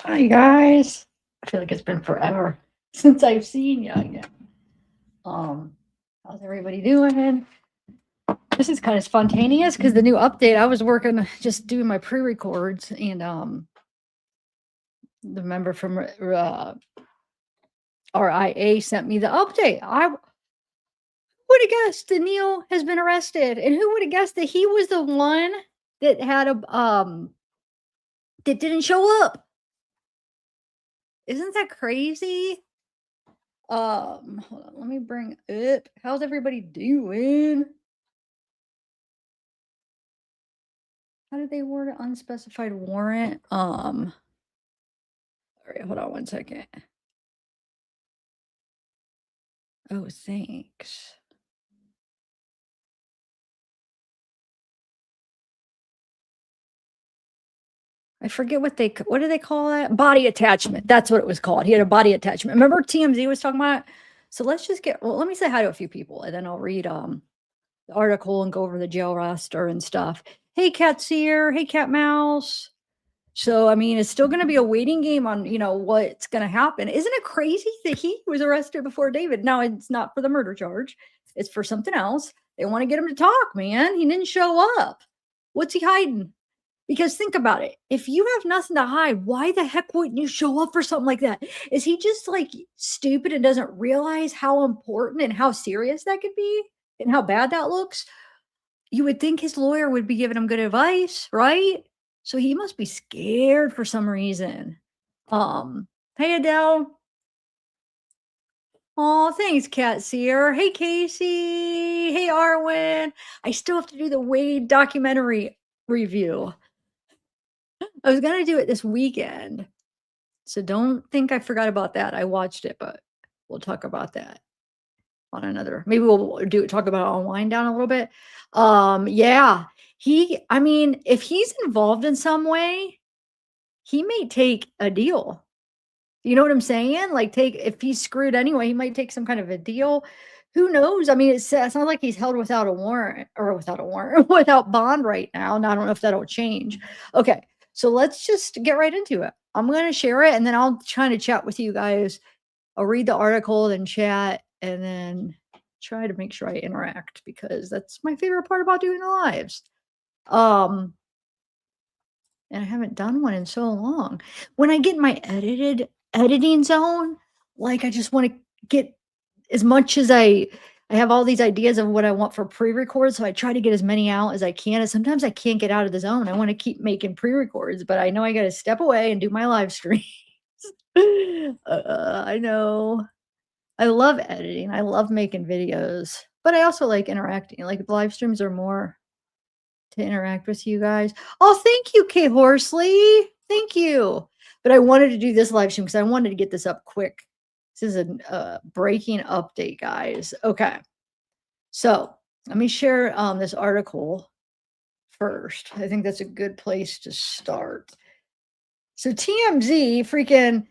Hi guys. I feel like it's been forever since I've seen you again. How's everybody doing? This is kind of spontaneous because the new update, I was working just doing my pre-records and the member from RIA sent me the update. I would have guessed that Neil has been arrested, and who would have guessed that he was the one that had a that didn't show up? Isn't that crazy? Hold on, let me bring it. How's everybody doing? How did they word an unspecified warrant? All right, hold on one second. Oh, thanks. I forget what do they call that? Body attachment. That's what it was called. He had a body attachment. Remember TMZ was talking about it? So let's just let me say hi to a few people and then I'll read the article and go over the jail roster and stuff. Hey Cat Seer, hey Cat Mouse. So I mean, it's still going to be a waiting game on what's going to happen. Isn't it crazy that he was arrested before David? Now it's not for the murder charge; it's for something else. They want to get him to talk. Man, he didn't show up. What's he hiding? Because think about it. If you have nothing to hide, why the heck wouldn't you show up for something like that? Is he just like stupid and doesn't realize how important and how serious that could be and how bad that looks? You would think his lawyer would be giving him good advice, right? So he must be scared for some reason. Hey Adele. Oh, thanks, Cat Seer. Hey Casey. Hey Arwen. I still have to do the Wade documentary review. I was gonna do it this weekend. So don't think I forgot about that. I watched it, but we'll talk about that on another. Maybe we'll talk about it on Wind Down a little bit. Yeah. I mean, if he's involved in some way, he may take a deal. You know what I'm saying? Like, if he's screwed anyway, he might take some kind of a deal. Who knows? I mean, it's not like he's held without a warrant without bond right now. And I don't know if that'll change. Okay, so let's just get right into it. I'm going to share it and then I'll try to chat with you guys. I'll read the article, then chat, and then try to make sure I interact because that's my favorite part about doing the lives. And I haven't done one in so long. When I get my editing zone, like I just want to get as much as I have all these ideas of what I want for pre-records, so I try to get as many out as I can. And sometimes I can't get out of the zone. I want to keep making pre-records, but I know I got to step away and do my live streams. I know. I love editing. I love making videos, but I also like interacting. Like live streams are more to interact with you guys. Oh, thank you, Kay Horsley. Thank you. But I wanted to do this live stream because I wanted to get this up quick. This is a breaking update, guys. Okay. So let me share this article first. I think that's a good place to start. So TMZ freaking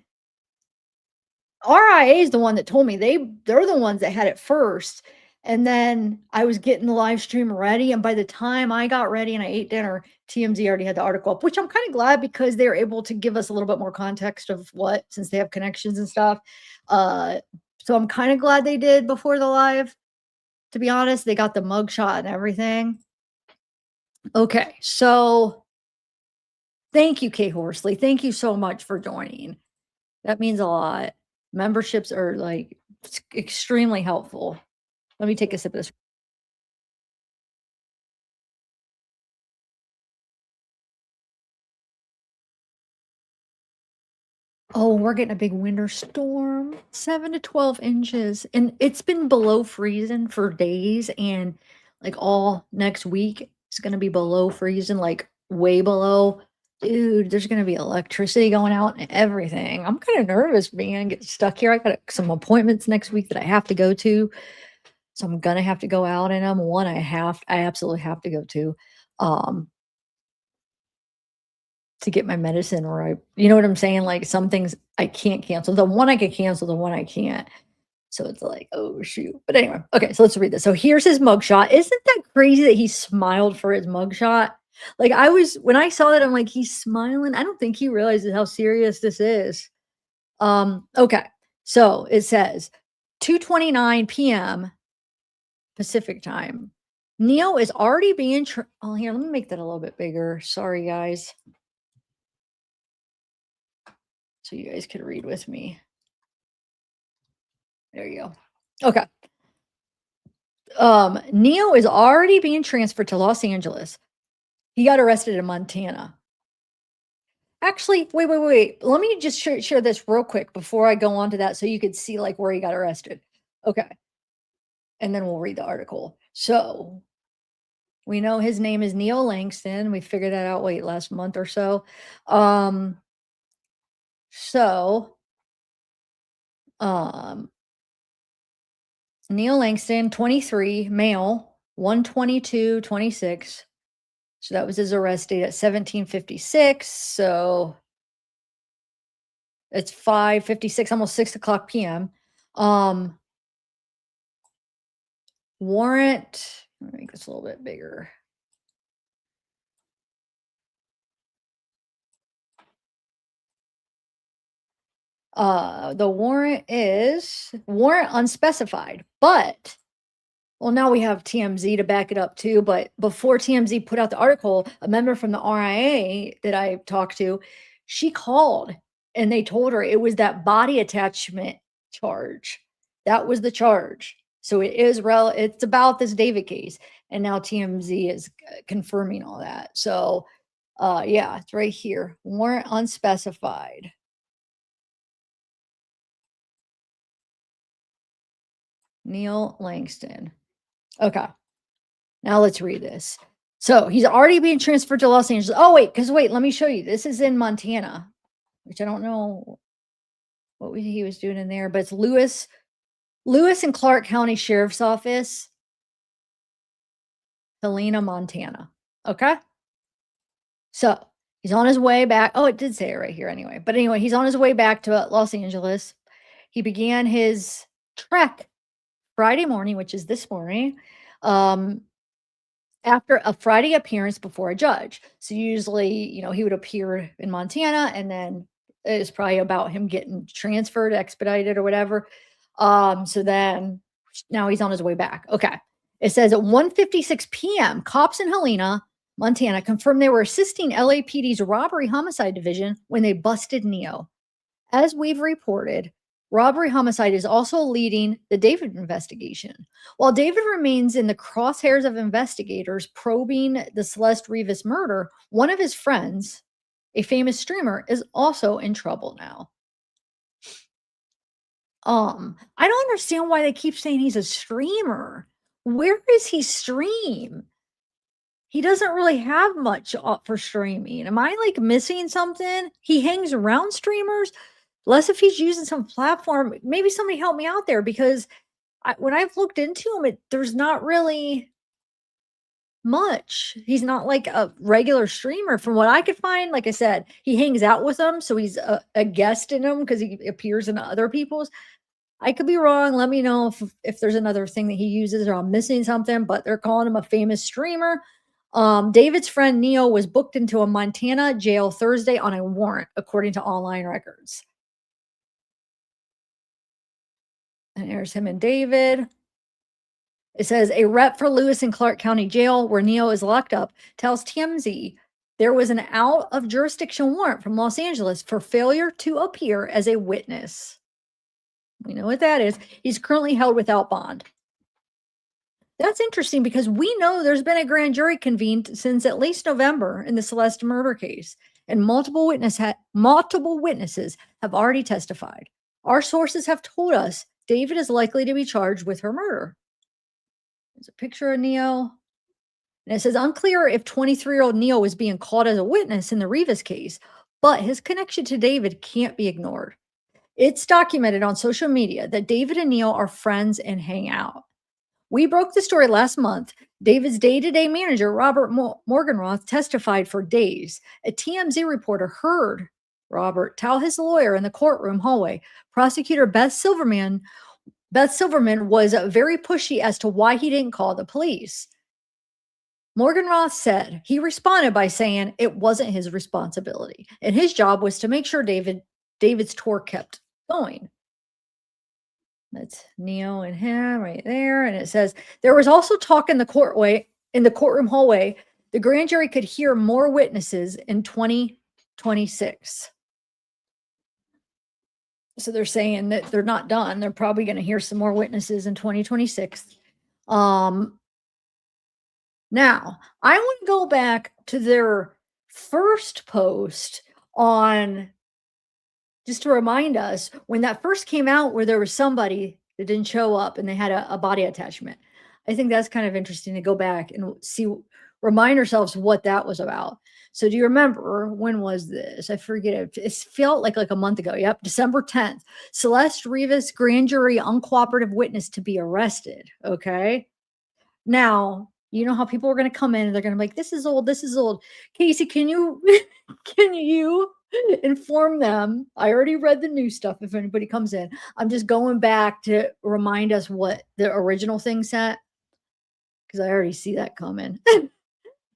RIA is the one that told me they're the ones that had it first. And then I was getting the live stream ready. And by the time I got ready and I ate dinner, TMZ already had the article up, which I'm kind of glad because they're able to give us a little bit more context of since they have connections and stuff. So I'm kind of glad they did before the live. To be honest, they got the mugshot and everything. Okay, so thank you, Kay Horsley. Thank you so much for joining. That means a lot. Memberships are like extremely helpful. Let me take a sip of this. Oh, we're getting a big winter storm, 7 to 12 inches. And it's been below freezing for days. And like all next week, it's going to be below freezing, like way below. Dude, there's going to be electricity going out and everything. I'm kind of nervous, man, get stuck here. I got some appointments next week that I have to go to. So I'm going to have to go out in them. One I absolutely have to go to get my medicine or you know what I'm saying? Like some things I can't cancel. The one I can cancel, the one I can't. So it's like, oh shoot. But anyway, okay, so let's read this. So here's his mugshot. Isn't that crazy that he smiled for his mugshot? Like, when I saw that, I'm like, "He's smiling." I don't think he realizes how serious this is. Okay. So it says 2:29 PM Pacific time. Neo is already being oh, here, let me make that a little bit bigger. Sorry, guys. So you guys could read with me. There you go. Okay. Neo is already being transferred to Los Angeles. He got arrested in Montana. Actually, wait. Let me just share this real quick before I go on to that so you could see like where he got arrested. Okay. And then we'll read the article. So we know his name is Neil Langston. We figured that out, wait, last month or so. Um, so um Neil Langston, 23, male, 122-26. So that was his arrest date at 17:56. So it's 5:56, almost 6 o'clock PM. Um, warrant, let me make this a little bit bigger. The warrant is warrant unspecified, but well, now we have TMZ to back it up too. But before TMZ put out the article, a member from the RIA that I talked to, she called and they told her it was that body attachment charge. That was the charge. So it is it's about this David case. And now TMZ is confirming all that. So yeah, it's right here. Warrant unspecified. Neil Langston. Okay. Now let's read this. So he's already being transferred to Los Angeles. Oh, wait, let me show you. This is in Montana, which I don't know what he was doing in there, but it's Lewis and Clark County Sheriff's Office, Helena, Montana. Okay. So he's on his way back. Oh, it did say it right here anyway. But anyway, he's on his way back to Los Angeles. He began his trek Friday morning, which is this morning. After a Friday appearance before a judge. So usually, he would appear in Montana and then it's probably about him getting transferred, expedited or whatever. So then now he's on his way back. Okay. It says at 1:56 PM, cops in Helena, Montana confirmed they were assisting LAPD's robbery homicide division when they busted Neo. As we've reported, robbery homicide is also leading the David investigation. While David remains in the crosshairs of investigators probing the Celeste Rivas murder, one of his friends, a famous streamer, is also in trouble now. I don't understand why they keep saying he's a streamer. Where does he stream? He doesn't really have much for streaming. Am I like missing something? He hangs around streamers. Less if he's using some platform. Maybe somebody help me out there because when I've looked into him, there's not really much. He's not like a regular streamer from what I could find. Like I said, he hangs out with them. So he's a guest in them because he appears in other people's. I could be wrong. Let me know if there's another thing that he uses or I'm missing something, but they're calling him a famous streamer. David's friend Neo was booked into a Montana jail Thursday on a warrant, according to online records. And there's him and David. It says a rep for Lewis and Clark County Jail, where Neo is locked up, tells TMZ there was an out of jurisdiction warrant from Los Angeles for failure to appear as a witness. We know what that is. He's currently held without bond. That's interesting because we know there's been a grand jury convened since at least November in the Celeste murder case, and multiple witnesses have already testified. Our sources have told us David is likely to be charged with her murder. There's a picture of Neo. And it says unclear if 23-year-old Neo was being called as a witness in the Rivas case, but his connection to David can't be ignored. It's documented on social media that David and Neo are friends and hang out. We broke the story last month. David's day-to-day manager, Robert Morgenroth, testified for days. A TMZ reporter heard Robert tell his lawyer in the courtroom hallway, prosecutor Beth Silverman was very pushy as to why he didn't call the police. Morgenroth said he responded by saying it wasn't his responsibility, and his job was to make sure David's tour kept going. That's Neo and him right there, and it says there was also talk in the courtroom hallway. The grand jury could hear more witnesses in 2026. So they're saying that they're not done. They're probably going to hear some more witnesses in 2026. Um, Now, I want to go back to their first post on just to remind us when that first came out where there was somebody that didn't show up and they had a body attachment. I think that's kind of interesting to go back and remind ourselves what that was about. So do you remember when was this? I forget it. It felt like a month ago. Yep, December 10th. Celeste Rivas, grand jury uncooperative witness to be arrested. Okay. Now, you know how people are gonna come in and they're gonna be like, "This is old, this is old." Casey, can you can you inform them? I already read the new stuff if anybody comes in. I'm just going back to remind us what the original thing said because I already see that coming.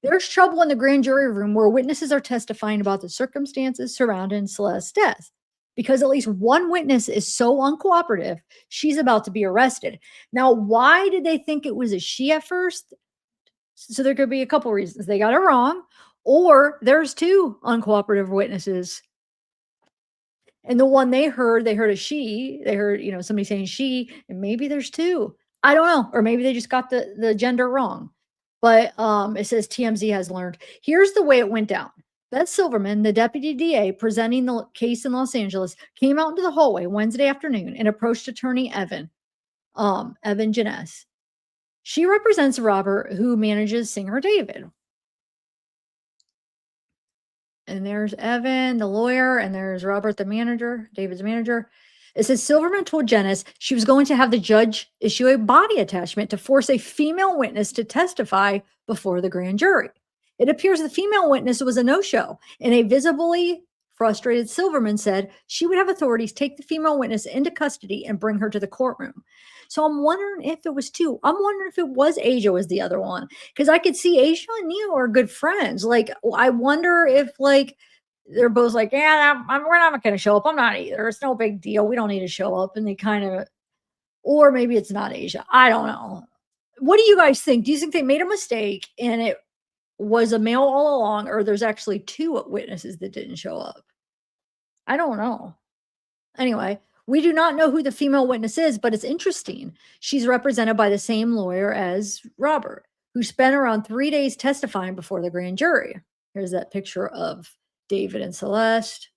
There's trouble in the grand jury room where witnesses are testifying about the circumstances surrounding Celeste's death. Because at least one witness is so uncooperative, she's about to be arrested. Now, why did they think it was a she at first? So there could be a couple reasons. They got it wrong, or there's two uncooperative witnesses. And the one they heard a she, they heard, somebody saying she, and maybe there's two. I don't know. Or maybe they just got the gender wrong. But it says TMZ has learned. Here's the way it went down. Beth Silverman, the deputy DA presenting the case in Los Angeles, came out into the hallway Wednesday afternoon and approached attorney Evan Janess. She represents Robert, who manages singer David. And there's Evan, the lawyer, and there's Robert, the manager, David's manager. It says Silverman told Janice she was going to have the judge issue a body attachment to force a female witness to testify before the grand jury. It appears the female witness was a no-show, and a visibly frustrated Silverman said she would have authorities take the female witness into custody and bring her to the courtroom. So I'm wondering if it was two. I'm wondering if it was Asia was the other one because I could see Asia and Neo are good friends. Like I wonder if they're both like, yeah, we're not going to show up. I'm not either. It's no big deal. We don't need to show up. And they kind of, or maybe it's not Asia. I don't know. What do you guys think? Do you think they made a mistake and it was a male all along, or there's actually two witnesses that didn't show up? I don't know. Anyway, we do not know who the female witness is, but it's interesting. She's represented by the same lawyer as Robert, who spent around 3 days testifying before the grand jury. Here's that picture of David and Celeste.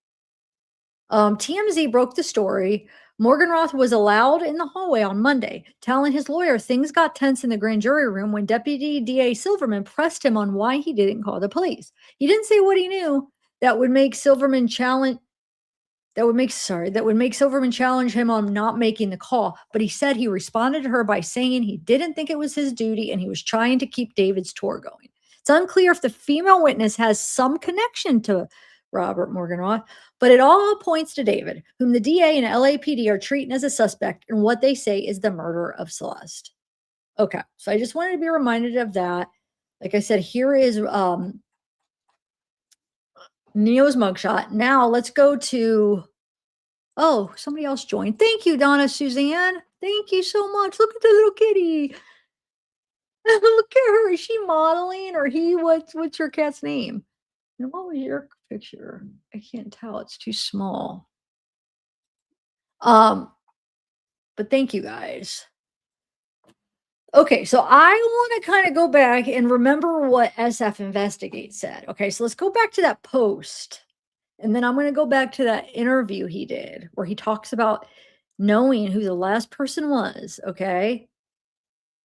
TMZ broke the story. Morgenroth was allowed in the hallway on Monday, telling his lawyer things got tense in the grand jury room when Deputy DA Silverman pressed him on why he didn't call the police. He didn't say what he knew that would make Silverman challenge him on not making the call, but he said he responded to her by saying he didn't think it was his duty and he was trying to keep David's tour going. It's unclear if the female witness has some connection to Robert Morgenroth, but it all points to David, whom the DA and LAPD are treating as a suspect in what they say is the murder of Celeste. Okay, so I just wanted to be reminded of that. Like I said, here is Neo's mugshot. Now let's go to, oh, somebody else joined. Thank you, Donna Suzanne. Thank you so much. Look at the little kitty. Look at her. Is she modeling or he? What's your cat's name? And what was your picture? I can't tell. It's too small. But thank you guys. Okay, so I want to kind of go back and remember what SF Investigate said. Okay, so let's go back to that post. And then I'm going to go back to that interview he did where he talks about knowing who the last person was. Okay.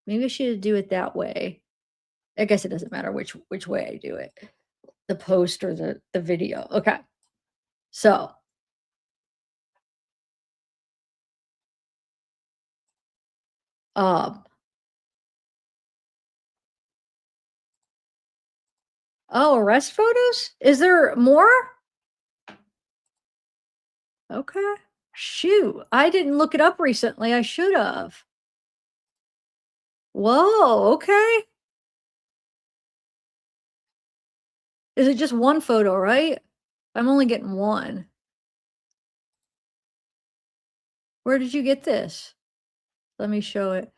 Maybe I should do it that way. I guess it doesn't matter which way I do it. The post or the video. Okay. So oh, arrest photos? Is there more? Okay. Shoot. I didn't look it up recently. I should have. Whoa, okay. Is it just one photo, right? I'm only getting one. Where did you get this? Let me show it.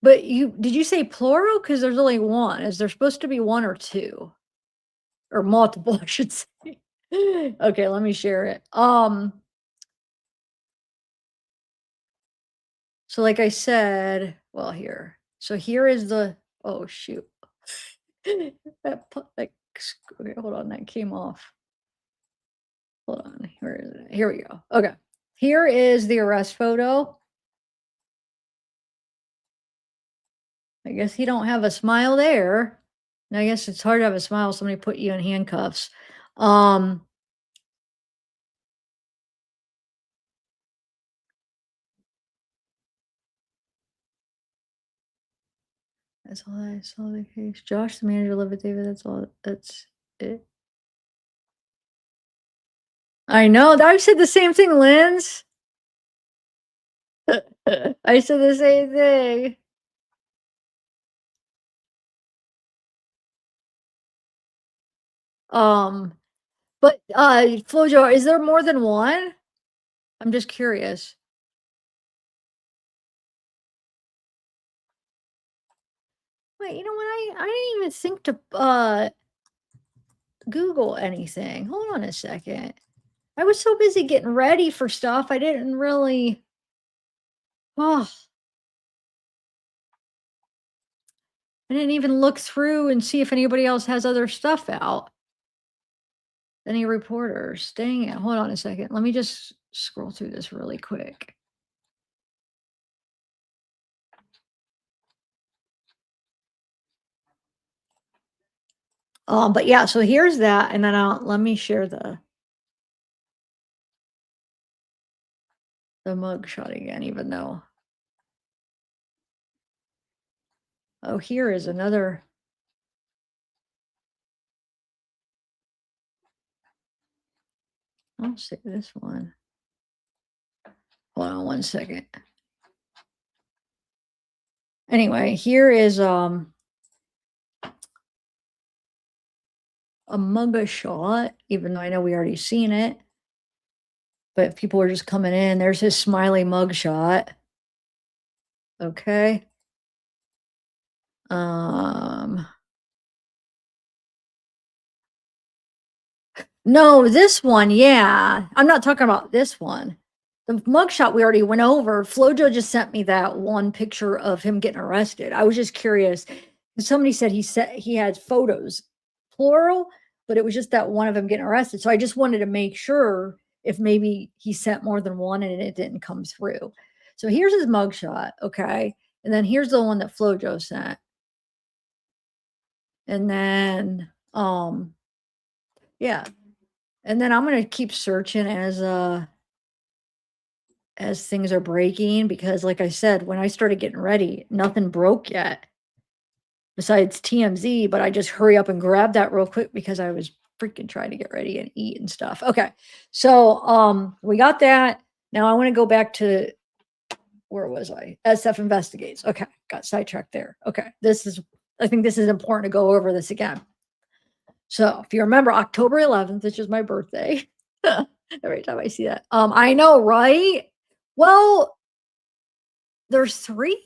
But did you say plural? Because there's only one. Is there supposed to be one or two? Or multiple, I should say. Okay, let me share it. So like I said, well, here. So here is the oh shoot. Okay, hold on, that came off. Hold on, where is it? Here we go. Okay. Here is the arrest photo. I guess he don't have a smile there. And I guess it's hard to have a smile if somebody put you in handcuffs. Um, that's all I saw the case. Josh, the manager, live with David. That's all. That's it. I know. I said the same thing, Linz. I said the same thing. Um, but Flojo, is there more than one? I'm just curious. Wait, you know what? I didn't even think to Google anything. Hold on a second. I was so busy getting ready for stuff. I didn't really. Oh, I didn't even look through and see if anybody else has other stuff out. Any reporters? Dang it. Hold on a second. Let me just scroll through this really quick. But yeah, so here's that, and then let me share the mug shot again, even though. Oh, here is another. I'll see this one. Hold on one second. Anyway, here is a mug shot, even though I know we already seen it. But if people are just coming in, there's his smiley mug shot. Okay. No, this one, yeah. I'm not talking about this one. The mugshot we already went over. Flojo just sent me that one picture of him getting arrested. I was just curious. Somebody said he had photos, plural, but it was just that one of him getting arrested. So I just wanted to make sure if maybe he sent more than one and it didn't come through. So here's his mugshot, okay? And then here's the one that Flojo sent. And then yeah. And then I'm gonna keep searching as things are breaking because like I said, when I started getting ready, nothing broke yet besides TMZ, but I just hurry up and grab that real quick because I was freaking trying to get ready and eat and stuff. Okay. So we got that. Now I want to go back to where was I? SF investigates. Okay, got sidetracked there. Okay. I think this is important to go over this again. So if you remember October 11th, which is my birthday. Every time I see that. I know, right? Well, there's 3?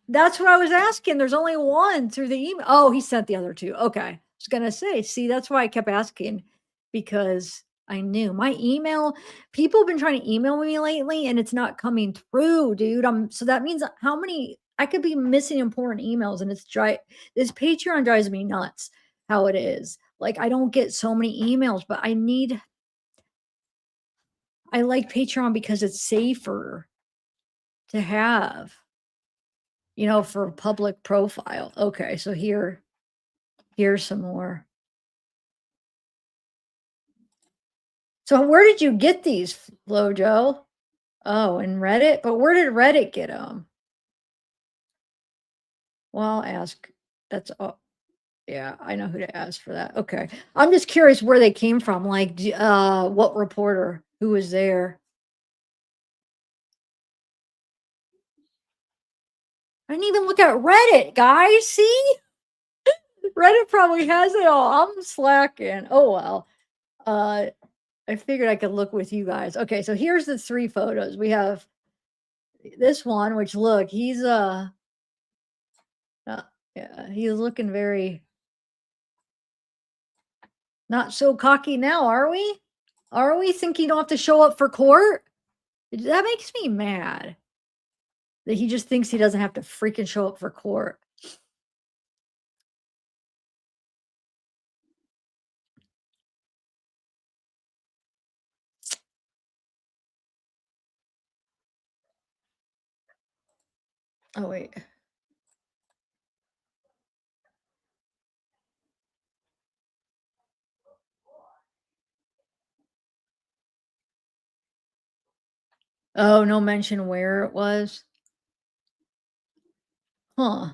That's what I was asking. There's only 1 through the email. Oh, he sent the other 2. Okay. I was gonna say, see, that's why I kept asking because I knew my email. People have been trying to email me lately, and it's not coming through, dude. So that means how many I could be missing important emails, and this Patreon drives me nuts. How it is. Like I don't get so many emails, but I like Patreon because it's safer to have, for public profile. Okay, so here's some more. So where did you get these, Flojo? Oh, in Reddit? But where did Reddit get them? Well, I'll ask. That's all. Yeah, I know who to ask for that. Okay. I'm just curious where they came from. Like, what reporter? Who was there? I didn't even look at Reddit, guys. See? Reddit probably has it all. I'm slacking. Oh well. I figured I could look with you guys. Okay, so here's the 3 photos. We have this one, which look, he's uh yeah, he's looking very not so cocky now, are we? Are we think you don't have to show up for court? That makes me mad that he just thinks he doesn't have to freaking show up for court. Oh wait. Oh, no mention where it was? Huh.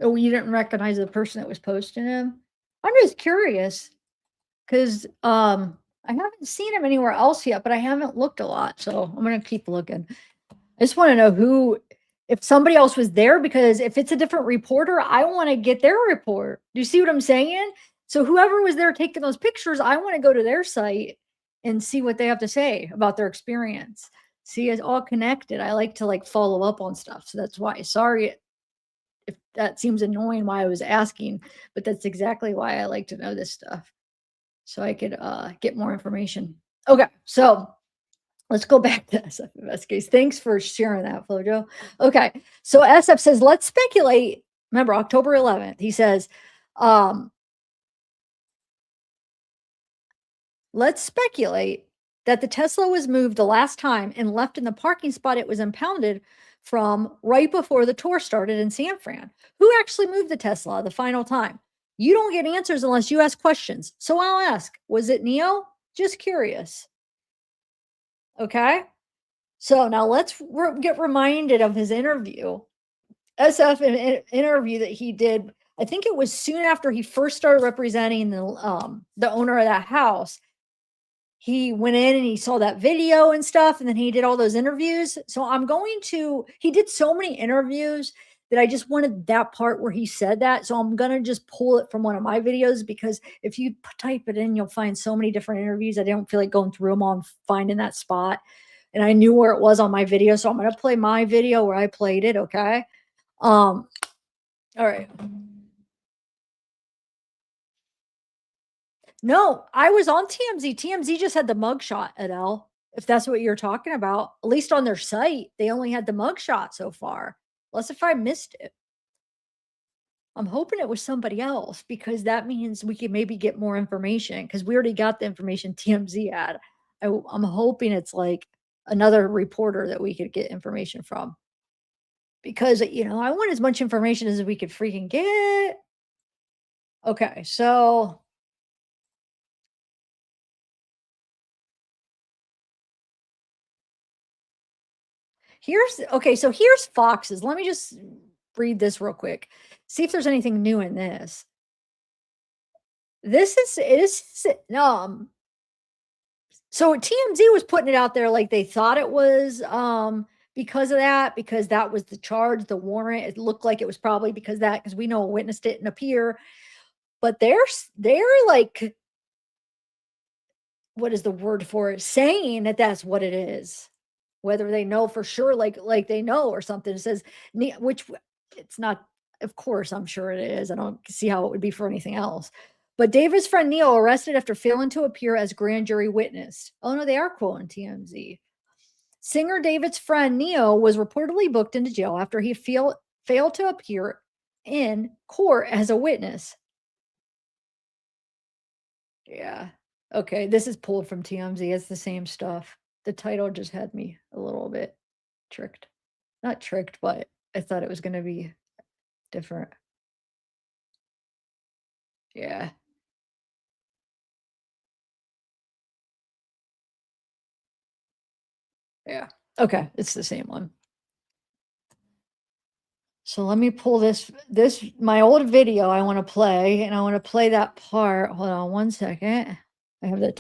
Oh, you didn't recognize the person that was posting him? I'm just curious. 'Cause, I haven't seen him anywhere else yet, but I haven't looked a lot, so I'm gonna keep looking. I just wanna know who if somebody else was there, because if it's a different reporter, I wanna get their report. Do you see what I'm saying? So whoever was there taking those pictures, I wanna go to their site and see what they have to say about their experience. See, it's all connected. I like to, like, follow up on stuff, so that's why. Sorry if that seems annoying why I was asking, but that's exactly why I like to know this stuff so I could get more information. Okay, so let's go back to SFMS case. Thanks for sharing that, Flojo. Okay, so SF says, let's speculate. Remember, October 11th, he says, um, let's speculate that the Tesla was moved the last time and left in the parking spot it was impounded from right before the tour started in San Fran. Who actually moved the Tesla the final time? You don't get answers unless you ask questions. So I'll ask, was it Neo? Just curious. Okay. So now let's get reminded of his interview. SF interview that he did. I think it was soon after he first started representing the owner of that house. He went in and he saw that video and stuff, and then he did all those interviews. So I'm going to. He did so many interviews that I just wanted that part where he said that. So I'm gonna just pull it from one of my videos, because if you type it in, you'll find so many different interviews. I don't feel like going through them all and finding that spot. And I knew where it was on my video, so I'm gonna play my video where I played it. Okay. All right. No, I was on TMZ. TMZ just had the mugshot, Adele. If that's what you're talking about, at least on their site, they only had the mugshot so far. Unless if I missed it. I'm hoping it was somebody else, because that means we could maybe get more information, because we already got the information TMZ had. I'm hoping it's like another reporter that we could get information from, because I want as much information as we could freaking get. Okay, so here's Fox's. Let me just read this real quick. See if there's anything new in this. So TMZ was putting it out there like they thought it was because of that, because that was the charge, the warrant. It looked like it was probably because we know a witness didn't appear. But they're like, what is the word for it? Saying that that's what it is. Whether they know for sure, like they know or something. It says which it's not. Of course, I'm sure it is. I don't see how it would be for anything else. But David's friend Neil arrested after failing to appear as grand jury witness. Oh no, they are quoting TMZ. Singer David's friend Neo was reportedly booked into jail after he failed to appear in court as a witness. Yeah. Okay, this is pulled from TMZ. It's the same stuff. The title just had me a little bit tricked. Not tricked, but I thought it was gonna be different. Yeah, yeah. Okay, it's the same one. So let me pull this my old video I wanna play, and I wanna play that part. Hold on one second. I have the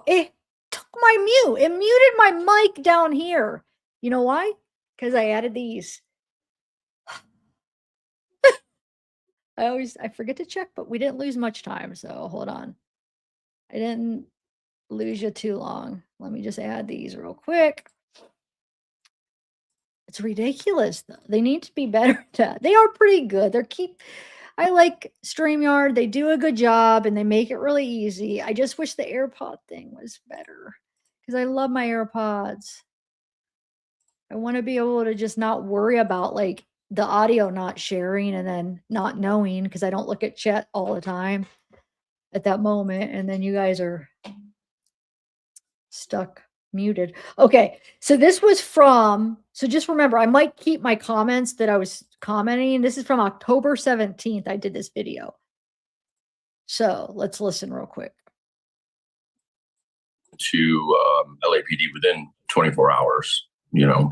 It took my mute. It muted my mic down here. You know why? Because I added these. I forget to check, but we didn't lose much time. So hold on. I didn't lose you too long. Let me just add these real quick. It's ridiculous though. They need to be better at that. They are pretty good. I like StreamYard. They do a good job and they make it really easy. I just wish the AirPod thing was better because I love my AirPods. I want to be able to just not worry about like the audio not sharing and then not knowing because I don't look at chat all the time at that moment. And then you guys are stuck muted. Okay. So this was so just remember, I might keep my comments that I was commenting. This is from October 17th. I did this video. So let's listen real quick. To LAPD within 24 hours, you know.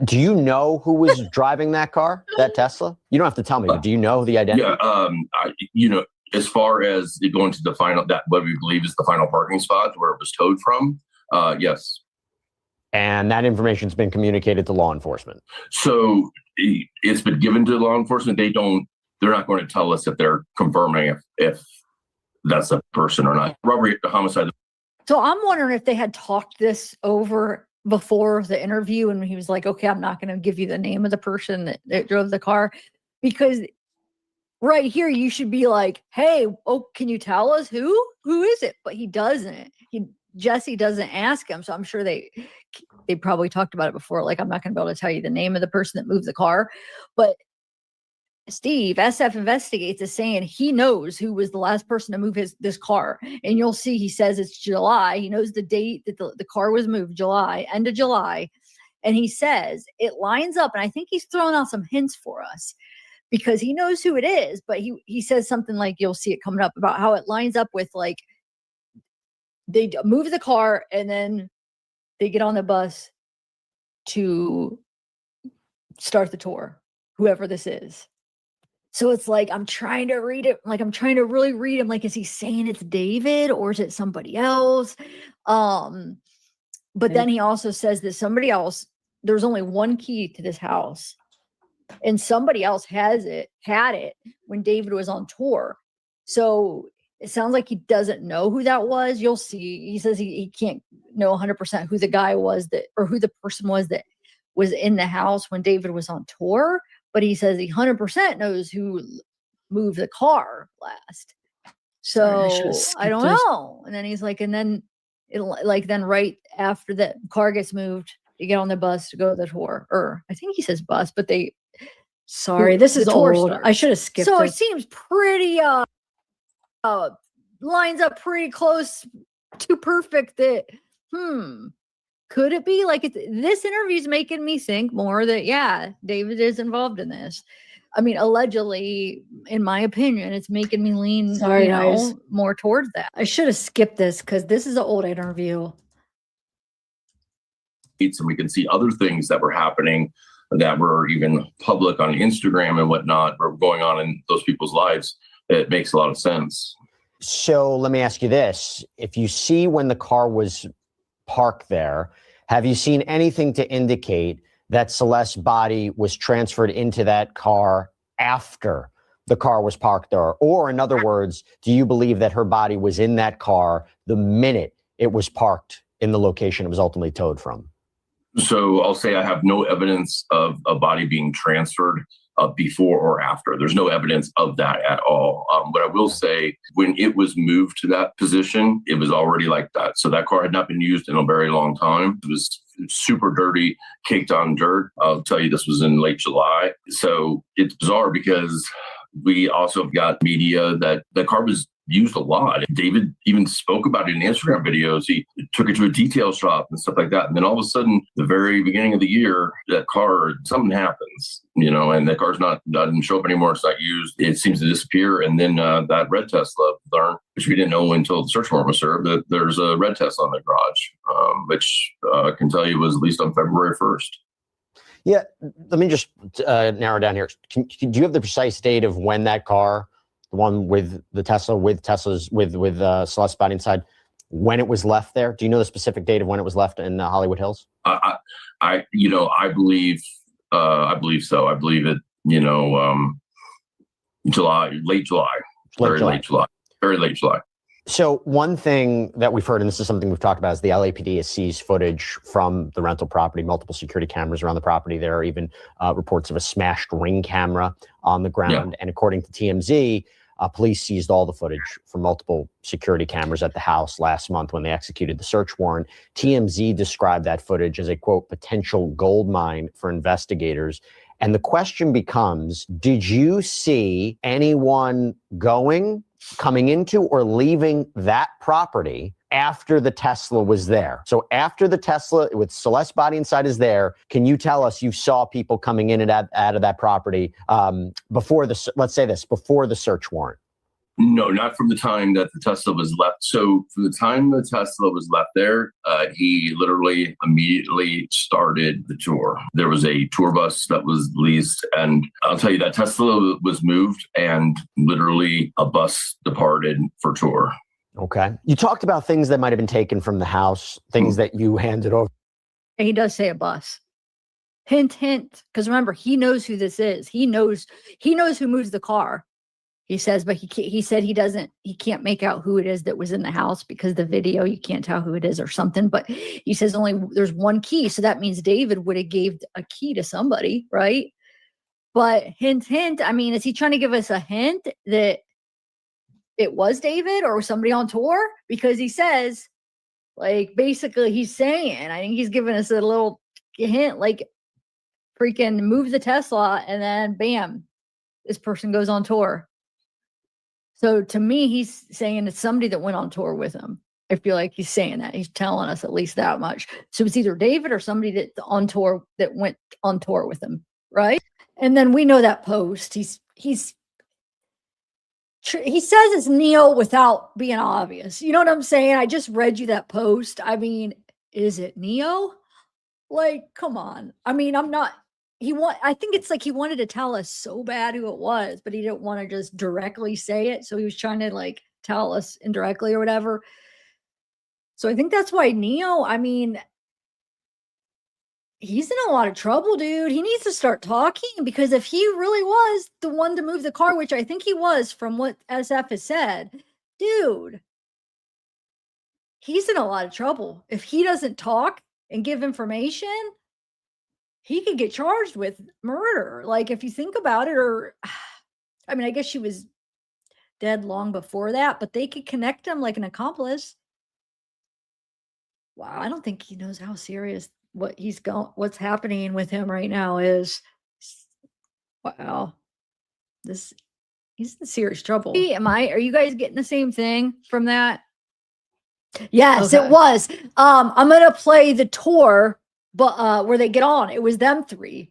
Do you know who was driving that car, that Tesla? You don't have to tell me, but do you know the identity? Yeah, as far as it going to the final, that what we believe is the final parking spot where it was towed from, yes. And that information's been communicated to law enforcement. So it's been given to law enforcement. They're not going to tell us if they're confirming if that's a person or not. Robbery, homicide. So I'm wondering if they had talked this over before the interview and he was like, okay, I'm not going to give you the name of the person that drove the car, because right here you should be like, hey, can you tell us who is it? But he doesn't. Jesse doesn't ask him. So I'm sure they probably talked about it before. Like, I'm not going to be able to tell you the name of the person that moved the car, but Steve, SF Investigates, is saying he knows who was the last person to move this car. And you'll see he says it's July. He knows the date that the car was moved, July, end of July. And he says it lines up. And I think he's throwing out some hints for us because he knows who it is. But he says something like, you'll see it coming up, about how it lines up with, like, they move the car and then they get on the bus to start the tour, whoever this is. So it's like, I'm trying to read it. Like, I'm trying to really read him. Like, is he saying it's David or is it somebody else? But then he also says that somebody else, there's only one key to this house and somebody else had it when David was on tour. So it sounds like he doesn't know who that was. You'll see. He says he can't know 100% who the guy was or who the person was that was in the house when David was on tour. But he says he 100% knows who moved the car last. So I don't know. And then he's like, and then then right after the car gets moved, you get on the bus to go to the tour. Or I think he says bus, but sorry, this is old. I should have skipped. So it seems pretty lines up pretty close to perfect that could it be like this interview is making me think more that, yeah, David is involved in this. I mean, allegedly, in my opinion, it's making me lean more towards that. I should have skipped this because this is an old interview. And we can see other things that were happening that were even public on Instagram and whatnot, were going on in those people's lives. It makes a lot of sense. So let me ask you this. If you see when the car was parked there, have you seen anything to indicate that Celeste's body was transferred into that car after the car was parked there? Or in other words, do you believe that her body was in that car the minute it was parked in the location it was ultimately towed from? So I'll say I have no evidence of a body being transferred before or after. There's no evidence of that at all. But I will say, when it was moved to that position, it was already like that. So that car had not been used in a very long time. It was super dirty, caked on dirt. I'll tell you, this was in late July. So it's bizarre because we also got media that the car was used a lot. David even spoke about it in Instagram videos. He took it to a detail shop and stuff like that. And then all of a sudden, the very beginning of the year, that car, something happens, and that car's doesn't show up anymore. It's not used. It seems to disappear. And then that red Tesla learned, which we didn't know until the search warrant was served, that there's a red Tesla in the garage, which I can tell you was released on February 1st. Yeah, let me just narrow down here. Do you have the precise date of when that car the one with the Tesla, with Celeste's body inside, when it was left there? Do you know the specific date of when it was left in Hollywood Hills? I believe so. I believe it, late July, very late July. So one thing that we've heard, and this is something we've talked about, is the LAPD has seized footage from the rental property, multiple security cameras around the property. There are even reports of a smashed Ring camera on the ground. Yeah. And according to TMZ, police seized all the footage from multiple security cameras at the house last month when they executed the search warrant. TMZ described that footage as a, quote, potential gold mine for investigators. And the question becomes, did you see anyone coming into or leaving that property after the Tesla was there? So after the Tesla with Celeste's body inside is there, can you tell us you saw people coming in and out of that property before before the search warrant? No, not from the time that the Tesla was left. So from the time the Tesla was left there, he literally immediately started the tour. There was a tour bus that was leased, and I'll tell you that Tesla was moved and literally a bus departed for tour. Okay. You talked about things that might have been taken from the house, things that you handed over. And he does say a bus. Hint, hint. Because remember, he knows who this is. He knows who moves the car. He says, but he said he can't make out who it is that was in the house because the video, you can't tell who it is or something. But he says there's one key. So that means David would have gave a key to somebody, right? But hint, hint. I mean, is he trying to give us a hint that it was David or somebody on tour? Because he says, like, basically he's saying, I think he's giving us a little hint, like freaking move the Tesla and then bam, this person goes on tour. So to me, he's saying it's somebody that went on tour with him. I feel like he's saying that. He's telling us at least that much. So it's either David or somebody that went on tour with him, right? And then we know that post. He says it's Neo without being obvious. You know what I'm saying? I just read you that post. I mean, is it Neo? Like, come on. I mean, I think it's like he wanted to tell us so bad who it was, but he didn't want to just directly say it. So he was trying to like tell us indirectly or whatever. So I think that's why Neo, I mean, he's in a lot of trouble, dude. He needs to start talking, because if he really was the one to move the car, which I think he was from what SF has said, dude, he's in a lot of trouble. If he doesn't talk and give information, he could get charged with murder. Like, if you think about it, or, I mean, I guess she was dead long before that, but they could connect him like an accomplice. Wow. I don't think he knows how serious what's happening with him right now is. Wow. He's in serious trouble. Are you guys getting the same thing from that? Yes, okay. It was. I'm going to play the tour, but where they get on, it was them three.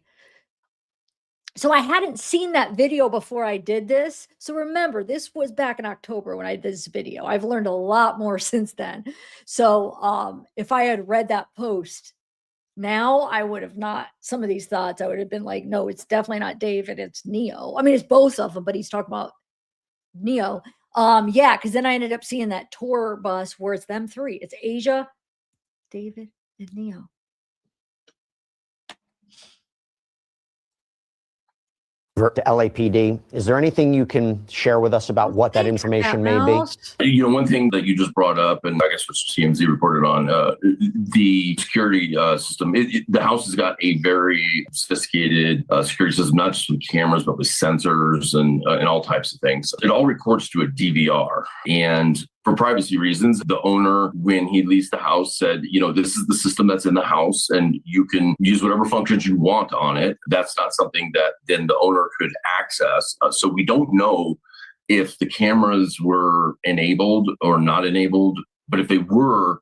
So I hadn't seen that video before I did this. So remember, this was back in October when I did this video. I've learned a lot more since then. So if I had read that post now, I would have not, some of these thoughts, I would have been like, no, it's definitely not David, it's Neo. I mean, it's both of them, but he's talking about Neo. Yeah, because then I ended up seeing that tour bus where it's them three. It's Asia, David, and Neo. To LAPD. Is there anything you can share with us about what that information may be? You know, one thing that you just brought up, and I guess what TMZ reported on, the security system. The house has got a very sophisticated security system, not just with cameras, but with sensors and all types of things. It all records to a DVR. And for privacy reasons, the owner, when he leased the house, said, you know, this is the system that's in the house and you can use whatever functions you want on it. That's not something that then the owner could access. So we don't know if the cameras were enabled or not enabled. But if they were,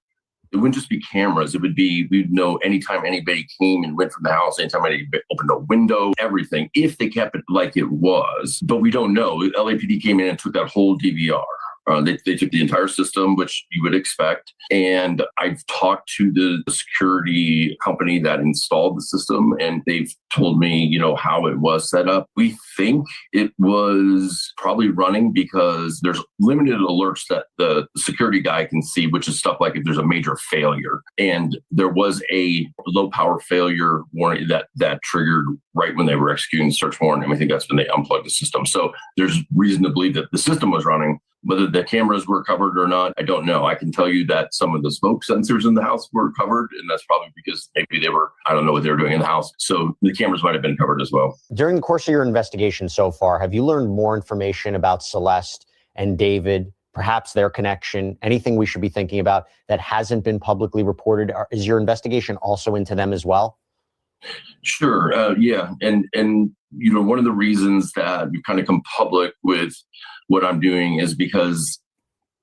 it wouldn't just be cameras. It would be, we'd know anytime anybody came and went from the house, anytime anybody opened a window, everything, if they kept it like it was. But we don't know. LAPD came in and took that whole DVR. They took the entire system, which you would expect. And I've talked to the security company that installed the system, and they've told me, how it was set up. We think it was probably running because there's limited alerts that the security guy can see, which is stuff like if there's a major failure. And there was a low power failure warning that triggered right when they were executing the search warrant. And I think that's when they unplugged the system. So there's reason to believe that the system was running. Whether the cameras were covered or not, I don't know. I can tell you that some of the smoke sensors in the house were covered, and that's probably because maybe I don't know what they were doing in the house. So the cameras might have been covered as well. During the course of your investigation so far, have you learned more information about Celeste and David, perhaps their connection, anything we should be thinking about that hasn't been publicly reported? Is your investigation also into them as well? Sure. Yeah. And one of the reasons that we kind of come public with what I'm doing is because,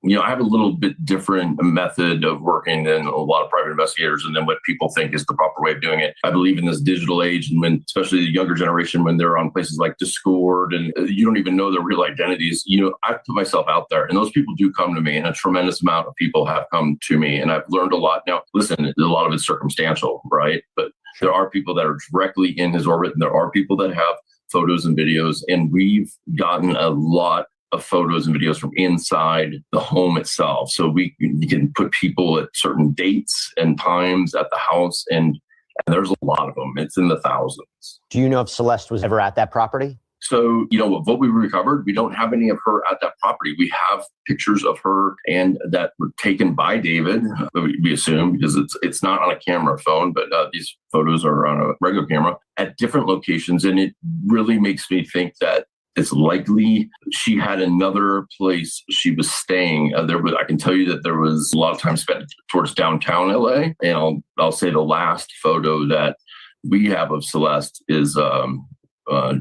I have a little bit different method of working than a lot of private investigators and then what people think is the proper way of doing it. I believe in this digital age, and especially the younger generation, when they're on places like Discord and you don't even know their real identities, I put myself out there, and those people do come to me, and a tremendous amount of people have come to me, and I've learned a lot. Now, listen, a lot of it's circumstantial, right? But there are people that are directly in his orbit, and there are people that have photos and videos, and we've gotten a lot of photos and videos from inside the home itself. So we can put people at certain dates and times at the house, and there's a lot of them. It's in the thousands. Do you know if Celeste was ever at that property? So, what we recovered, we don't have any of her at that property. We have pictures of her and that were taken by David, we assume, because it's not on a camera phone, but these photos are on a regular camera at different locations. And it really makes me think that it's likely she had another place she was staying. I can tell you that there was a lot of time spent towards downtown LA. And I'll say the last photo that we have of Celeste is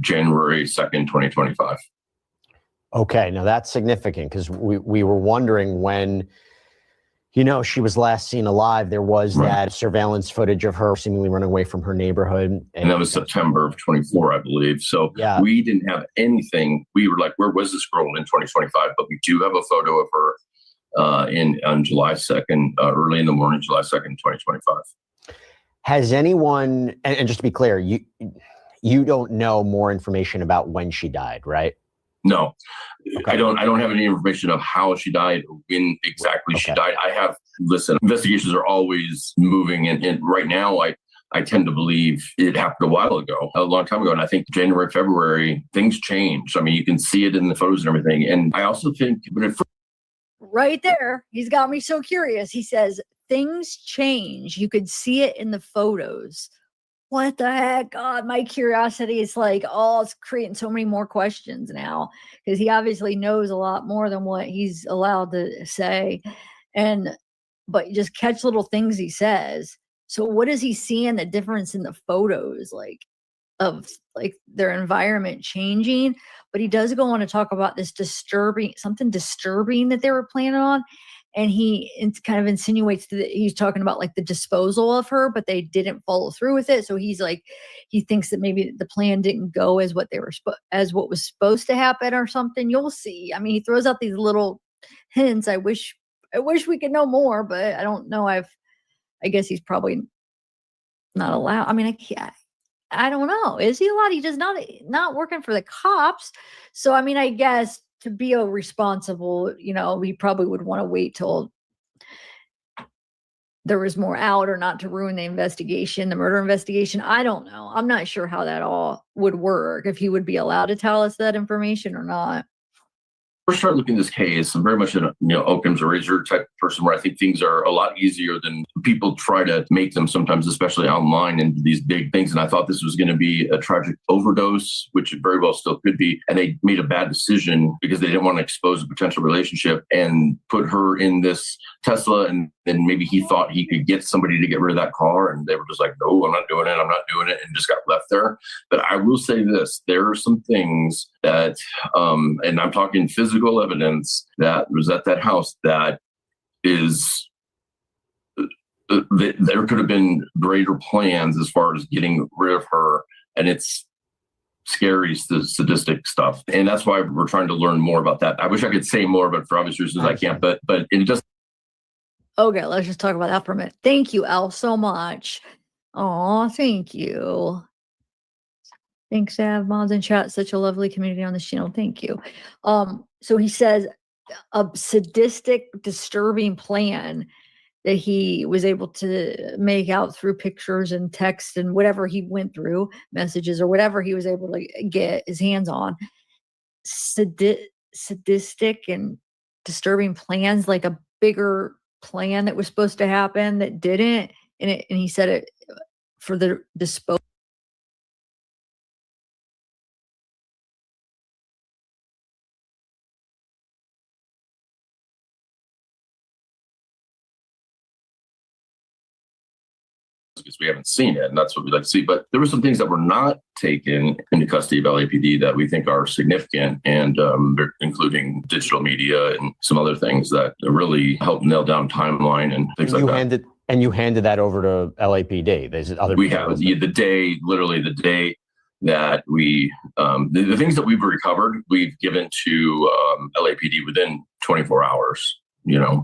January 2nd, 2025. Okay, now that's significant because we were wondering when, she was last seen alive. There was that surveillance footage of her seemingly running away from her neighborhood. And that was September of 24, I believe. So we didn't have anything. We were like, where was this girl in 2025? But we do have a photo of her on July 2nd, early in the morning, July 2nd, 2025. Has anyone, and just to be clear, you don't know more information about when she died, right? No, okay. I don't have any information of how she died, when exactly she died. Investigations are always moving. And right now I tend to believe it happened a long time ago. And I think January, February, things change. I mean, you can see it in the photos and everything. And I also think right there, he's got me so curious. He says, things change. You could see it in the photos. What the heck? God, my curiosity is like, it's creating so many more questions now because he obviously knows a lot more than what he's allowed to say. But you just catch little things he says. So what is he seeing the difference in the photos, of their environment changing? But he does go on to talk about this something disturbing that they were planning on. And he kind of insinuates that he's talking about the disposal of her, but they didn't follow through with it. So he thinks that maybe the plan didn't go as what was supposed to happen or something. You'll see. I mean, he throws out these little hints. I wish we could know more, but I don't know. I guess he's probably not allowed. I mean, I don't know. Is he allowed? He does not working for the cops. So, I mean, I guess to be responsible, we probably would want to wait till there was more out or not to ruin the murder investigation. I don't know. I'm not sure how that all would work, if he would be allowed to tell us that information or not. First start looking at this case, I'm very much an Occam's razor type person where I think things are a lot easier than people try to make them sometimes, especially online, into these big things. And I thought this was going to be a tragic overdose, which it very well still could be. And they made a bad decision because they didn't want to expose a potential relationship and put her in this Tesla. And then maybe he thought he could get somebody to get rid of that car. And they were just like, no, I'm not doing it. And just got left there. But I will say this, there are some things that, and I'm talking physical evidence that was at that house that is, there could have been greater plans as far as getting rid of her. And it's scary, sadistic stuff. And that's why we're trying to learn more about that. I wish I could say more, but for obvious reasons I can't. But it just. Okay, let's just talk about that for a minute. Thank you, Al, so much. Oh, thank you. Thanks, Sav, mods in chat. Such a lovely community on this channel. Thank you. So he says a sadistic, disturbing plan that he was able to make out through pictures and text and whatever he went through, messages or whatever he was able to get his hands on. Sadistic and disturbing plans, like a bigger plan that was supposed to happen that didn't. And he said it for the disposal. Because we haven't seen it, and that's what we'd like to see. But there were some things that were not taken into custody of LAPD that we think are significant, and including digital media and some other things that really help nail down timeline and things like that. You handed that over to LAPD. There's other. We have literally the day that we the things that we've recovered, we've given to LAPD within 24 hours. You know.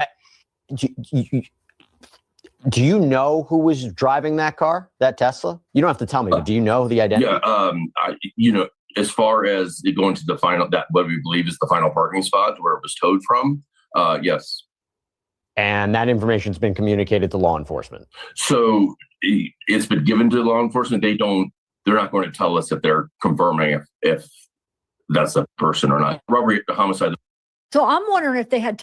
Do you know who was driving that car, that Tesla? You don't have to tell me, but do you know the identity? Yeah, as far as going to the final, that what we believe is the final parking spot where it was towed from, yes. And that information's been communicated to law enforcement. So it's been given to law enforcement. They're not going to tell us if they're confirming if that's a person or not. Robbery, homicide. So I'm wondering if they had.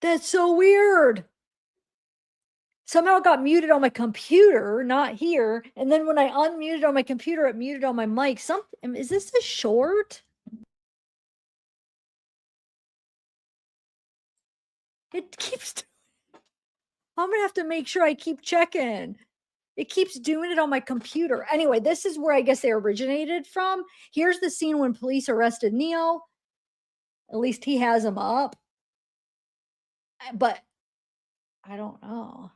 That's so weird. Somehow it got muted on my computer, not here. And then when I unmuted on my computer, it muted on my mic. Is this a short? It keeps. I'm gonna have to make sure I keep checking. It keeps doing it on my computer. Anyway, this is where I guess they originated from. Here's the scene when police arrested Neo. At least he has him up. But I don't know.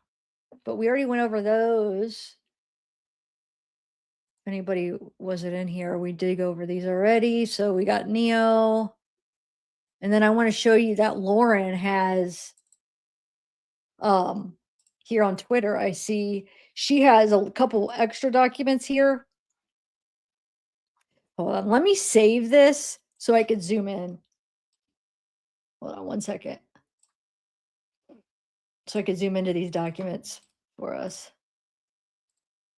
But we already went over those. If anybody wasn't in here, we did go over these already. So we got Neo. And then I want to show you that Lauren has here on Twitter. I see she has a couple extra documents here. Hold on, let me save this so I could zoom in. Hold on one second. So I could zoom into these documents for us.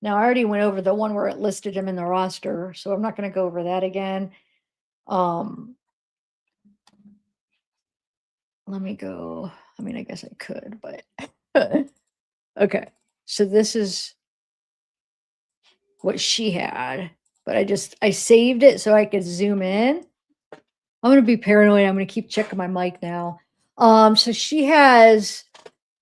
Now I already went over the one where it listed him in the roster, so I'm not going to go over that again. Let me go. I mean, I guess I could, but okay. So this is what she had, but I saved it so I could zoom in. I'm going to be paranoid. I'm going to keep checking my mic now. So she has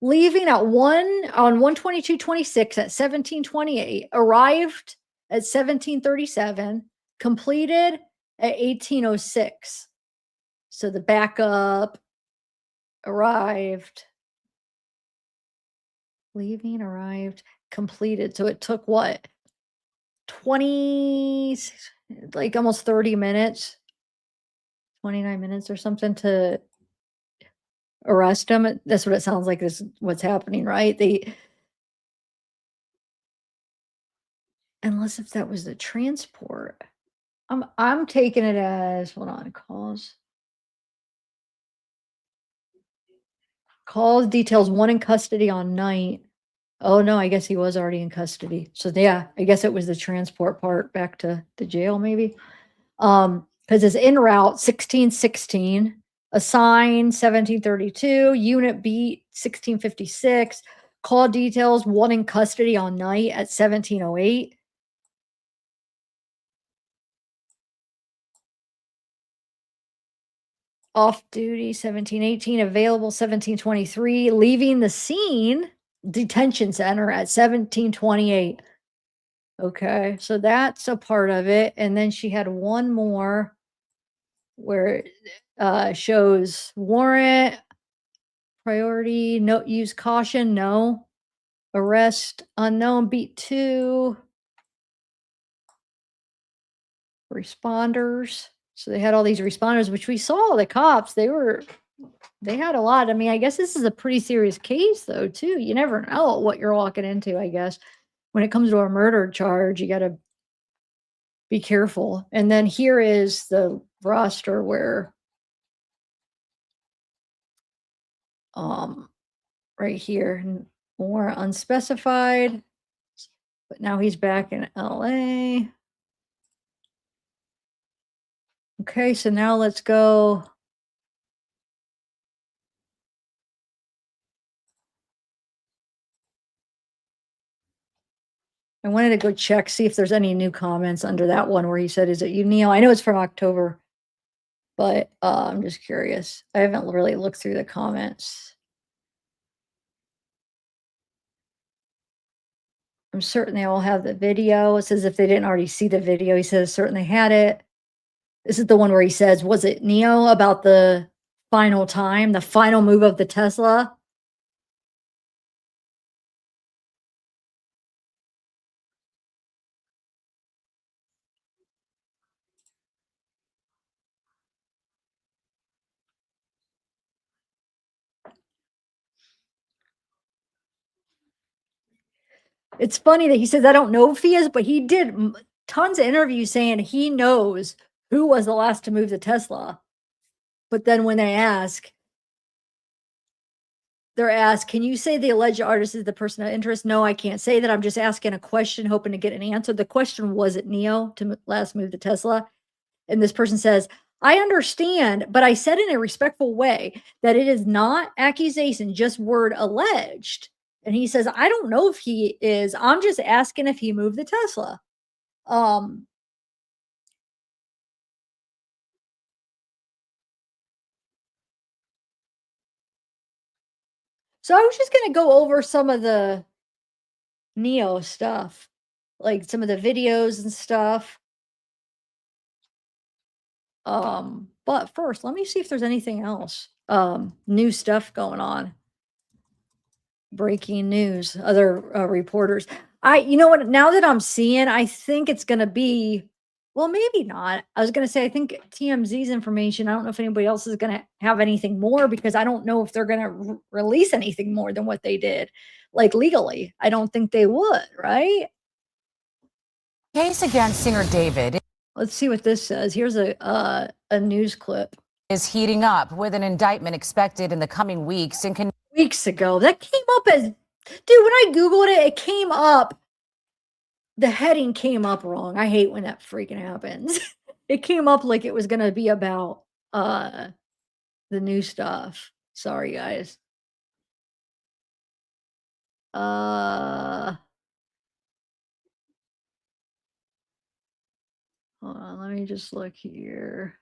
leaving at 1/22/26 at 17:28, arrived at 17:37, completed at 18:06. So the backup arrived. Leaving, arrived, completed. So it took what? 20, like almost 30 minutes, 29 minutes or something to arrest him. That's what it sounds like is what's happening, right? Unless if that was the transport. I'm taking it as, hold on, calls details one in custody on night. Oh no, I guess he was already in custody. So yeah, I guess it was the transport part back to the jail maybe. Because it's en route 1616, assigned 1732, unit beat 1656, call details one in custody on night at 1708. Off duty 1718, available 1723, leaving the scene detention center at 1728. Okay, so that's a part of it. And then she had one more where it shows warrant, priority, no, use caution, no. Arrest unknown, beat 2. Responders. So they had all these responders, which we saw the cops, they had a lot. I mean, I guess this is a pretty serious case though, too. You never know what you're walking into, I guess. When it comes to a murder charge, you got to be careful. And then here is the roster where right here, more unspecified, but now he's back in LA. Okay, so now let's go. I wanted to go check, see if there's any new comments under that one where he said, is it you, Neil? I know it's from October, but I'm just curious. I haven't really looked through the comments. I'm certain they all have the video. It says if they didn't already see the video, he says certain they had it. This is the one where he says, was it Neo about the final time, the final move of the Tesla? It's funny that he says, I don't know if he is, but he did tons of interviews saying he knows who was the last to move the Tesla. But then when they ask, they're asked, can you say the alleged artist is the person of interest? No, I can't say that. I'm just asking a question, hoping to get an answer. The question was it Neo to last move the Tesla? And this person says, I understand, but I said in a respectful way that it is not accusation, just word alleged. And he says, I don't know if he is. I'm just asking if he moved the Tesla. So I was just going to go over some of the Neo stuff, like some of the videos and stuff. But first, let me see if there's anything else. New stuff going on. Breaking news, other reporters. You know what, now that I'm seeing, I think it's going to be, well, maybe not. I was going to say, I think TMZ's information, I don't know if anybody else is going to have anything more because I don't know if they're going to release anything more than what they did, like legally. I don't think they would, right? Case against singer David Let's see what this says. Here's a news clip. Is heating up with an indictment expected in the coming weeks. Weeks ago, that came up as, dude, when I Googled it, it came up. The heading came up wrong. I hate when that freaking happens. It came up like it was going to be about the new stuff. Sorry, guys. Hold on, let me just look here.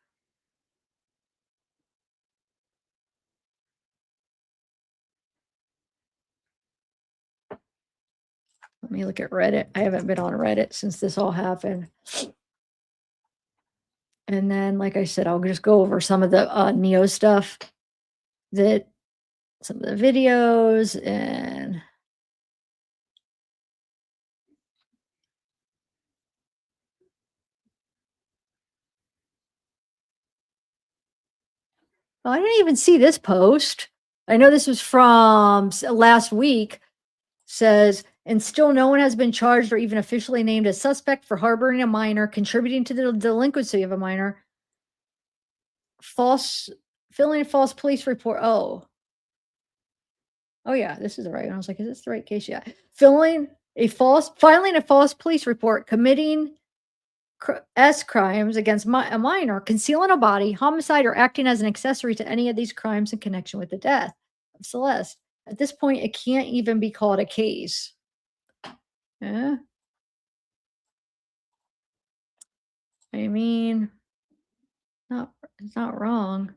Let me look at Reddit. I haven't been on Reddit since this all happened. And then, like I said, I'll just go over some of the Neo stuff that some of the videos and oh, I didn't even see this post. I know this was from last week. Says, and still no one has been charged or even officially named a suspect for harboring a minor, contributing to the delinquency of a minor, filling a false police report. Oh yeah, this is the right one. I was like, is this the right case? Yeah. Filing a false police report, committing crimes against a minor, concealing a body, homicide, or acting as an accessory to any of these crimes in connection with the death of Celeste. At this point, it can't even be called a case. Yeah. I mean, it's not wrong.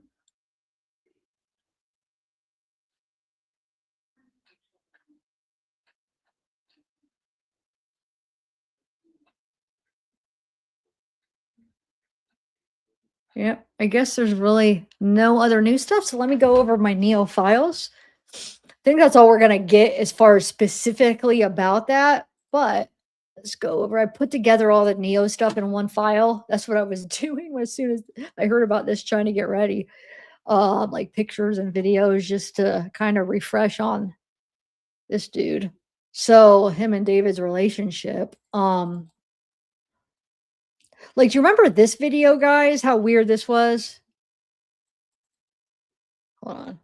Yeah, I guess there's really no other new stuff. So let me go over my Neo files. I think that's all we're going to get as far as specifically about that. But let's go over. I put together all the Neo stuff in one file. That's what I was doing as soon as I heard about this, trying to get ready. Like pictures and videos just to kind of refresh on this dude. So him and David's relationship. Like, do you remember this video, guys? How weird this was? Hold on.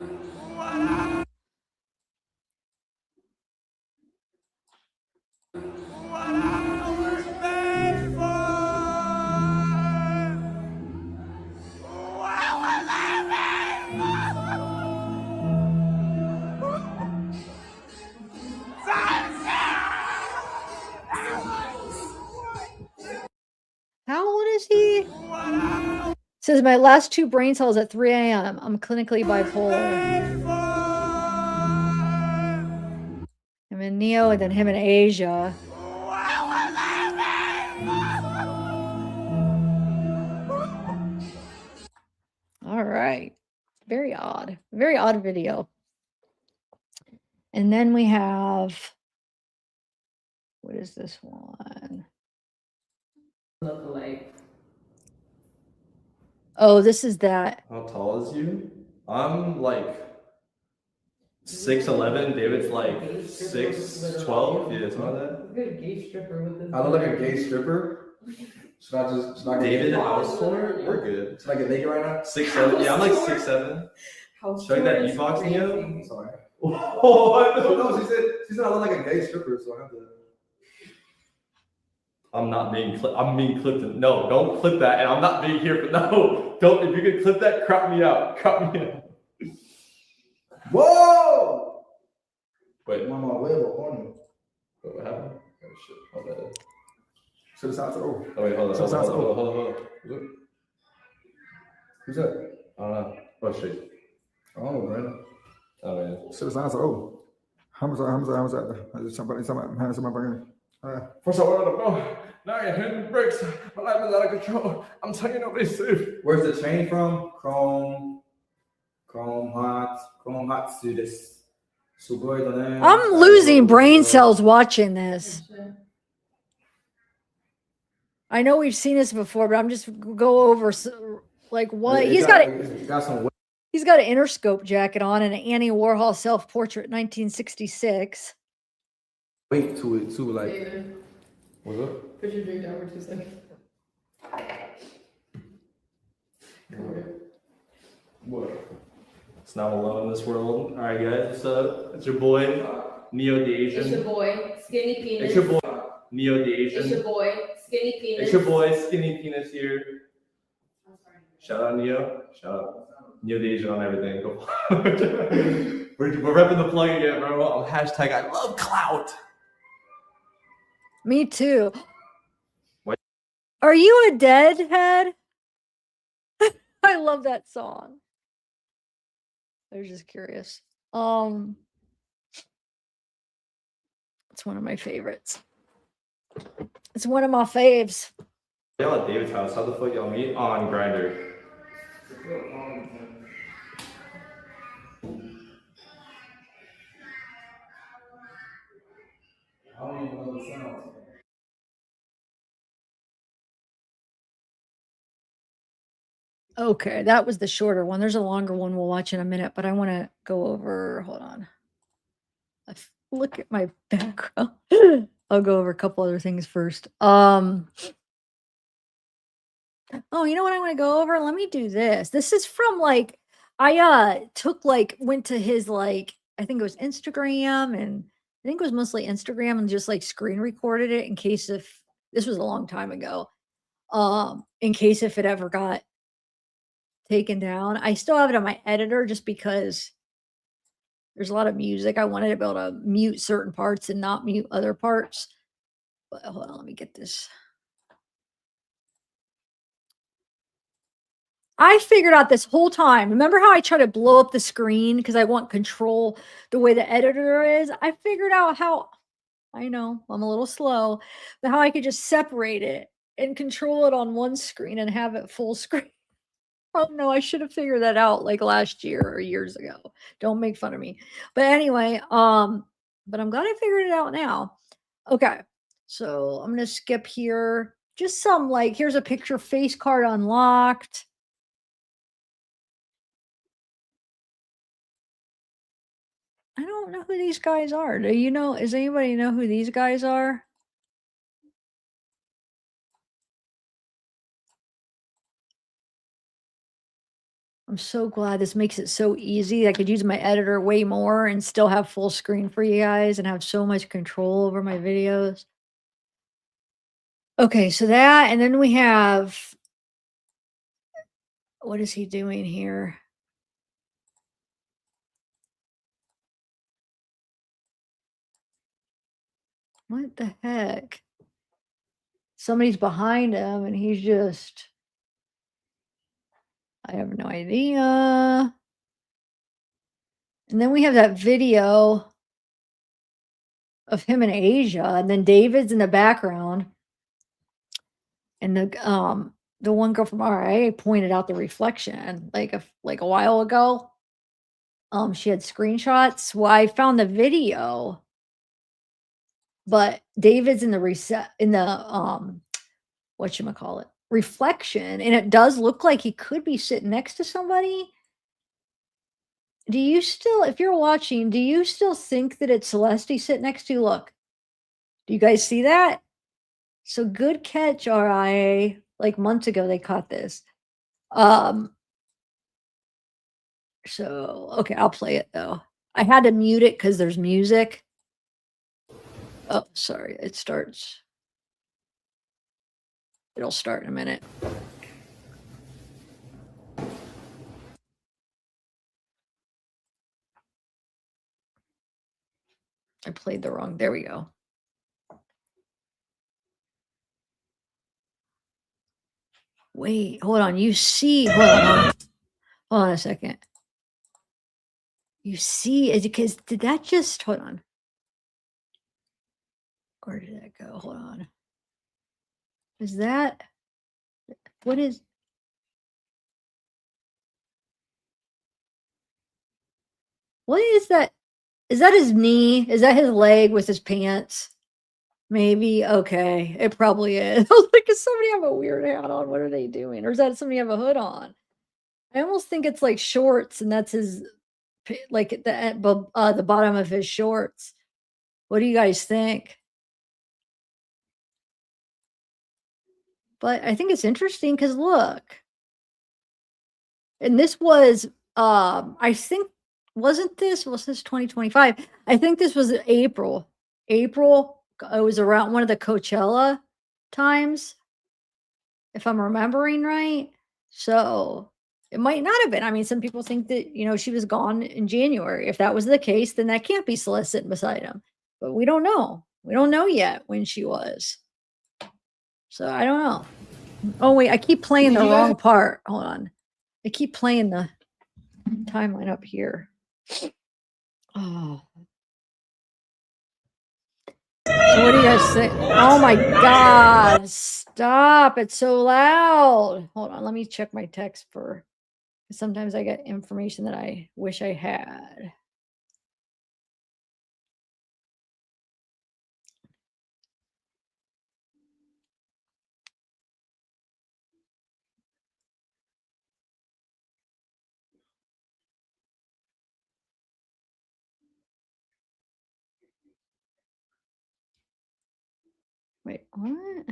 How old is he? Says my last 2 brain cells at 3 a.m. I'm clinically bipolar. I'm in Neo and then him in Asia. All right. Very odd. Very odd video. And then we have, what is this one? Look alike. Oh, this is that. How tall is you? I'm like 6'11". David's like 6'12". Yeah, something like that. Look at a gay stripper with this. I look like a gay stripper. Should I get David and naked? Alistair, we're good. Should I get naked right now? 6'7". Yeah, I'm like 6'7". Should I get that E-box, Neo? Sorry. Oh, I know. No, she said I look like a gay stripper, so I have to. I'm not being clipped. I'm being clipped. No, don't clip that. And I'm not being here. But no, don't. If you can clip that, crop me out. Crop me out. Whoa! Wait, I'm on my web or corner. what happened? Oh shit! Hold that. To the side. Oh, Oh wait, hold on. who's that? I don't know. Oh shit. Oh, man. Oh yeah. To the side. Oh. Hamza. Somebody, First I wanted to go. Now you're hitting the brakes. My life is out of control. I'm telling you, nobody's safe. Where's the chain from? Chrome hot to this. I'm losing brain cells watching this. I know we've seen this before, but I'm just go over like what he's got an Interscope jacket on and an Annie Warhol self-portrait 1966. Weight to it too, like. David, What's up? put your drink down for 2 seconds. What? It's not alone in this world. All right, guys. What's up? It's your boy, Neo the Asian. It's your boy, Skinny Penis. It's your boy, Neo the Asian. It's your boy, Skinny Penis. It's your boy, Skinny Penis here. Shout out Neo. Shout out Neo the Asian on everything. Go. we're repping the plug again, bro. I'm hashtag I love clout. Me too. What? Are you a deadhead? I love that song. I was just curious. It's one of my favorites. It's one of my faves. Y'all at David's house. How the fuck y'all meet? On Grindr. don't even know the sounds. Okay, that was the shorter one. There's a longer one we'll watch in a minute, but I want to go over, hold on. Look at my background. I'll go over a couple other things first. Oh, you know what I want to go over? Let me do this. This is from like I took like went to his like I think it was Instagram and I think it was mostly Instagram and just like screen recorded it in case if this was a long time ago. In case if it ever got taken down. I still have it on my editor just because there's a lot of music. I wanted to be able to mute certain parts and not mute other parts. But hold on, let me get this. I figured out this whole time. Remember how I try to blow up the screen because I want control the way the editor is? I figured out how, I know I'm a little slow, but how I could just separate it and control it on one screen and have it full screen. Oh no, I should have figured that out like last year or years ago. Don't make fun of me. But anyway, but I'm glad I figured it out now. Okay. So I'm gonna skip here. Just some like here's a picture face card unlocked. I don't know who these guys are. Do you know? Does anybody know who these guys are? I'm so glad this makes it so easy. I could use my editor way more and still have full screen for you guys and have so much control over my videos. Okay, so that, and then we have, what is he doing here? What the heck? Somebody's behind him and he's just, I have no idea. And then we have that video of him in Asia, and then David's in the background. And the one girl from RA pointed out the reflection like a while ago. She had screenshots. Well, I found the video, but David's in the whatchamacallit, reflection, and it does look like he could be sitting next to somebody. Do you still, if you're watching, do you still think that it's Celeste sitting next to? Look, do you guys see that? So good catch, RIA. Like months ago, they caught this. So, okay, I'll play it though. I had to mute it because there's music. Oh, sorry, it starts. It'll start in a minute. I played the wrong, there we go. Wait, hold on, you see, hold on a second. You see, is it because, did that just, hold on. Where did that go? Hold on. Is that, what is that? Is that his knee? Is that his leg with his pants? Maybe. Okay. It probably is. I was like, does somebody have a weird hat on? What are they doing? Or is that somebody have a hood on? I almost think it's like shorts and that's his, like the bottom of his shorts. What do you guys think? But I think it's interesting because look. And this was, I think, was this 2025? I think this was April. April, it was around one of the Coachella times, if I'm remembering right. So it might not have been. I mean, some people think that, she was gone in January. If that was the case, then that can't be Celeste sitting beside him. But we don't know. We don't know yet when she was. So I don't know. Oh, wait, I keep playing the wrong part. Hold on. I keep playing the timeline up here. Oh. So what do you guys think? Oh my God, stop. It's so loud. Hold on, let me check my text for, sometimes I get information that I wish I had. Wait, what?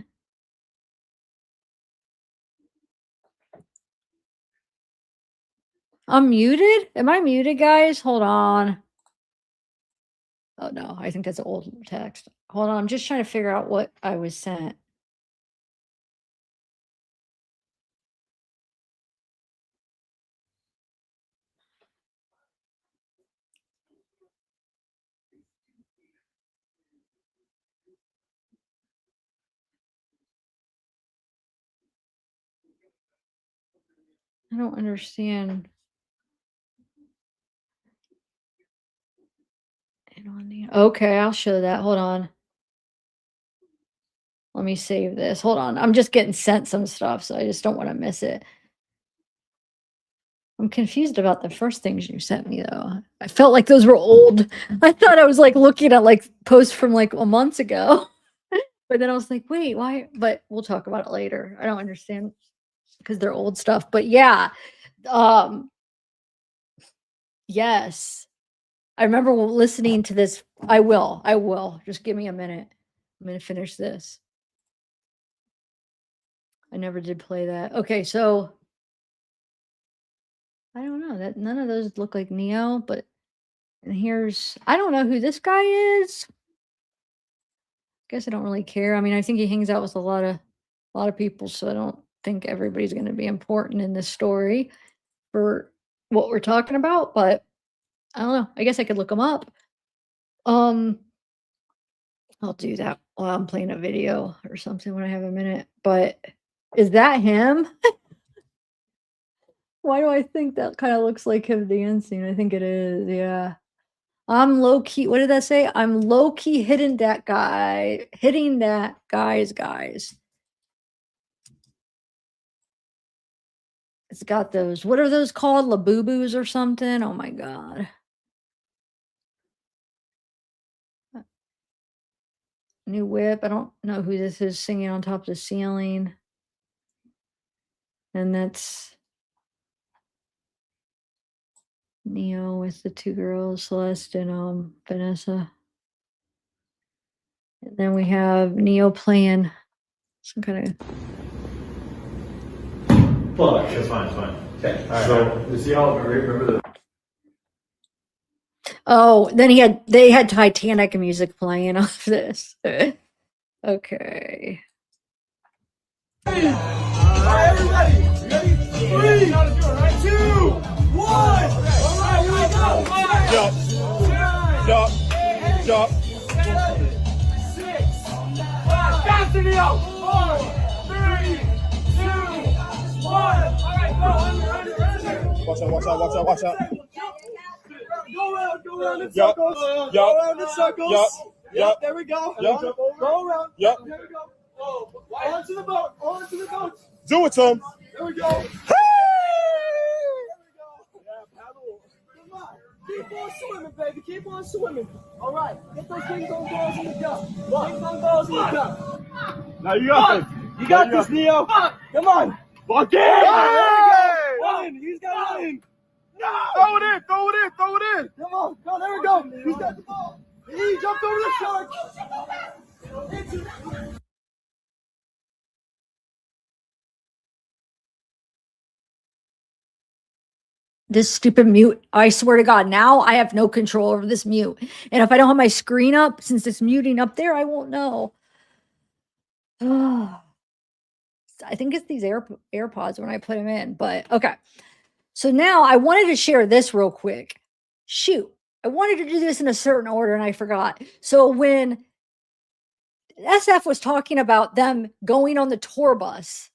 I'm muted? Am I muted, guys? Hold on. Oh no, I think that's old text. Hold on, I'm just trying to figure out what I was sent. I don't understand. Okay, I'll show that. Hold on. Let me save this. Hold on. I'm just getting sent some stuff, so I just don't want to miss it. I'm confused about the first things you sent me though. I felt like those were old. I thought I was like looking at like posts from like a month ago. But then I was like, wait, why? But we'll talk about it later. I don't understand because they're old stuff. But yeah. Yes. I remember listening to this. I will. Just give me a minute. I'm going to finish this. I never did play that. Okay, so I don't know that none of those look like Neo, but and here's I don't know who this guy is. Guess I don't really care. I mean, I think he hangs out with a lot of people, so I don't think everybody's going to be important in this story for what we're talking about, but I don't know. I guess I could look him up. I'll do that while I'm playing a video or something when I have a minute. But is that him? Why do I think that kind of looks like him dancing? I think it is. Yeah. I'm low key. What did that say? I'm low key hitting that guys. It's got those, what are those called? Labubus or something? Oh my God. New whip. I don't know who this is singing on top of the ceiling. And that's Neo with the two girls, Celeste and Vanessa. And then we have Neo playing some kind of. Well, it's fine, it's fine. Okay. So you see how remember the Oh, then they had Titanic music playing off this. Okay. Alright, everybody, ready? 3, 2, 1. Alright, here we go. Jump. 6, 5. Faster, Neo. 4, 3, 2, 1. Alright, go. Under. Watch out. Go around in circles. Go around in circles. Yep, there we go. Go around. There we go. Onto the boat. Do it, Tom. There we go. Yeah, paddle. Come on. Keep on swimming, baby. Keep on swimming. All right. Get those ping pong balls in the cup. Ping pong balls in the cup. Now you got this. You got this, Neo. Come on. Fuck it. There we go. One. He's got one. No. Throw it in. Come on. Go. There we go. He's got the ball. He jumped over the shark. This stupid mute. I swear to God, now I have no control over this mute. And if I don't have my screen up, since it's muting up there, I won't know. I think it's these AirPods when I put them in, but okay. So now I wanted to share this real quick. Shoot, I wanted to do this in a certain order and I forgot. So when SF was talking about them going on the tour bus,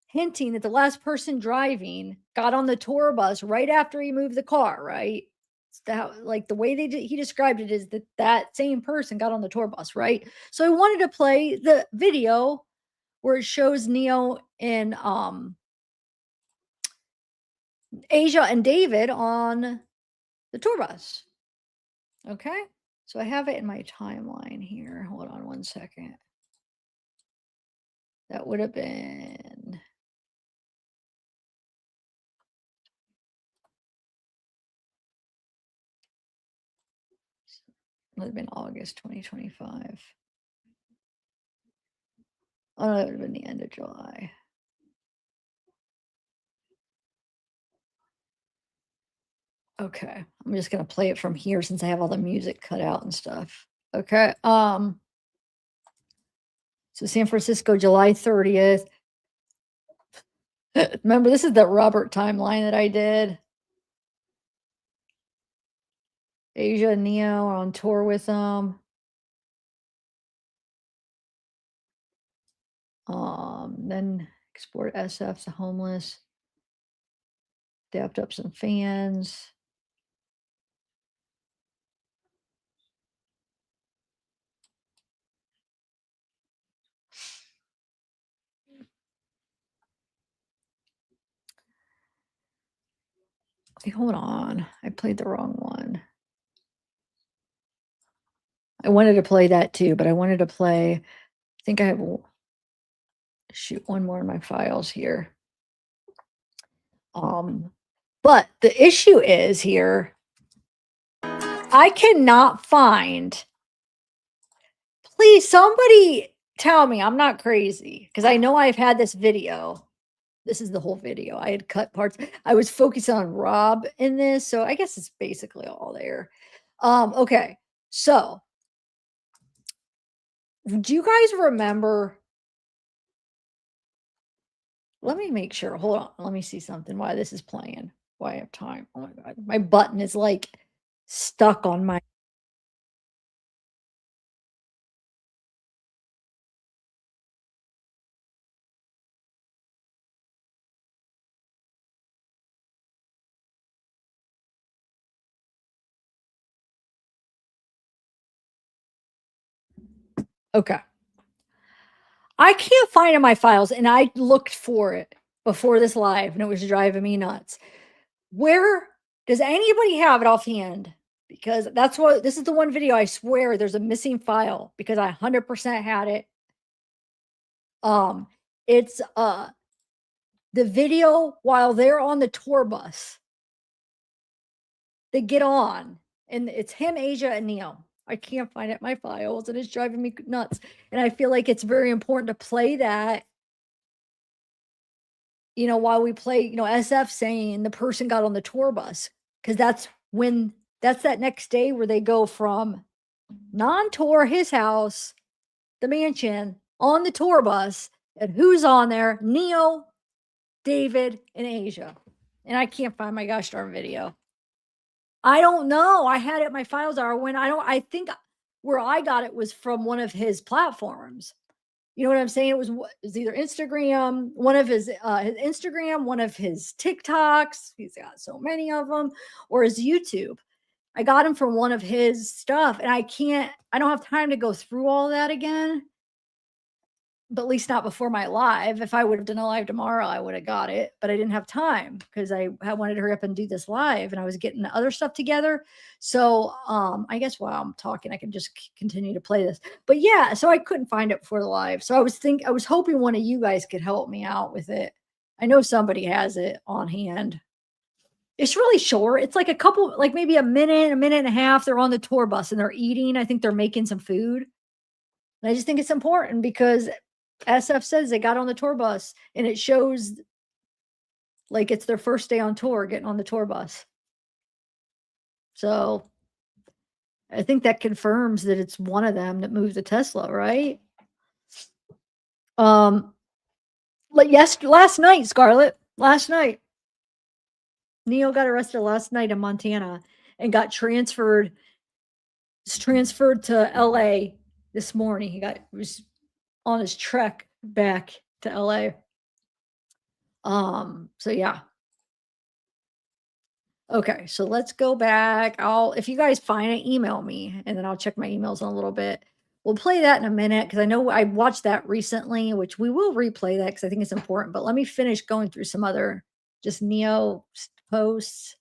hinting that the last person driving got on the tour bus right after he moved the car, right? That, like the way he described it is that same person got on the tour bus, right? So I wanted to play the video where it shows Neo and Asia and David on the tour bus. Okay, so I have it in my timeline here. Hold on one second. That would have been August 2025. Oh, no, that would have been the end of July. Okay, I'm just gonna play it from here since I have all the music cut out and stuff. Okay, so San Francisco, July 30th. Remember, this is the Robert timeline that I did. Asia and Neo are on tour with them. Then export SF's the homeless. Dapped up some fans. Hey, hold on. I played the wrong one. I wanted to play that too, but I wanted to play, I think I have, shoot, one more in my files here. But the issue is here, I cannot find, please, somebody tell me I'm not crazy, because I know I've had this video. This is the whole video. I had cut parts. I was focusing on Rob in this, so I guess it's basically all there. Okay, so do you guys remember? Let me make sure. Hold on. Let me see something. Why this is playing. Why I have time. Oh my God. My button is like stuck on my. Okay. I can't find in my files, and I looked for it before this live, and it was driving me nuts. Where does anybody have it offhand? Because that's what this is, the one video I swear there's a missing file because I 100% had it. It's the video while they're on the tour bus. They get on, and it's him, Asia, and Neo. I can't find it in my files, and it's driving me nuts. And I feel like it's very important to play that, you know, while we play, you know, SF saying the person got on the tour bus, because that's that next day where they go from non-tour, his house, the mansion, on the tour bus, and who's on there? Neo, David, and Asia. And I can't find my gosh darn video. I don't know. I had it. My files are when I think where I got it was from one of his platforms. You know what I'm saying? It was either Instagram, one of his Instagram, one of his TikToks. He's got so many of them, or his YouTube. I got him from one of his stuff, and I don't have time to go through all that again. But at least not before my live. If I would have done a live tomorrow, I would have got it, but I didn't have time because I wanted to hurry up and do this live, and I was getting the other stuff together. So I guess while I'm talking, I can just continue to play this. But yeah, so I couldn't find it before the live. So I was hoping one of you guys could help me out with it. I know somebody has it on hand. It's really short. It's like a couple, like maybe a minute and a half. They're on the tour bus and they're eating. I think they're making some food. And I just think it's important because SF says they got on the tour bus, and it shows like it's their first day on tour getting on the tour bus. So I think that confirms that it's one of them that moved the Tesla, right? Like last night, Scarlett, last night, Neo got arrested last night in Montana and got transferred to LA this morning. He was on his trek back to LA. So yeah. Okay, so let's go back. If you guys find it, email me, and then I'll check my emails in a little bit. We'll play that in a minute because I know I watched that recently, which we will replay that because I think it's important. But let me finish going through some other just Neo posts.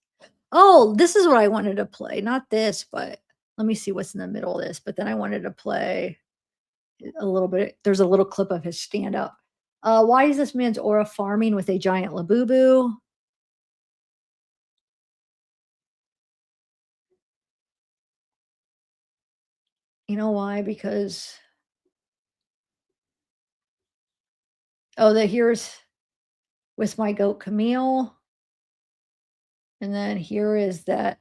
Oh, this is what I wanted to play. Not this, but let me see what's in the middle of this. But then I wanted to play a little bit. There's a little clip of his stand up. Why is this man's aura farming with a giant labubu? You know why? Because Oh, here's with my goat Camille. And then here is that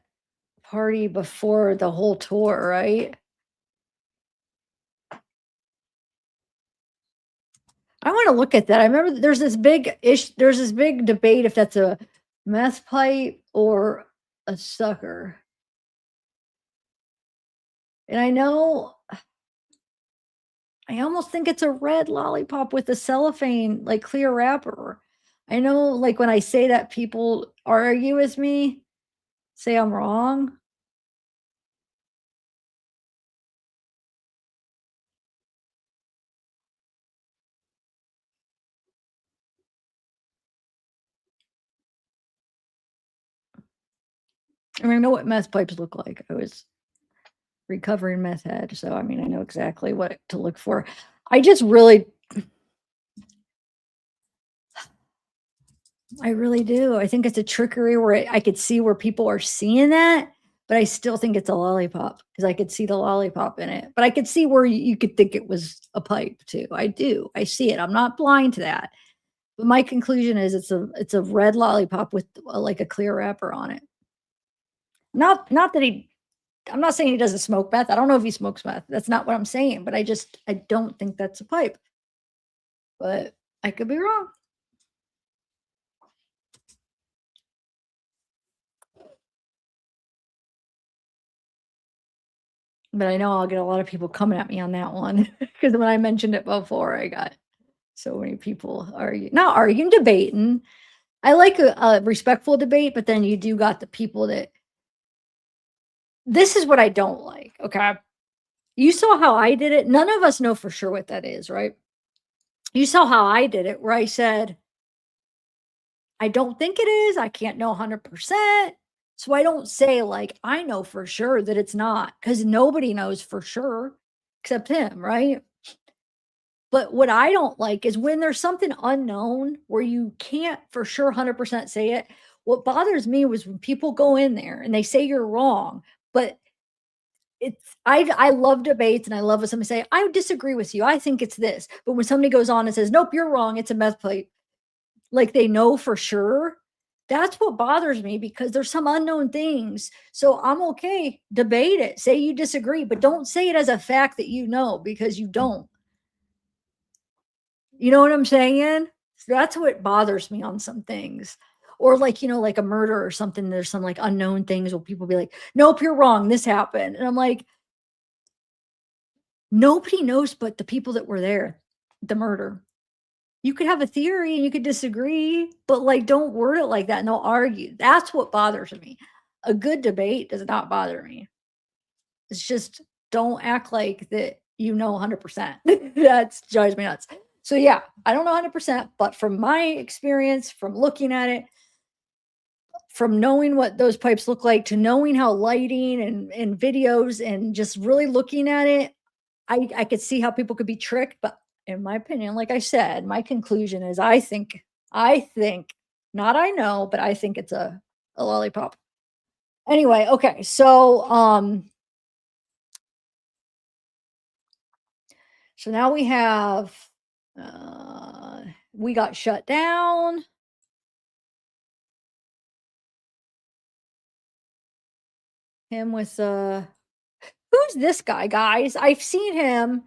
party before the whole tour, right? I want to look at that. I remember there's this big debate if that's a meth pipe or a sucker. And I know I almost think it's a red lollipop with a cellophane, like clear wrapper. I know, like when I say that, people argue with me, say I'm wrong. I mean, I know what meth pipes look like. I was recovering meth head, so I mean, I know exactly what to look for. I just really do. I think it's a trickery where I could see where people are seeing that, but I still think it's a lollipop because I could see the lollipop in it. But I could see where you could think it was a pipe too. I do. I see it. I'm not blind to that. But my conclusion is it's a red lollipop with like a clear wrapper on it. Not that I'm not saying he doesn't smoke meth. I don't know if he smokes meth. That's not what I'm saying. But I don't think that's a pipe. But I could be wrong. But I know I'll get a lot of people coming at me on that one because when I mentioned it before, I got so many people not arguing, debating. I like a respectful debate, but then you do got the people that this is what I don't like. Okay. You saw how I did it. None of us know for sure what that is, right? You saw how I did it, where I said, I don't think it is. I can't know 100%. So I don't say like, I know for sure that it's not because nobody knows for sure except him, right? But what I don't like is when there's something unknown where you can't for sure 100% say it. What bothers me was when people go in there and they say you're wrong, but I love debates and I love when somebody say, I disagree with you. I think it's this. But when somebody goes on and says, nope, you're wrong, it's a meth plate, like they know for sure. That's what bothers me because there's some unknown things. So I'm okay, debate it, say you disagree, but don't say it as a fact that you know because you don't. You know what I'm saying? So that's what bothers me on some things. Or like, like a murder or something, there's some like unknown things where people be like, nope, you're wrong, this happened. And I'm like, nobody knows but the people that were there, the murder. You could have a theory and you could disagree, but like don't word it like that and they'll argue. That's what bothers me. A good debate does not bother me. It's just don't act like that 100%. That drives me nuts. So yeah, I don't know 100%, but from my experience, from looking at it, from knowing what those pipes look like to knowing how lighting and videos and just really looking at it, I could see how people could be tricked. But in my opinion, like I said, my conclusion is I think, not I know, but I think it's a lollipop. Anyway, okay, so now we have we got shut down. Him with who's this guy, guys? I've seen him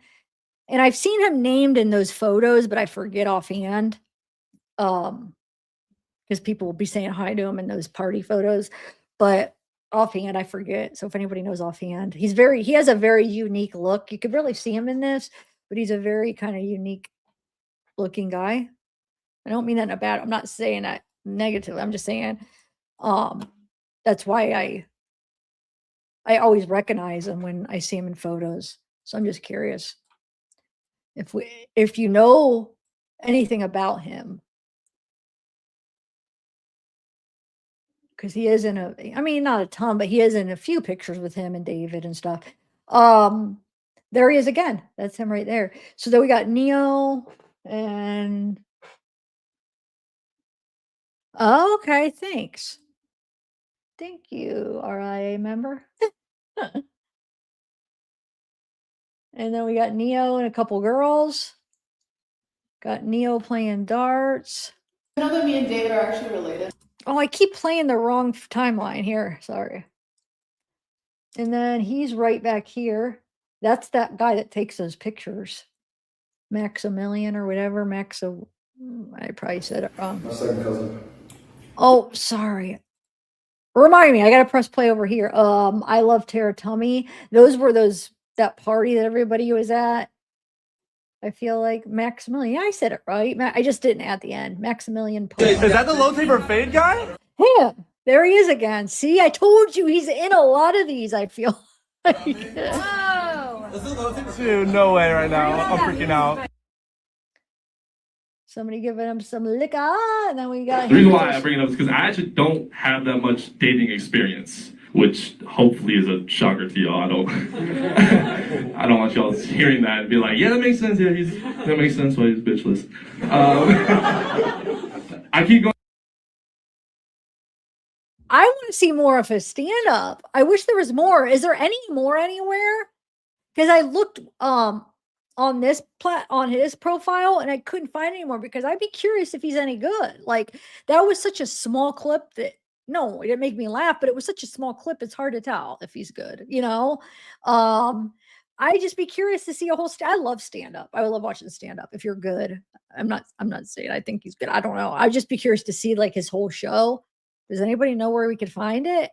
and I've seen him named in those photos, but I forget offhand. Because people will be saying hi to him in those party photos, but offhand I forget. So if anybody knows offhand, he has a very unique look. You could really see him in this, but he's a very kind of unique looking guy. I don't mean that in a bad, I'm not saying that negatively. I'm just saying that's why I always recognize him when I see him in photos. So I'm just curious if you know anything about him. Because he is in not a ton, but he is in a few pictures with him and David and stuff. There he is again. That's him right there. So then we got Neo and okay, thanks. Thank you, RIA member. And then we got Neo and a couple girls. Got Neo playing darts. You know that me and David are actually related? Oh, I keep playing the wrong timeline here. Sorry. And then he's right back here. That's that guy that takes those pictures. Maximilian or whatever. I probably said it wrong. My second cousin. Oh, sorry. Remind me, I gotta press play over here. I love Tara Tummy. Those were that party that everybody was at. I feel like Maximilian. I said it right. I just didn't at the end. Maximilian. Is that the low taper fade guy? Yeah, there he is again. See, I told you he's in a lot of these. I feel like. Whoa! Dude, no way right now. I'm freaking out. Somebody giving him some liquor, and then we got. The reason why I bring it up is because I actually don't have that much dating experience, which hopefully is a shocker to y'all. I don't, I don't want y'all hearing that and be like, yeah, that makes sense. Yeah, that makes sense why he's bitchless. I keep going. I want to see more of his stand-up. I wish there was more. Is there any more anywhere? Because I looked on his profile and I couldn't find any more because I'd be curious if he's any good. Like that was such a small clip that no, it didn't make me laugh, but it was such a small clip. It's hard to tell if he's good, you know? I'd just be curious to see a whole I love stand-up. I love watching stand-up. If you're good, I'm not saying I think he's good. I don't know. I'd just be curious to see like his whole show. Does anybody know where we could find it?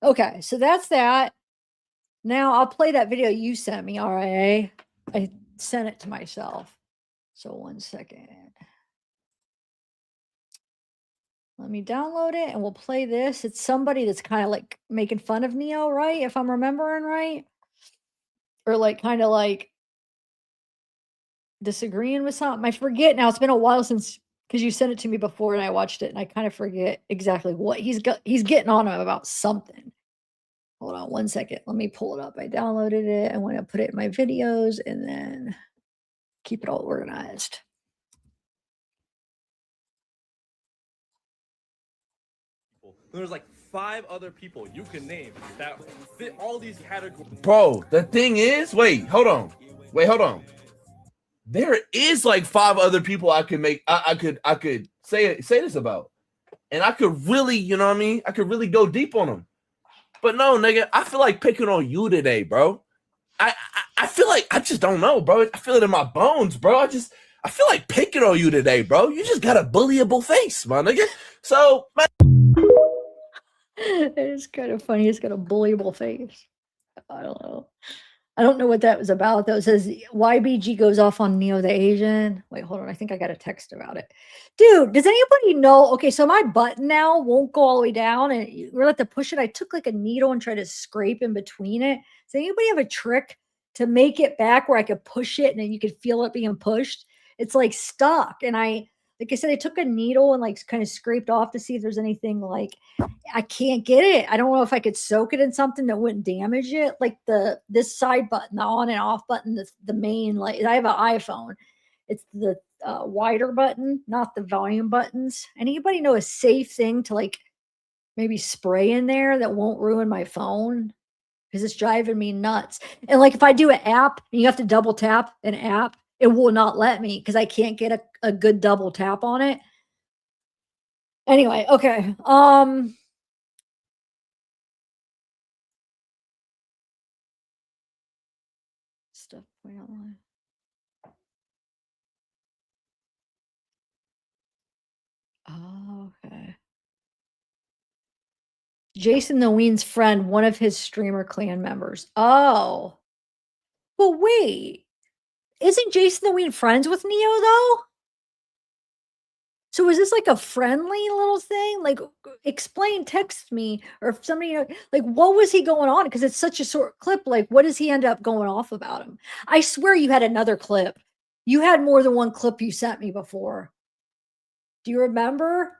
Okay, so that's that. Now I'll play that video you sent me, RIA. I sent it to myself. So 1 second. Let me download it and we'll play this. It's somebody that's kind of like making fun of Neo, right? If I'm remembering right. Or like kind of like disagreeing with something. I forget now. It's been a while since because you sent it to me before and I watched it and I kind of forget exactly what he's getting on him about something. Hold on 1 second. Let me pull it up. I downloaded it. I want to put it in my videos and then keep it all organized. There's like 5 other people you can name that fit all these categories. Bro, the thing is, wait, hold on. There is like 5 other people I could make. I could say this about, and I could really, you know what I mean? I could really go deep on them. But no, nigga, I feel like picking on you today, bro. I feel like I just don't know, bro. I feel it in my bones, bro. I feel like picking on you today, bro. You just got a bullyable face, my nigga. So, man. It's kind of funny. He's got a bullyable face. I don't know. I don't know what that was about, though. It says YBG goes off on Neo the Asian. Wait, hold on. I think I got a text about it. Dude, does anybody know? Okay, so my button now won't go all the way down, and we're have to push it. I took like a needle and tried to scrape in between it. Does anybody have a trick to make it back where I could push it and then you could feel it being pushed? It's like stuck. And like I said, I took a needle and like kind of scraped off to see if there's anything like I can't get it. I don't know if I could soak it in something that wouldn't damage it. Like this side button, the on and off button, the main, like I have an iPhone. It's the wider button, not the volume buttons. Anybody know a safe thing to like maybe spray in there that won't ruin my phone? Because it's driving me nuts. And like if I do an app and you have to double tap an app, it will not let me because I can't get a good double tap on it. Anyway, okay. Stuff going on. Oh, okay. Jason the Ween's friend, one of his streamer clan members. Oh. Well, wait. Isn't Jason the Ween friends with Neo, though? So is this like a friendly little thing? Like, explain, text me, or if somebody, like, what was he going on? Because it's such a short clip. Like, what does he end up going off about him? I swear you had another clip. You had more than one clip you sent me before. Do you remember?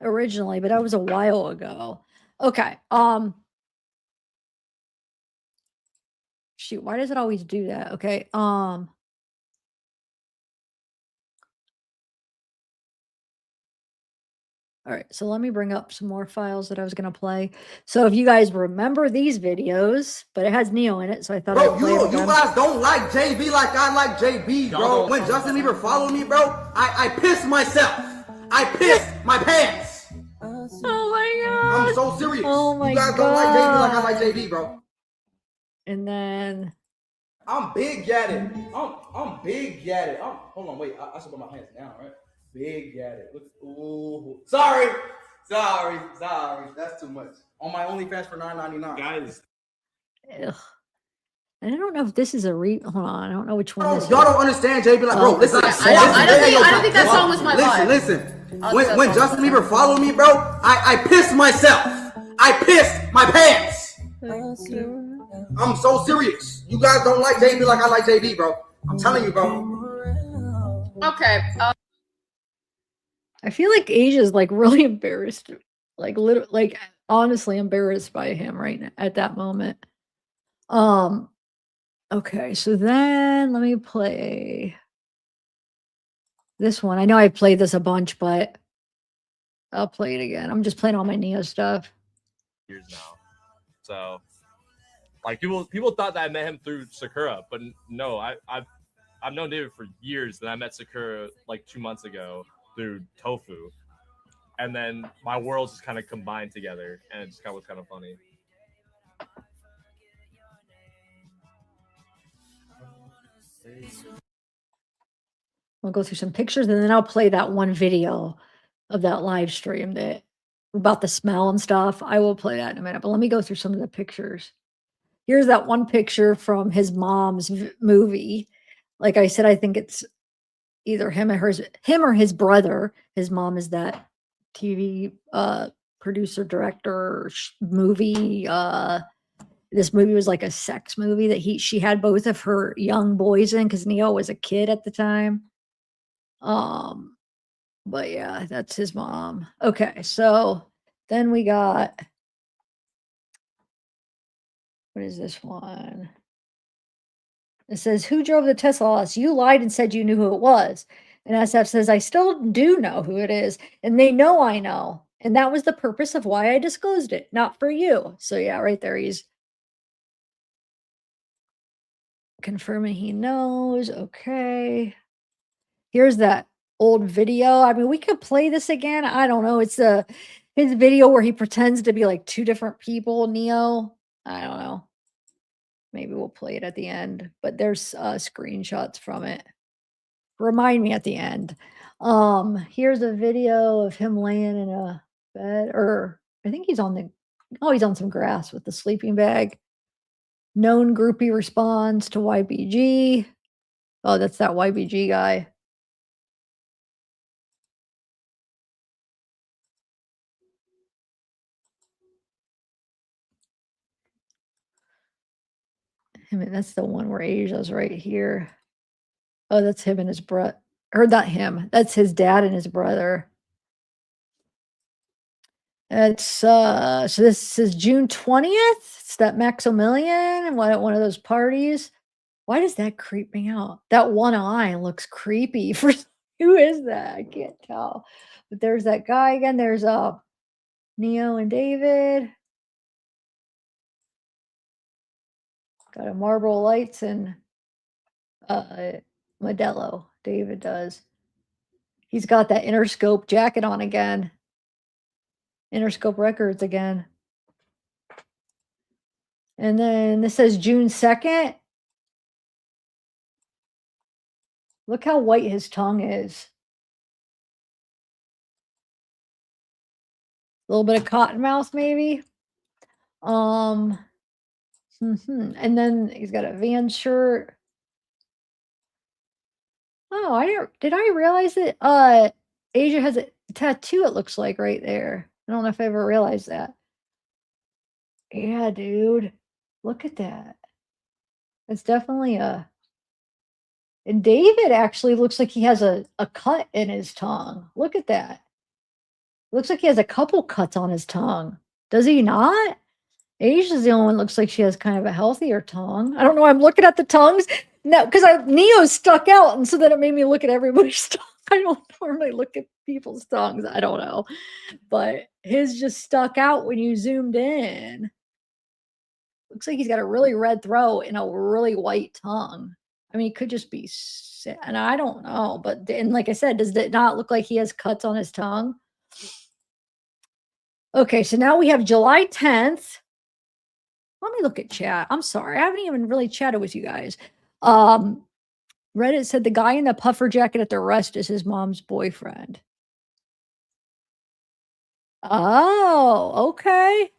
Originally, but that was a while ago. Okay. Shoot, why does it always do that? Okay. All right, so let me bring up some more files that I was gonna play. So if you guys remember these videos, but it has Neo in it, so I thought I'd play it again. guys don't like JB like I like JB, bro. When Justin Bieber followed me, bro, I pissed myself. I pissed my pants. Oh my god! I'm so serious. Oh my you guys don't like JB like I God. like JB, bro. And then I'm big at it. I'm big at it. Hold on, wait. I should put my pants down, right? Big at it. Look, ooh. Sorry. That's too much. On my OnlyFans for $9.99. Guys, ugh. And I don't know if this is a hold on, I don't know which one this is. Y'all don't understand, JB. Like, bro, listen. I don't think that song was my vibe. Listen. When Justin Bieber followed me, bro, I pissed myself. I pissed my pants. I'm so serious. You guys don't like JB like I like JB, bro. I'm telling you, bro. Okay. I feel like Asia's like really embarrassed, like literally, like honestly embarrassed by him right now at that moment. Okay, so then let me play this one. I know I played this a bunch, but I'll play it again. I'm just playing all my Neo stuff. Years now, so like people thought that I met him through Sakura, but no, I've known David for years, and I met Sakura like 2 months ago through Tofu, and then my worlds just kind of combined together, and it just was kind of funny. I'll go through some pictures and then I'll play that one video of that live stream that about the smell and stuff. I will play that in a minute, but let me go through some of the pictures. Here's that one picture from his mom's movie. Like I said, I think it's either him or his brother. His mom is that TV producer, director, movie. This movie was like a sex movie that she had both of her young boys in because Neo was a kid at the time. But yeah, that's his mom. Okay, so then we got, what is this one? It says, who drove the Tesla? You lied and said you knew who it was. And SF says, I still do know who it is. And they know I know. And that was the purpose of why I disclosed it, not for you. So yeah, right there, he's confirming he knows. Okay. Here's that old video. I mean, we could play this again. I don't know. It's his video where he pretends to be like two different people, Neo. I don't know. Maybe we'll play it at the end, but there's screenshots from it. Remind me at the end. Here's a video of him laying in a bed, or I think he's on he's on some grass with the sleeping bag. Known groupie responds to YBG. Oh, that's that YBG guy. I mean, that's the one where Asia's right here. Oh, that's him and his brother. Or not him. That's his dad and his brother. It's so this is June 20th. It's that Maximilian and one of those parties. Why does that creep me out? That one eye looks creepy. For who is that? I can't tell. But there's that guy again. There's Neo and David. Got a Marlboro Lights and Modelo. David does. He's got that Interscope jacket on again. Interscope Records again. And then this says June 2nd. Look how white his tongue is. A little bit of cottonmouth, maybe. And then he's got a Vans shirt. Oh, did I realize that Asia has a tattoo, it looks like right there. I don't know if I ever realized that. Yeah, dude. Look at that. It's definitely and David actually looks like he has a cut in his tongue. Look at that. Looks like he has a couple cuts on his tongue. Does he not? Asia's the only one that looks like she has kind of a healthier tongue. I don't know. I'm looking at the tongues. No, because Neo's stuck out. And so then it made me look at everybody's tongue. I don't normally look at people's tongues. I don't know. But his just stuck out when you zoomed in. Looks like he's got a really red throat and a really white tongue. I mean, it could just be, and I don't know. But, and like I said, does it not look like he has cuts on his tongue? Okay, so now we have July 10th. Let me look at chat. I'm sorry. I haven't even really chatted with you guys. Reddit said the guy in the puffer jacket at the rest is his mom's boyfriend. Oh, okay.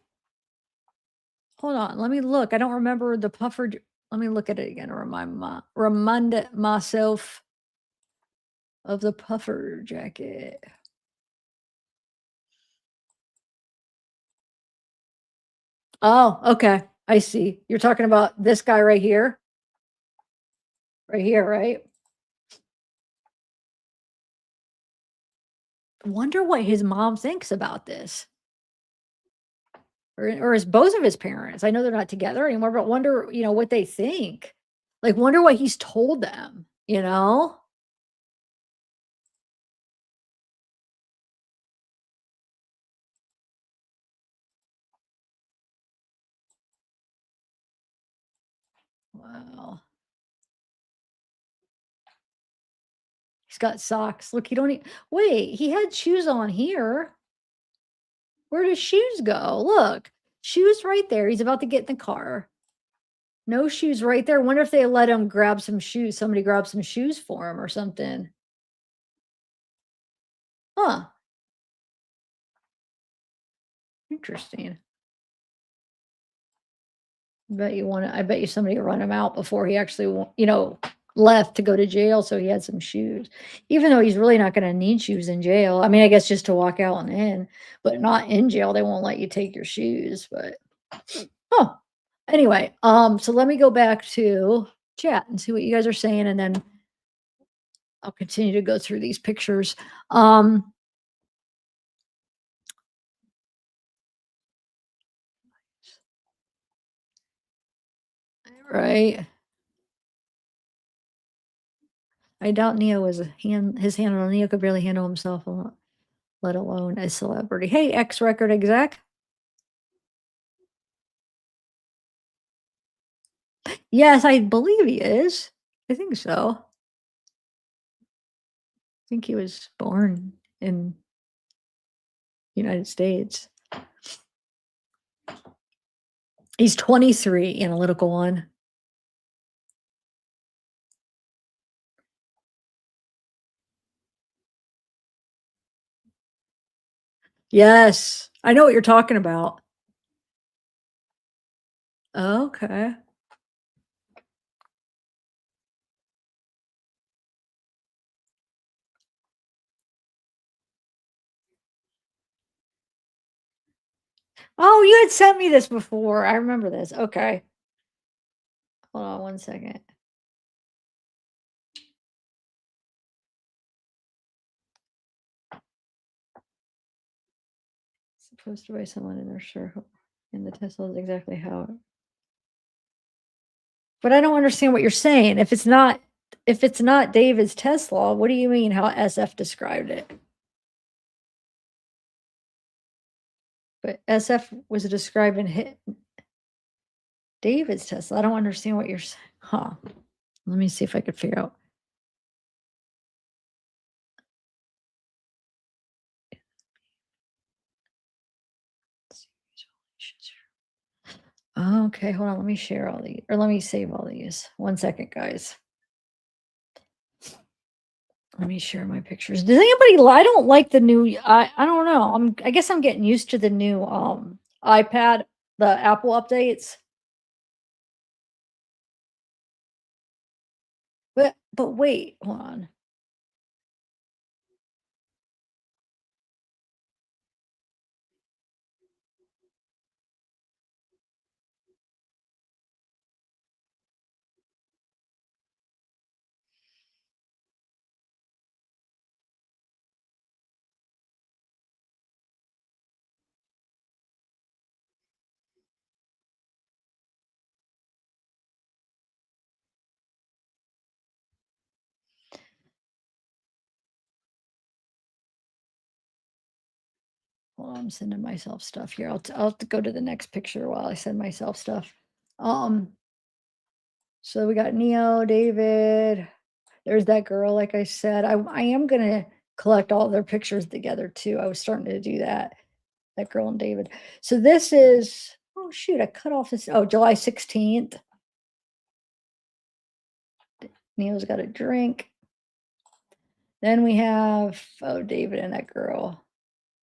Hold on. Let me look. I don't remember the puffer. Let me look at it again. Remind myself of the puffer jacket. Oh, okay. I see. You're talking about this guy right here. Right here, right? Wonder what his mom thinks about this. Or is both of his parents. I know they're not together anymore, but wonder, what they think. Like, wonder what he's told them, Wow. He's got socks. Look, wait, he had shoes on here. Where does shoes go? Look, shoes right there. He's about to get in the car. No shoes right there. Wonder if they let him grab some shoes. Somebody grab some shoes for him or something. Huh. Interesting. I bet you somebody run him out before he actually, left to go to jail. So he had some shoes, even though he's really not going to need shoes in jail. I mean, I guess just to walk out and in, but not in jail. They won't let you take your shoes, but, anyway, so let me go back to chat and see what you guys are saying. And then I'll continue to go through these pictures. Right. I doubt Neo was his handle. Neo could barely handle himself, let alone a celebrity. Hey, X record exec. Yes, I believe he is. I think so. I think he was born in United States. He's 23, analytical one. Yes, I know what you're talking about. Okay. Oh, you had sent me this before. I remember this. Okay. Hold on one second. Supposed to buy someone in their circle. And the Tesla is exactly how. But I don't understand what you're saying. If it's not David's Tesla, what do you mean how SF described it? But SF was describing David's Tesla. I don't understand what you're saying. Huh. Let me see if I could figure out. Okay, hold on. Let me share all these, or let me save all these. 1 second, guys. Let me share my pictures. Does anybody? I don't like the new. I don't know. I guess I'm getting used to the new iPad, the Apple updates. But wait, hold on. Well, I'm sending myself stuff here. I'll have to go to the next picture while I send myself stuff. So we got Neo, David. There's that girl, like I said. I am gonna collect all their pictures together too. I was starting to do that. That girl and David. So this is, oh shoot, I cut off this. Oh, July 16th. Neo's got a drink. Then we have, oh, David and that girl.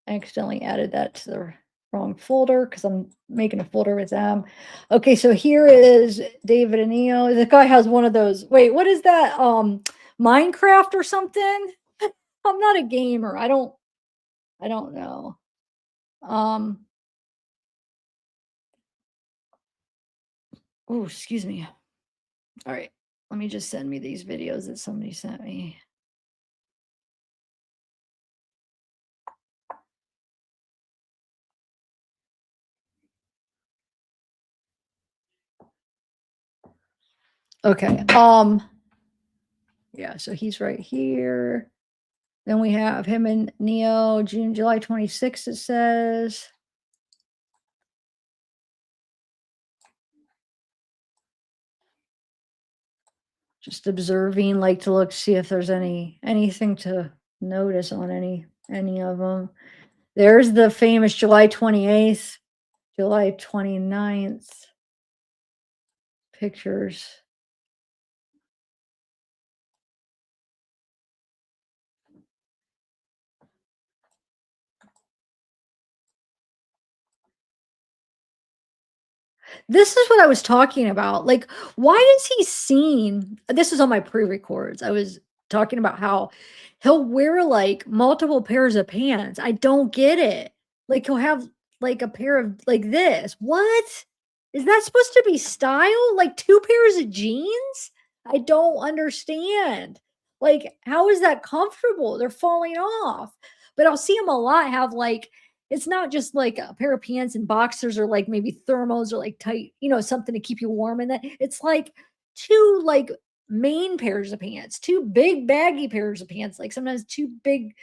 I accidentally added that to the wrong folder because I'm making a folder with them. Okay, so here is David and Neo. The guy has one of those. Wait, what is that? Minecraft or something? I'm not a gamer. I don't know. Oh, excuse me. All right, let me just send me these videos that somebody sent me. Okay. Yeah, so he's right here. Then we have him and Neo, July 26th, it says. Just observing, like to look, see if there's anything to notice on any of them. There's the famous July 28th, July 29th pictures. This is what I was talking about. Like, why is he seen? This is on my pre-records. I was talking about how he'll wear like multiple pairs of pants. I don't get it. Like he'll have like a pair of like this. What? Is that supposed to be style? Like 2 pairs of jeans? I don't understand. Like, how is that comfortable? They're falling off. But I'll see him a lot have like, it's not just like a pair of pants and boxers or like maybe thermals or like tight, something to keep you warm in that. It's like 2 like main pairs of pants, 2 big baggy pairs of pants, like sometimes 2 big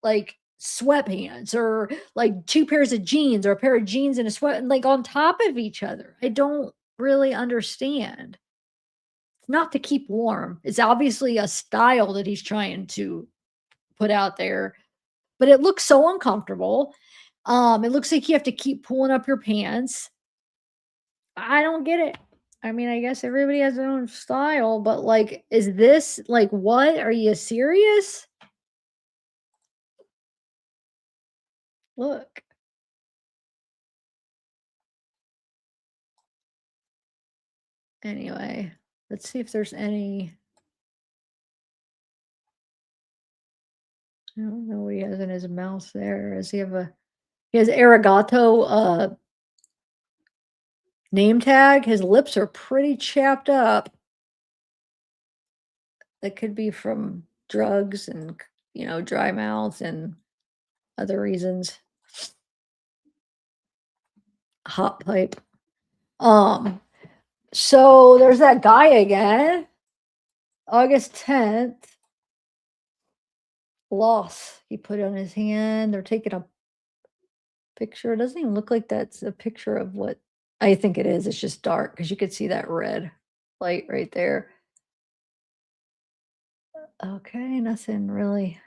like sweatpants or like 2 pairs of jeans or a pair of jeans and a sweat and like on top of each other. I don't really understand. It's not to keep warm. It's obviously a style that he's trying to put out there, but it looks so uncomfortable. It looks like you have to keep pulling up your pants. I don't get it. I mean, I guess everybody has their own style, but like, is this like what? Are you serious? Look. Anyway, let's see if there's any. I don't know what he has in his mouth there. Does he have he has arigato name tag? His lips are pretty chapped up. That could be from drugs and, dry mouth and other reasons. Hot pipe. So there's that guy again. August 10th. Loss. He put on his hand. They're taking a picture. It doesn't even look like that's a picture of what I think it is. It's just dark because you could see that red light right there. Okay, nothing really.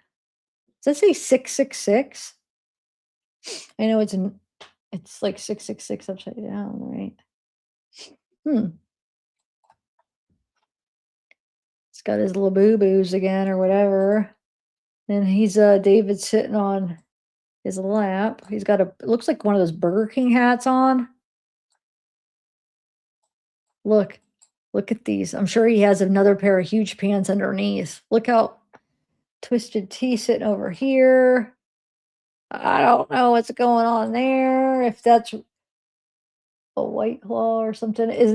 Does that say 666? I know it's like 666 upside down, right? It's got his little boo-boos again or whatever. And he's David sitting on his lap. He's got it looks like one of those Burger King hats on. Look at these. I'm sure he has another pair of huge pants underneath. Look how Twisted Tea sitting over here. I don't know what's going on there. If that's a White Claw or something. Is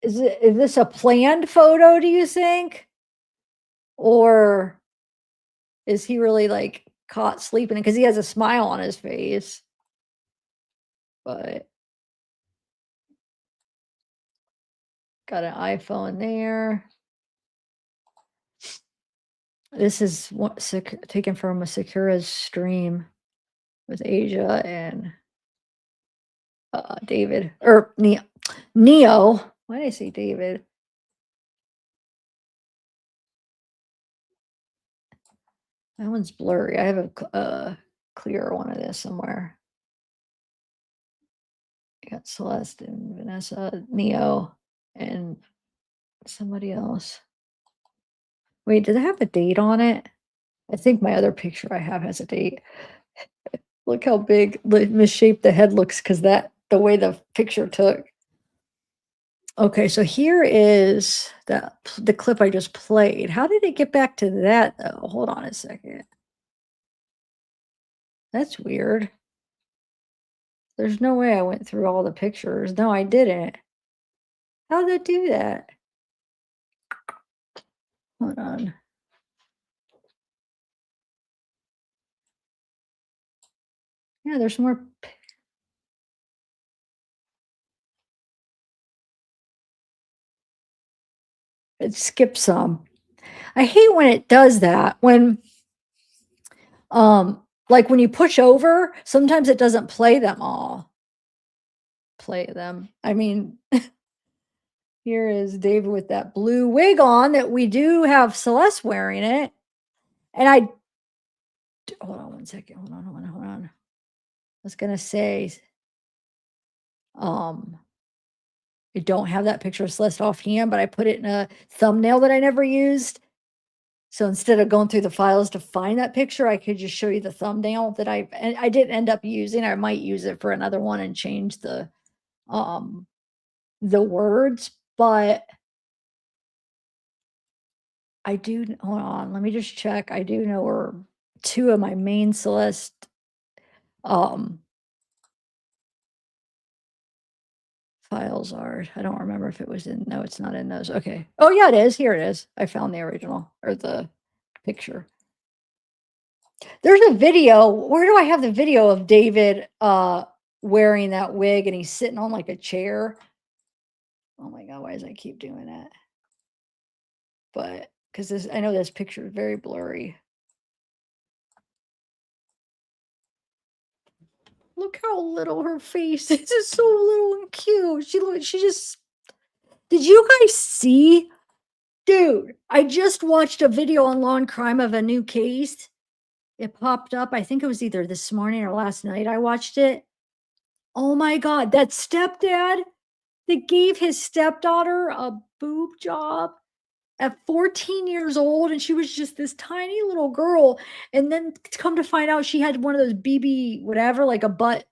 this a planned photo, do you think? Or is he really like caught sleeping? Because he has a smile on his face. But got an iPhone there. This is taken from a Sakura's stream. with Asia and David or Neo. Why did I say David? That one's blurry. I have a clearer one of this somewhere. I got Celeste and Vanessa, Neo, and somebody else. Wait, did it have a date on it? I think my other picture I have has a date. Look how big, misshaped the head looks because the way the picture took. Okay, so here is the clip I just played. How did it get back to that though? Hold on a second. That's weird. There's no way I went through all the pictures. No, I didn't. How did it do that? Hold on. Yeah, there's more. It skips some. I hate when it does that. When, like when you push over, sometimes it doesn't play them all. Play them. I mean, here is David with that blue wig on that we do have Celeste wearing it. And hold on one second. Hold on. I was going to say, I don't have that picture of Celeste offhand, but I put it in a thumbnail that I never used. So instead of going through the files to find that picture, I could just show you the thumbnail that I didn't end up using. I might use it for another one and change the words, but I do, hold on, let me just check. I do know where two of my main Celeste files are. I don't remember if it was in, no, it's not in those. Okay. Oh yeah, it is. Here it is. I found the original or the picture. There's a video. Where do I have the video of David wearing that wig and he's sitting on like a chair? Oh my God, why does I keep doing that? But because I know this picture is very blurry. Look how little her face is. It's so little and cute. She just, did you guys see? Dude, I just watched a video on Law and Crime of a new case. It popped up. I think it was either this morning or last night I watched it. Oh my God, that stepdad that gave his stepdaughter a boob job at 14 years old, and she was just this tiny little girl. And then come to find out she had one of those BB whatever, like a butt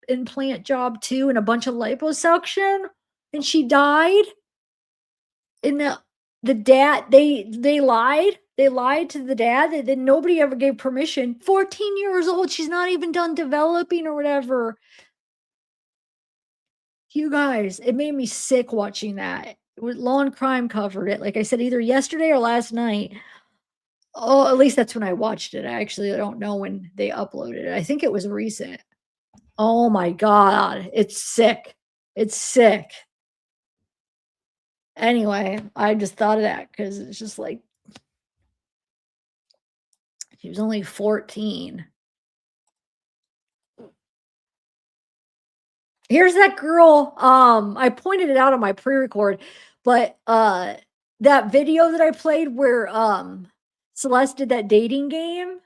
implant job too, and a bunch of liposuction, and she died. And the dad, they lied to the dad that nobody ever gave permission. 14 years old, she's not even done developing or whatever. You guys, it made me sick watching that. Law and Crime covered it, like I said, either yesterday or last night. Oh, at least that's when I watched it. I don't know when they uploaded it. I think it was recent. Oh my God, it's sick. It's sick. Anyway, I just thought of that because it's just like, she was only 14. Here's that girl. I pointed it out on my pre-record, but that video that I played where Celeste did that dating game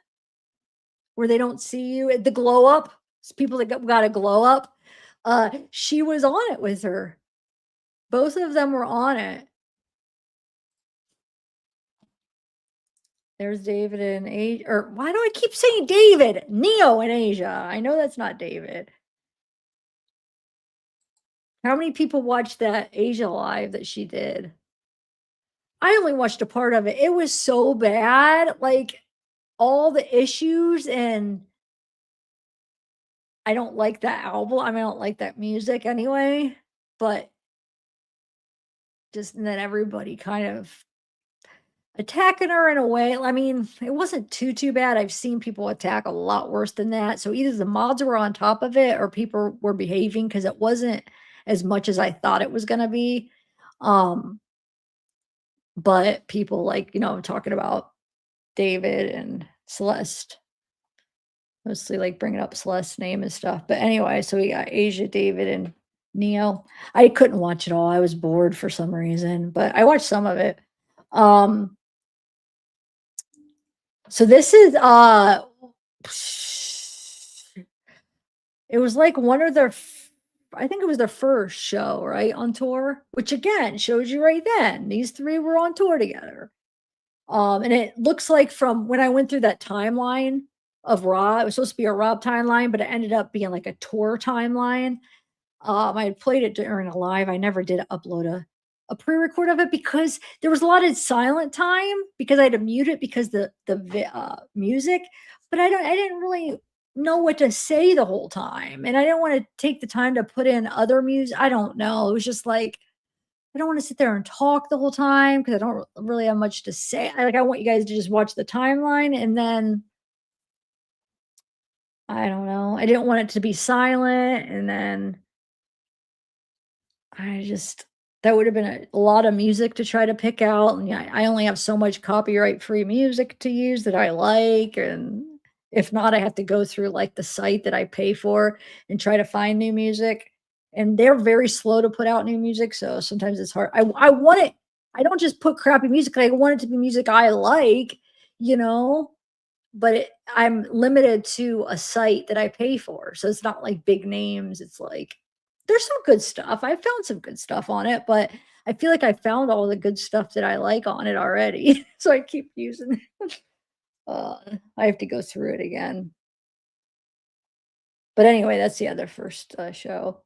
where they don't see you, the glow up, it's people that got a glow up. She was on it with her. Both of them were on it. There's David and Asia, or why do I keep saying David? Neo and Asia. I know that's not David. How many people watched that Asia live that she did? I only watched a part of it. It was so bad. Like all the issues, and I don't like that album. I mean, I don't like that music anyway, but just, and then everybody kind of attacking her in a way. I mean, it wasn't too bad. I've seen people attack a lot worse than that. So either the mods were on top of it or people were behaving, because it wasn't as much as I thought it was going to be. But people like, talking about David and Celeste. Mostly like bringing up Celeste's name and stuff. But anyway, so we got Asia, David, and Neo. I couldn't watch it all. I was bored for some reason, but I watched some of it. So this is it was like one of their I think it was their first show, right, on tour, which again shows you right then these three were on tour together. And it looks like from when I went through that timeline of Rob, it was supposed to be a Rob timeline, but it ended up being like a tour timeline. I had played it during a live. I never did upload a pre-record of it because there was a lot of silent time because I had to mute it because the music, but I didn't really know what to say the whole time, and I didn't want to take the time to put in other music. I don't know. It was just like I don't want to sit there and talk the whole time because I don't really have much to say. I want you guys to just watch the timeline, and then I don't know. I didn't want it to be silent, and then that would have been a lot of music to try to pick out. And yeah, I only have so much copyright free music to use that I like. And if not, I have to go through like the site that I pay for and try to find new music. And they're very slow to put out new music. So sometimes it's hard. I want it. I don't just put crappy music. I want it to be music I like, but I'm limited to a site that I pay for. So it's not like big names. It's like, there's some good stuff. I found some good stuff on it, but I feel like I found all the good stuff that I like on it already. So I keep using it. I have to go through it again. But anyway, that's the other first show.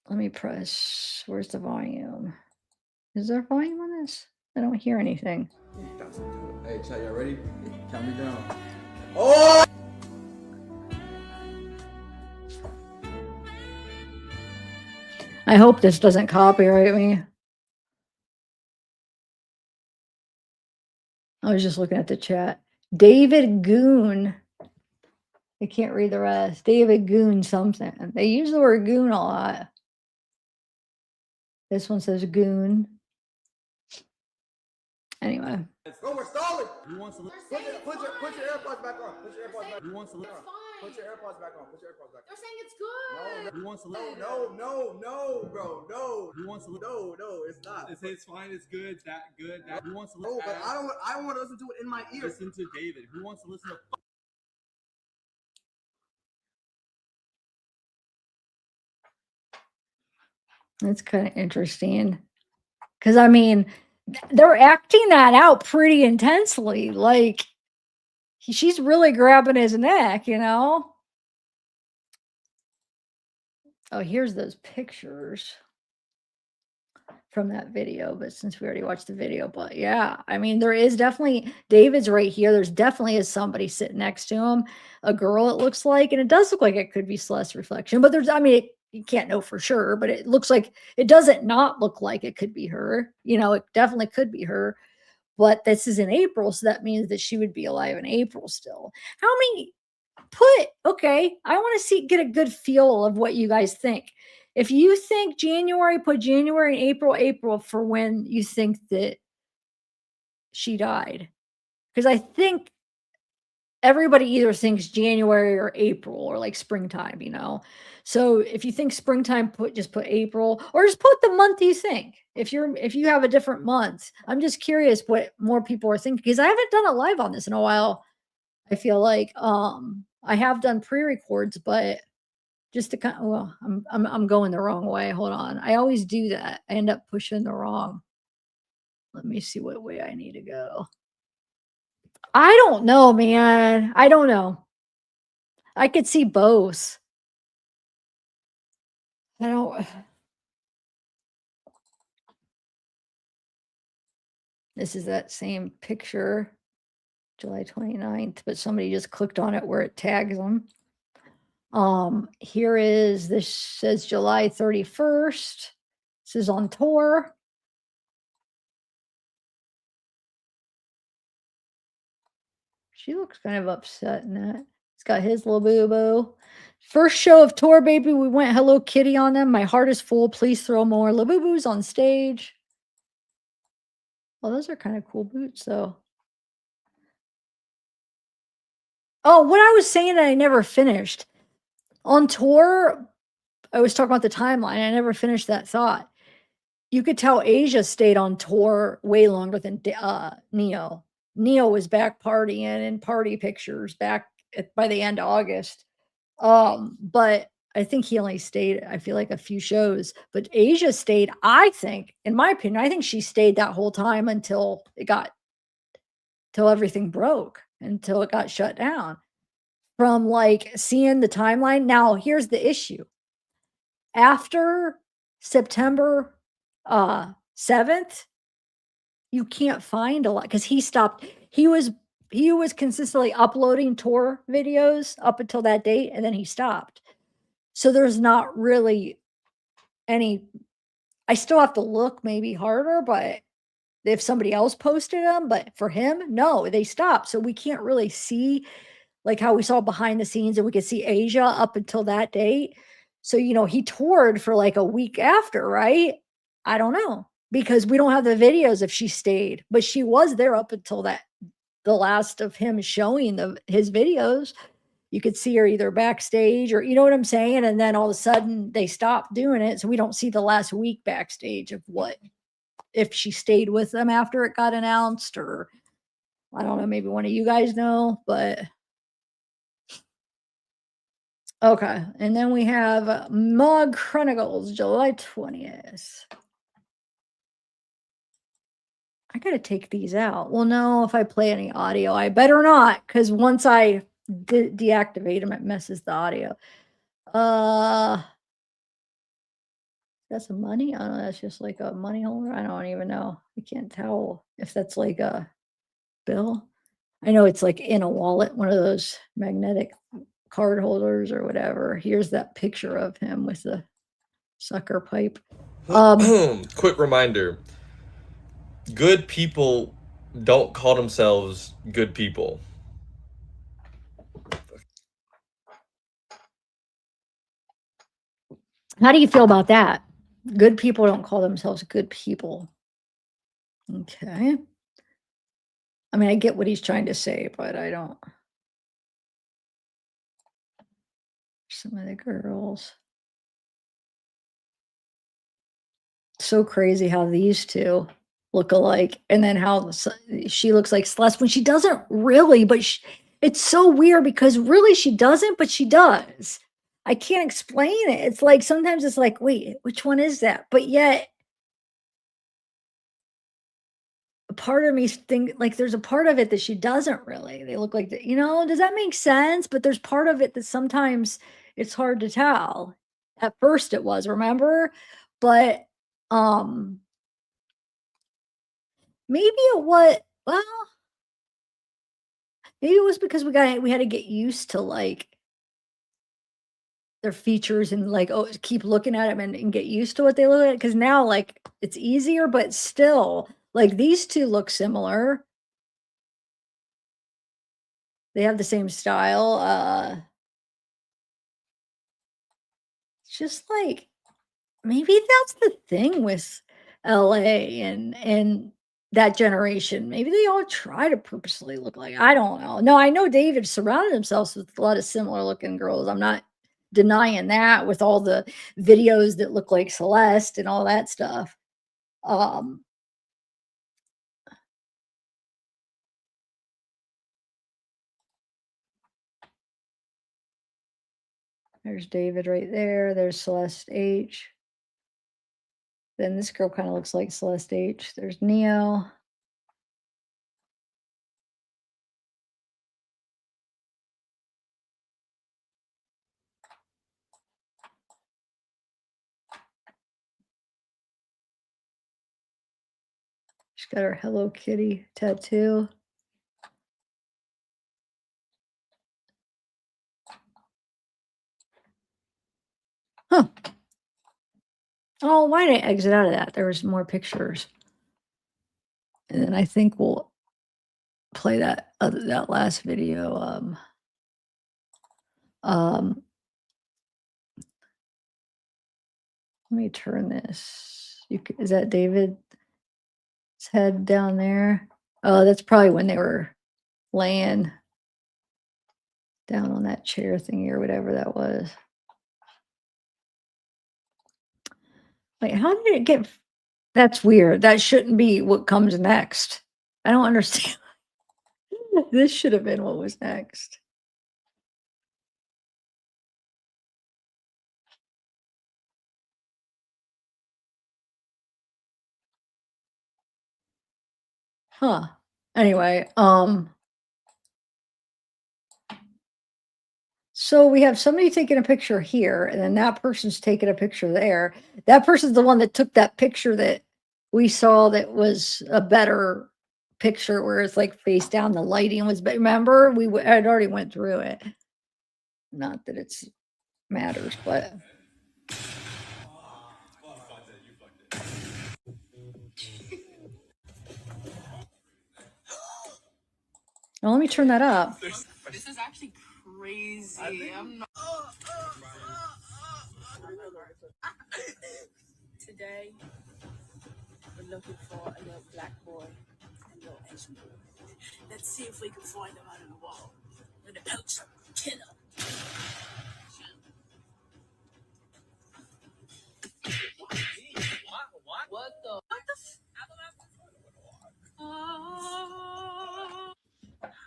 Let me press. Where's the volume? Is there volume on this? I don't hear anything. Hey, chat, y'all ready? Count me down. Oh! I hope this doesn't copyright me. I was just looking at the chat. David Goon. I can't read the rest. David Goon something. They use the word goon a lot. This one says goon. Anyway. Go, we're stalling. Who wants to put your AirPods back on? Put your AirPods back on. Who wants to put your AirPods back on? Put your AirPods back on. They're saying it's good. No, who wants to no, bro, no. Who wants to no, it's not. It's fine. It's good. That good. That who wants to listen? No, but I don't want to listen to it in my ear. Listen to David. Who wants to listen to? That's kind of interesting. Because, I mean, they're acting that out pretty intensely. Like, she's really grabbing his neck, Oh, here's those pictures from that video. But since we already watched the video, but yeah, I mean, there is definitely, David's right here. There's definitely is somebody sitting next to him, a girl, it looks like. And it does look like it could be Celeste's reflection. But there's, I mean, you can't know for sure, but it looks like it doesn't not look like it could be her. It definitely could be her. But this is in April, so that means that she would be alive in April still. How many okay, I want to get a good feel of what you guys think. If you think January, put January and April for when you think that she died. Because I think everybody either thinks January or April or like springtime, So if you think springtime, just put April, or just put the month you think. If you have a different month, I'm just curious what more people are thinking, because I haven't done a live on this in a while. I feel like I have done pre-records, but just to kind of, well, I'm going the wrong way. Hold on. I always do that. I end up pushing the wrong. Let me see what way I need to go. I don't know, man. I don't know. I could see both. I don't. This is that same picture, July 29th, but somebody just clicked on it where it tags them. This says July 31st. This is on tour. She looks kind of upset in that. He's got his little boo-boo. First show of tour, baby. We went Hello Kitty on them. My heart is full. Please throw more Labubu's on stage. Oh, those are kind of cool boots, though. Oh, what I was saying that I never finished. On tour, I was talking about the timeline. I never finished that thought. You could tell Asia stayed on tour way longer than Neo. Neo was back partying in party pictures back by the end of August. But I think he only stayed, I feel like, a few shows. But Asia stayed, I think, in my opinion, I think she stayed that whole time until everything broke, until it got shut down. From like seeing the timeline. Now, here's the issue. After September 7th, you can't find a lot because he stopped. He was consistently uploading tour videos up until that date, and then he stopped. So there's not really any. I still have to look maybe harder, but if somebody else posted them, but for him, no, they stopped. So we can't really see like how we saw behind the scenes, and we could see Asia up until that date. So, he toured for like a week after, right? I don't know, because we don't have the videos if she stayed, but she was there up until the last of him showing his videos. You could see her either backstage or, you know what I'm saying? And then all of a sudden they stopped doing it. So we don't see the last week backstage of if she stayed with them after it got announced, or I don't know, maybe one of you guys know, but okay. And then we have Mug Chronicles, July 20th. I gotta take these out. Well, no, if I play any audio, I better not, because once I deactivate them, it messes the audio. That's some money? I don't know, that's just like a money holder. I don't even know. I can't tell if that's like a bill. I know it's like in a wallet, one of those magnetic card holders or whatever. Here's that picture of him with the sucker pipe. Quick reminder. Good people don't call themselves good people. How do you feel about that? Good people don't call themselves good people. Okay. I mean, I get what he's trying to say, but I don't. Some of the girls. So crazy how these two look alike, and then how she looks like Celeste when she doesn't really, but it's so weird because really she doesn't, but she does. I can't explain it. It's like sometimes it's like, wait, which one is that? But yet a part of me think like there's a part of it that she doesn't really. They look like that, does that make sense? But there's part of it that sometimes it's hard to tell. At first it was, remember? But maybe it was, well, maybe it was because we had to get used to like their features and like, keep looking at them and get used to what they look like. Because now like it's easier, but still like these two look similar. They have the same style. It's just like, maybe that's the thing with LA and that generation. Maybe they all try to purposely look like, I don't know. No, I know David surrounded himself with a lot of similar looking girls. I'm not denying that, with all the videos that look like Celeste and all that stuff. There's David right there. There's Celeste H. Then this girl kind of looks like Celeste H. There's Neo. She's got her Hello Kitty tattoo. Huh. Oh, why did I exit out of that? There was more pictures. And then I think we'll play that last video. Let me turn this. Is that David's head down there? Oh, that's probably when they were laying. down on that chair thingy or whatever that was. Wait, how did it get? That's weird. That shouldn't be what comes next. I don't understand. This should have been what was next. Huh. Anyway, so we have somebody taking a picture here, and then that person's taking a picture there. That person's the one that took that picture that we saw that was a better picture where it's like face down, the lighting was, but remember, I'd already went through it. Not that it's matters, but well, let me turn that up. This is actually crazy. I'm not. Today, we're looking for a little black boy and a little Asian boy. Let's see if we can find him out of the wall. We're gonna poach him, kill him. What the?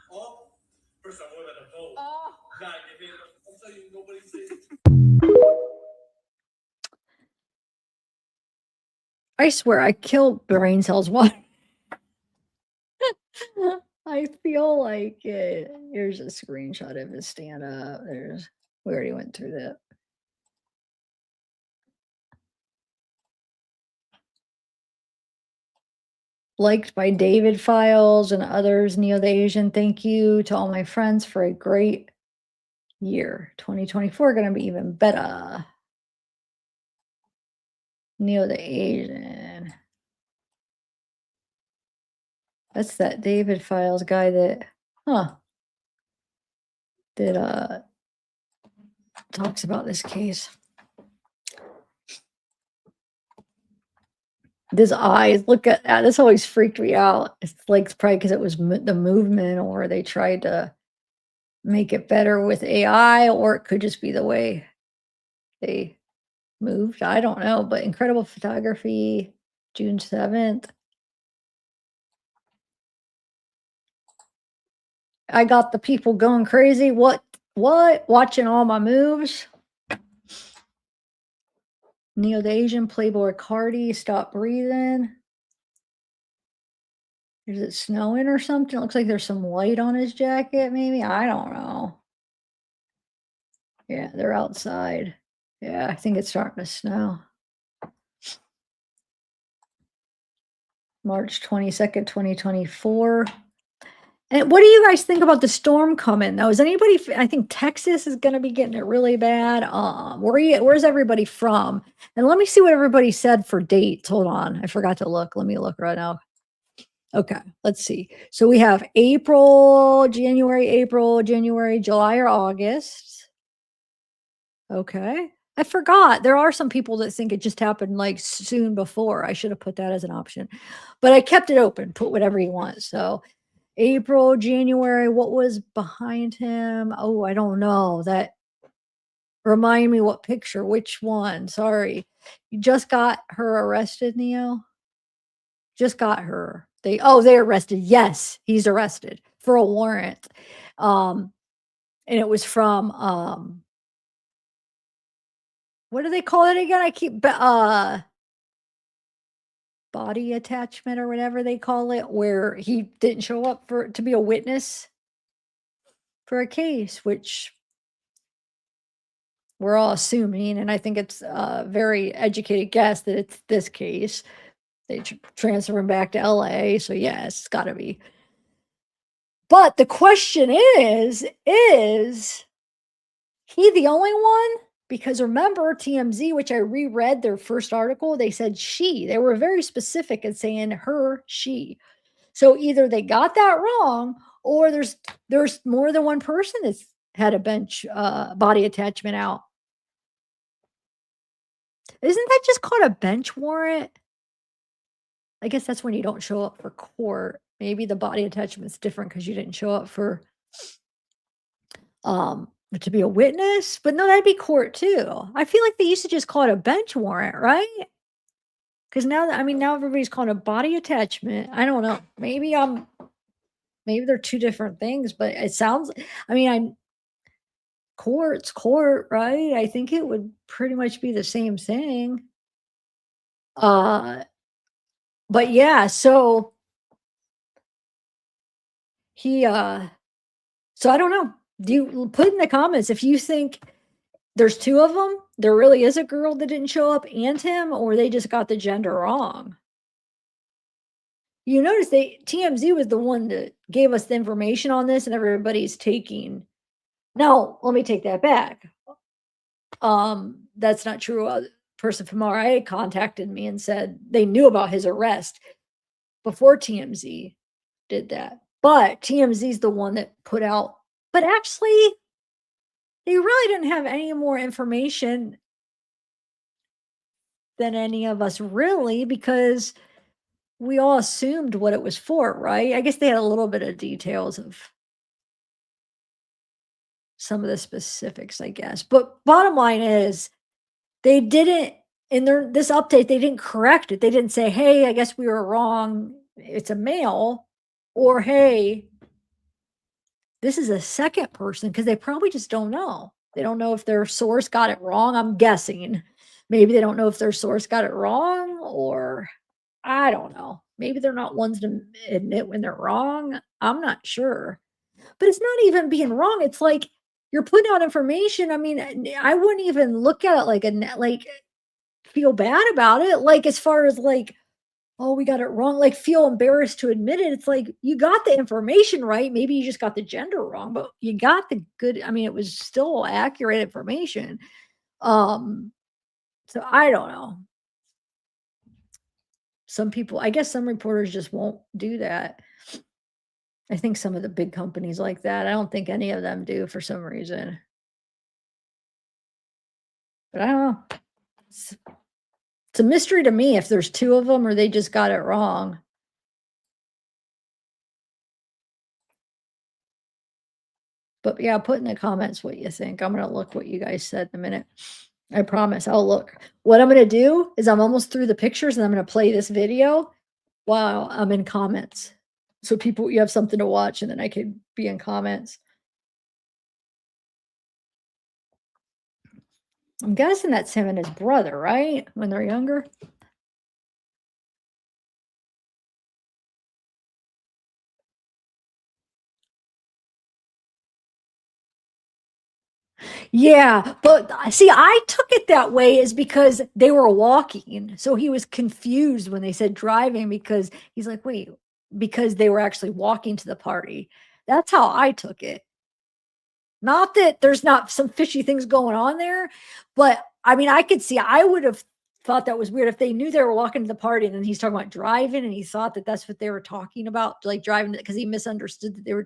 Oh, first I'm going to vote. God, I'm telling you, nobody says. I swear I killed brain cells one. I feel like it. Here's a screenshot of his stand up. We already went through that. Liked by David Files and others, Neo the Asian. Thank you to all my friends for a great year. 2024 gonna be even better. Neo the Asian. That's that David Files guy that, that talks about this case. This eyes, look at that. This always freaked me out. It's like probably because it was the movement, or they tried to make it better with AI, or it could just be the way they moved. I don't know, but incredible photography, June 7th. I got the people going crazy. What? Watching all my moves. Neo the Asian, Playboy Cardi, Stop Breathing. Is it snowing or something? It looks like there's some white on his jacket, maybe. I don't know. Yeah, they're outside. Yeah, I think it's starting to snow. March 22nd, 2024. And what do you guys think about the storm coming though? Is anybody, I think Texas is going to be getting it really bad. Where's everybody from? And let me see what everybody said for dates. Hold on. I forgot to look. Let me look right now. Okay, let's see. So we have January, July, or August. Okay. I forgot. There are some people that think it just happened like soon before. I should have put that as an option, but I kept it open. Put whatever you want. So April, January, what was behind him? Oh, I don't know. That remind me what picture, which one? Sorry. You just got her arrested, Neo? Just got her. They arrested. Yes, he's arrested for a warrant. And it was from what do they call it again? I keep body attachment or whatever they call it, where he didn't show up to be a witness for a case, which we're all assuming, and I think it's a very educated guess that it's this case. They transfer him back to LA, so yes, it's got to be. But the question is he the only one? Because remember TMZ, which I reread their first article, they said she. They were very specific in saying her, she. So either they got that wrong, or there's more than one person that's had a bench body attachment out. Isn't that just called a bench warrant? I guess that's when you don't show up for court. Maybe the body attachment's different because you didn't show up for to be a witness, but no, that'd be court too. I feel like they used to just call it a bench warrant, right? Because now, now everybody's calling it a body attachment. I don't know. Maybe they're two different things, but it sounds. Court's court, right? I think it would pretty much be the same thing. But yeah, so he so I don't know. Do you put in the comments if you think there's two of them, there really is a girl that didn't show up and him, or they just got the gender wrong? You notice TMZ was the one that gave us the information on this, and everybody's taking. No, let me take that back. That's not true. A person from RIA contacted me and said they knew about his arrest before TMZ did that. But TMZ's the one that put out. But actually, they really didn't have any more information than any of us, really, because we all assumed what it was for, right? I guess they had a little bit of details of some of the specifics, I guess. But bottom line is, they didn't, in this update, they didn't correct it. They didn't say, hey, I guess we were wrong, it's a male, or hey, this is a second person, because they probably just don't know. They don't know if their source got it wrong. I'm guessing. Maybe they don't know if their source got it wrong, or I don't know. Maybe they're not ones to admit when they're wrong. I'm not sure. But it's not even being wrong. It's like you're putting out information. I wouldn't even look at it like feel bad about it. Like, as far as like, oh, we got it wrong, like feel embarrassed to admit it. It's like, you got the information right. Maybe you just got the gender wrong, but you got the good. It was still accurate information. So I don't know. Some people, I guess some reporters just won't do that. I think some of the big companies like that. I don't think any of them do for some reason. But I don't know. It's a mystery to me if there's two of them or they just got it wrong. But yeah, put in the comments what you think. I'm going to look what you guys said in a minute. I promise I'll look. What I'm going to do is I'm almost through the pictures and I'm going to play this video while I'm in comments. So people, you have something to watch, and then I could be in comments. I'm guessing that's him and his brother, right? When they're younger. Yeah, but see, I took it that way is because they were walking. So he was confused when they said driving, because he's like, wait, because they were actually walking to the party. That's how I took it. Not that there's not some fishy things going on there, but I could see, I would have thought that was weird if they knew they were walking to the party and then he's talking about driving and he thought that that's what they were talking about, like driving, because he misunderstood that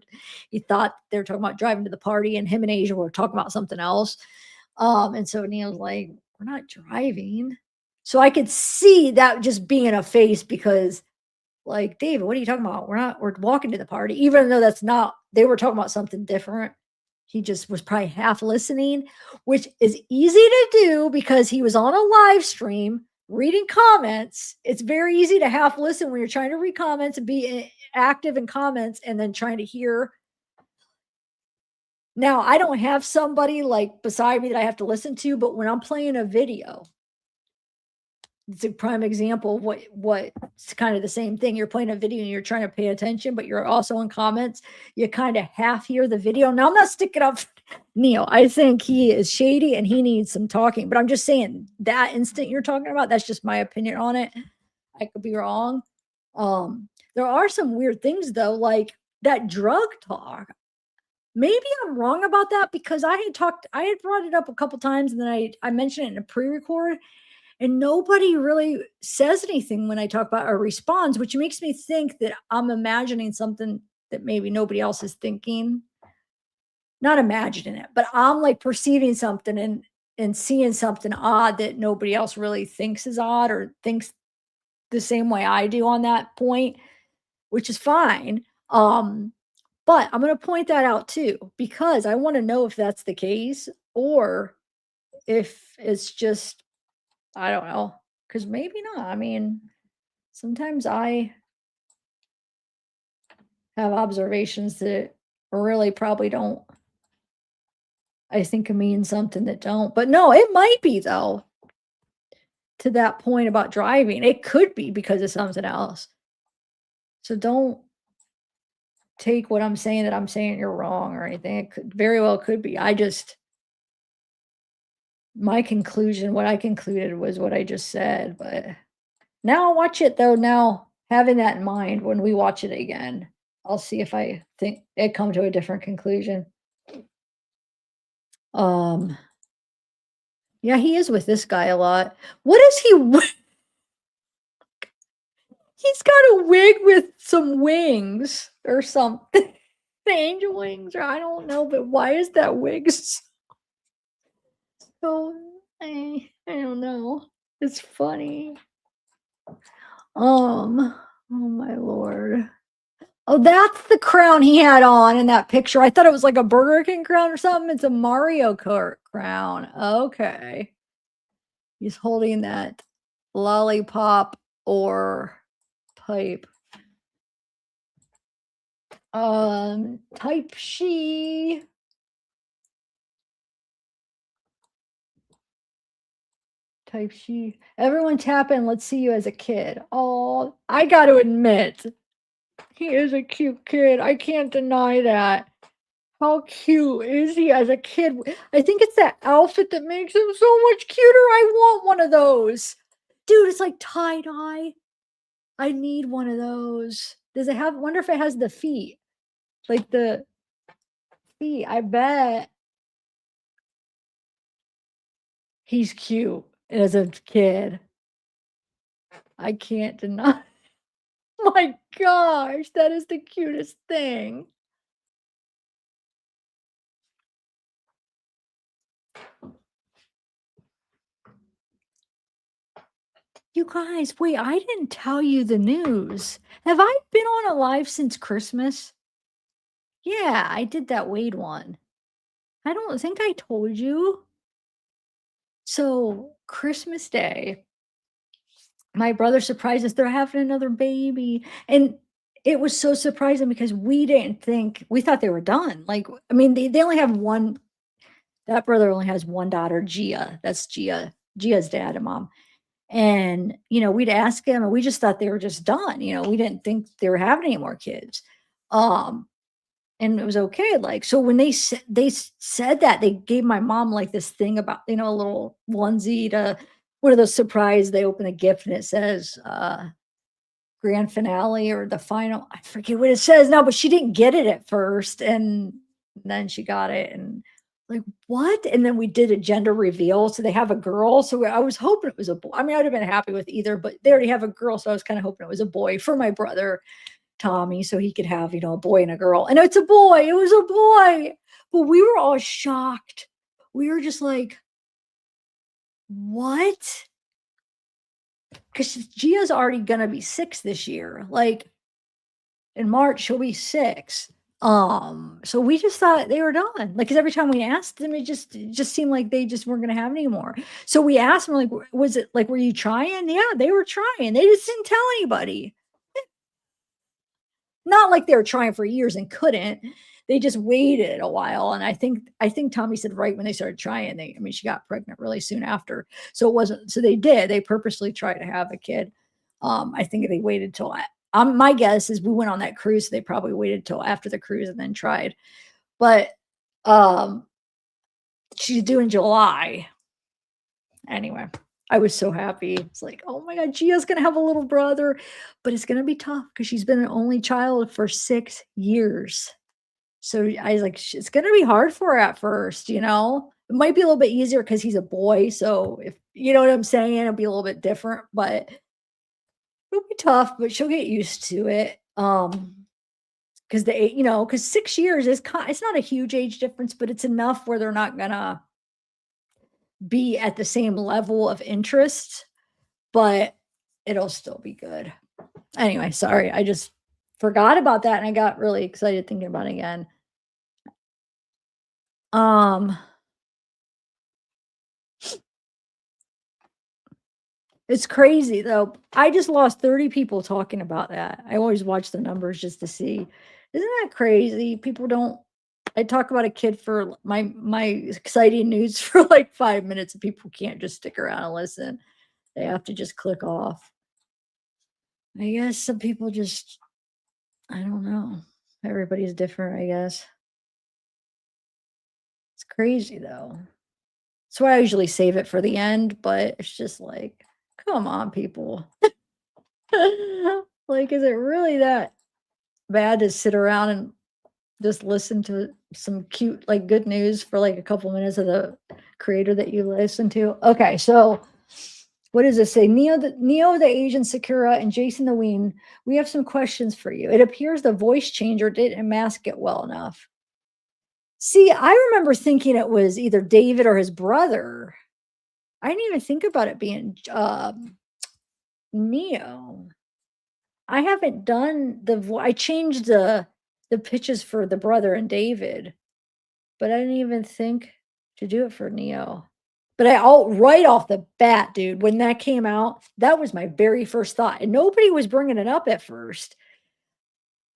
he thought they were talking about driving to the party, and him and Asia were talking about something else. And so Neil's like, we're not driving. So I could see that just being a face, because like, David, what are you talking about? We're walking to the party, even though that's not, they were talking about something different. He just was probably half listening, which is easy to do because he was on a live stream reading comments. It's very easy to half listen when you're trying to read comments and be active in comments and then trying to hear. Now, I don't have somebody like beside me that I have to listen to, but when I'm playing a video, it's a prime example of what's kind of the same thing. You're playing a video and you're trying to pay attention, but you're also in comments. You kind of half hear the video. Now, I'm not sticking up Neil. I think he is shady and he needs some talking, but I'm just saying that instant you're talking about, that's just my opinion on it. I could be wrong. There are some weird things though, like that drug talk. Maybe I'm wrong about that, because I had brought it up a couple times and then I mentioned it in a pre-record. And nobody really says anything when I talk about or responds, which makes me think that I'm imagining something that maybe nobody else is thinking. Not imagining it, but I'm like perceiving something and seeing something odd that nobody else really thinks is odd or thinks the same way I do on that point, which is fine. But I'm going to point that out too, because I want to know if that's the case or if it's just, I don't know, because maybe not. I mean, sometimes I have observations that really probably don't, I think can mean something that don't. But no, it might be though. To that point about driving, it could be because of something else. So don't take what I'm saying that I'm saying you're wrong or anything. It could very well could be. My conclusion, what I concluded was what I just said. But now I'll watch it though. Now having that in mind, when we watch it again, I'll see if I think it come to a different conclusion. Yeah, he is with this guy a lot. What is he? He's got a wig with some wings or something. Angel wings, or I don't know, but why is that wig so I don't know. It's funny. Oh my lord. Oh, that's the crown he had on in that picture. I thought it was like a Burger King crown or something. It's a Mario Kart crown. Okay. He's holding that lollipop or pipe. Type she. Type she. Everyone tap in. Let's see you as a kid. Oh, I got to admit, he is a cute kid. I can't deny that. How cute is he as a kid? I think it's that outfit that makes him so much cuter. I want one of those. Dude, it's like tie-dye. I need one of those. Does it have, wonder if it has the feet. Like the feet, I bet. He's cute as a kid. I can't deny. My gosh, that is the cutest thing. You guys, wait, I didn't tell you the news. Have I been on a live since Christmas? Yeah, I did that Wade one. I don't think I told you. So, Christmas Day, my brother surprised us. They're having another baby. And it was so surprising because we didn't think, we thought they were done. Like, I mean, they only have one, that brother only has one daughter, Gia. That's Gia's dad and mom. And, we'd ask him and we just thought they were just done. We didn't think they were having any more kids. And it was okay. Like, so when they said that, they gave my mom like this thing about, a little onesie to one of those surprise, they open a gift and it says, grand finale or the final, I forget what it says now, but she didn't get it at first. And then she got it and like, what? And then we did a gender reveal. So they have a girl. So I was hoping it was a boy. I mean, I'd have been happy with either, but they already have a girl. So I was kind of hoping it was a boy for my brother, Tommy, so he could have, a boy and a girl. And it's a boy. It was a boy. But we were all shocked. We were just like, what? Because Gia's already going to be 6 this year. Like in March, she'll be 6. So we just thought they were done. Like, cause every time we asked them, it just seemed like they just weren't going to have any more. So we asked them, like, was it like, were you trying? Yeah, they were trying. They just didn't tell anybody. Not like they were trying for years and couldn't. They just waited a while. And I think Tommy said right when they started trying, she got pregnant really soon after. So it wasn't, so they purposely tried to have a kid. I think they waited till my guess is we went on that cruise. So they probably waited till after the cruise and then tried. But she's due in July. Anyway, I was so happy. It's like, oh my God, Gia's going to have a little brother, but it's going to be tough because she's been an only child for 6 years. So I was like, it's going to be hard for her at first, It might be a little bit easier because he's a boy. So if you know what I'm saying, it'll be a little bit different, but it'll be tough, but she'll get used to it. Because because 6 years is it's not a huge age difference, but it's enough where they're not gonna be at the same level of interest, but it'll still be good. Anyway, sorry, I just forgot about that and I got really excited thinking about it again. It's crazy though. I just lost 30 people talking about that. I always watch the numbers just to see. Isn't that crazy? People don't. I talk about a kid for my exciting news for like 5 minutes and people can't just stick around and listen. They have to just click off. I guess some people just, I don't know. Everybody's different, I guess. It's crazy though. That's why I usually save it for the end, but it's just like, come on, people. Like, is it really that bad to sit around and just listen to some cute, like, good news for like a couple minutes of the creator that you listen to? Okay, so what does this say? Neo the Asian Sakura and Jason the Ween, we have some questions for you. It appears the voice changer didn't mask it well enough. See, I remember thinking it was either David or his brother. I didn't even think about it being Neo. I haven't done I changed the pitches for the brother and David, but I didn't even think to do it for Neo. But right off the bat, dude, when that came out, that was my very first thought. And nobody was bringing it up at first.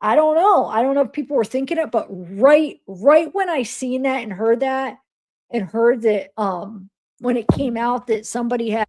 I don't know. I don't know if people were thinking it, but right when I seen that and heard that when it came out that somebody had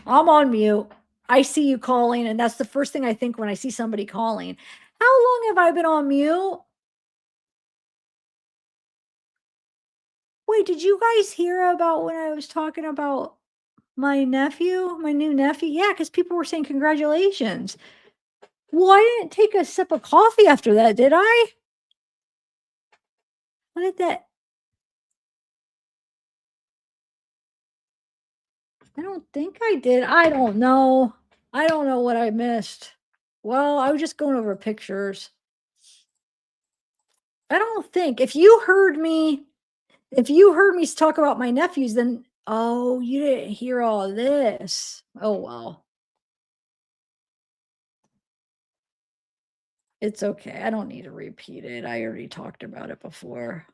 I'm on mute. I see you calling, and that's the first thing I think when I see somebody calling. How long have I been on mute? Wait, did you guys hear about when I was talking about my nephew, my new nephew? Yeah, because people were saying congratulations. Well, I didn't take a sip of coffee after that, did I? What did that? I don't think I did. I don't know. I don't know what I missed. Well, I was just going over pictures. I don't think if you heard me talk about my nephews, then oh, you didn't hear all this. Oh well. It's okay. I don't need to repeat it. I already talked about it before.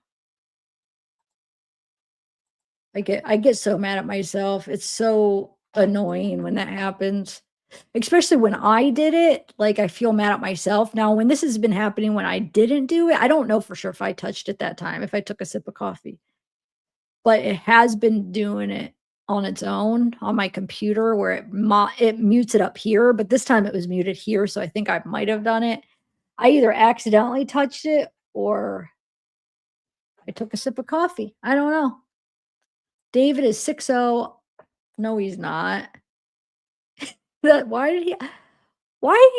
I get so mad at myself. It's so annoying when that happens. Especially when I did it, like I feel mad at myself. Now, when this has been happening when I didn't do it, I don't know for sure if I touched it that time, if I took a sip of coffee. But it has been doing it on its own on my computer where it mutes it up here, but this time it was muted here, so I think I might have done it. I either accidentally touched it or I took a sip of coffee. I don't know. David is 6'0". No, he's not. Why did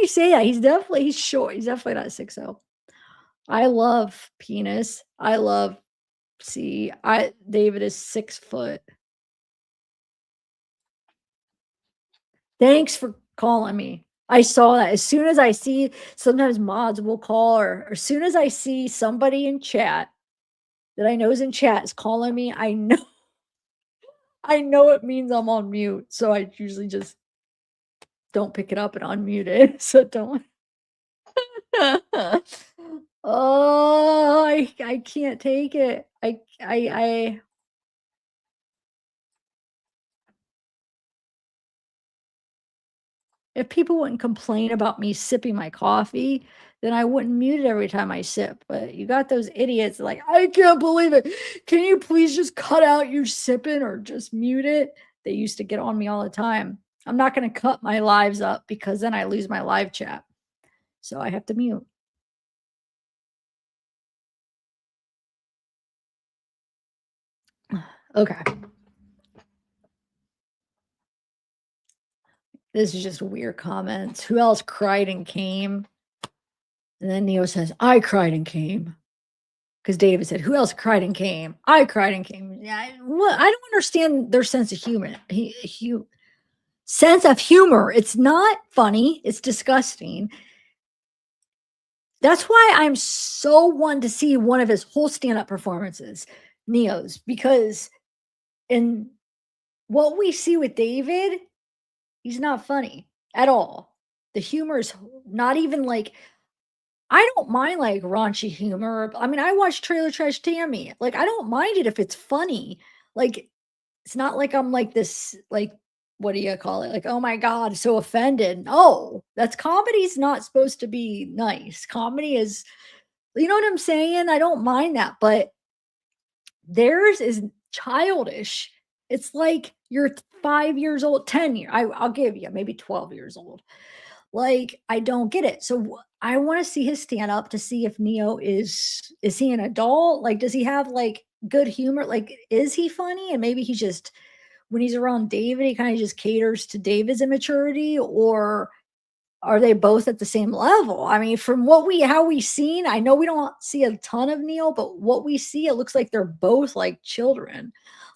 you say that? He's short. He's definitely not 6'0". I love penis. David is 6 foot. Thanks for calling me. I saw that. As soon as I see, sometimes mods will call, or as soon as I see somebody in chat that I know is in chat is calling me, I know it means I'm on mute. So I usually just don't pick it up and unmute it. So don't. Oh, I can't take it. If people wouldn't complain about me sipping my coffee, then I wouldn't mute it every time I sip. But you got those idiots like, I can't believe it. Can you please just cut out your sipping or just mute it? They used to get on me all the time. I'm not going to cut my lives up because then I lose my live chat. So I have to mute. Okay. This is just weird comments. Who else cried and came? And then Neo says, I cried and came. Because David said, who else cried and came? I cried and came. Yeah, I don't understand their sense of humor. Sense of humor. It's not funny. It's disgusting. That's why I'm so one to see one of his whole stand-up performances, Neo's, because in what we see with David, he's not funny at all. The humor is not even like, I don't mind like raunchy humor. I mean, I watch Trailer Trash Tammy. Like, I don't mind it if it's funny. Like, it's not like I'm like this, like, what do you call it? Like, oh my God, so offended. No, comedy's not supposed to be nice. Comedy is, you know what I'm saying? I don't mind that, but theirs is childish. It's like you're 5 years old, 10 years. I'll give you maybe 12 years old. Like, I don't get it. So I want to see his stand up to see if Neo is he an adult? Like, does he have like good humor? Like, is he funny? And maybe he's just, when he's around David, he kind of just caters to David's immaturity, or are they both at the same level? I mean, from how we seen, I know we don't see a ton of Neo, but what we see, it looks like they're both like children.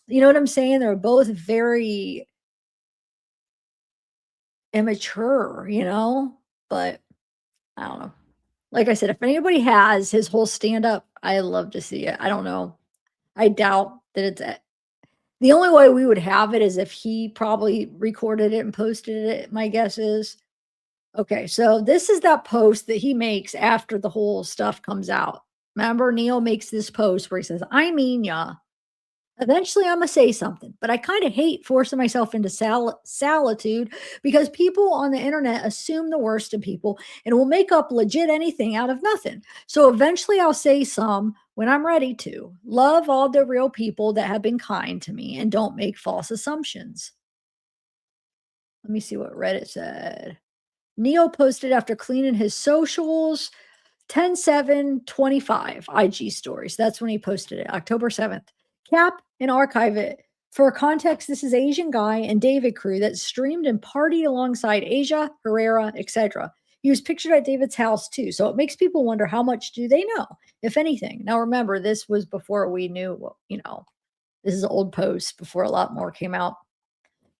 You know what I'm saying? They're both very immature, but I don't know. Like I said, if anybody has his whole stand up, I love to see it. I don't know. I doubt that it's the only way we would have it is if he probably recorded it and posted it. My guess is. Okay, so this is that post that he makes after the whole stuff comes out. Remember, Neil makes this post where he says, I mean ya. Eventually, I'm going to say something, but I kind of hate forcing myself into solitude because people on the internet assume the worst in people and will make up legit anything out of nothing. So eventually, I'll say some when I'm ready to. Love all the real people that have been kind to me and don't make false assumptions. Let me see what Reddit said. Neo posted after cleaning his socials 10/7/25 IG stories. That's when he posted it, October 7th. Cap and archive it. For context, this is Asian Guy and David crew that streamed and partied alongside Asia, Herrera, etc. He was pictured at David's house too. So it makes people wonder, how much do they know, if anything? Now, remember, this was before we knew, this is an old post before a lot more came out.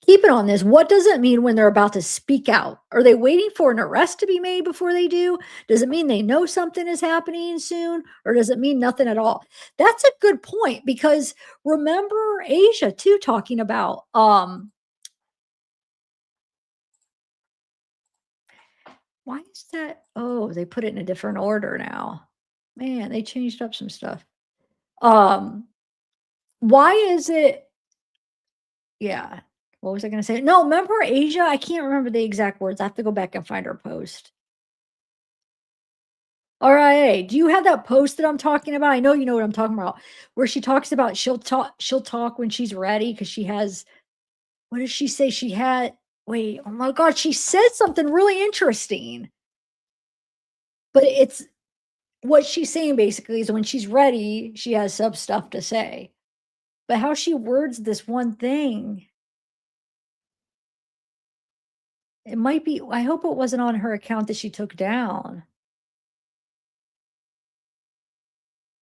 Keep it on this. What does it mean when they're about to speak out? Are they waiting for an arrest to be made before they do? Does it mean they know something is happening soon? Or does it mean nothing at all? That's a good point, because remember Asia too talking about why is that? Oh, they put it in a different order now. Man, they changed up some stuff. Why is it? Yeah. What was I going to say? No, remember Asia? I can't remember the exact words. I have to go back and find her post. RIA, do you have that post that I'm talking about? I know you know what I'm talking about, where she talks about she'll talk when she's ready, because she has, what does she say? She had, wait, oh my God, she said something really interesting. But it's what she's saying basically is when she's ready, she has some stuff to say. But how she words this one thing, it might be, I hope it wasn't on her account that she took down.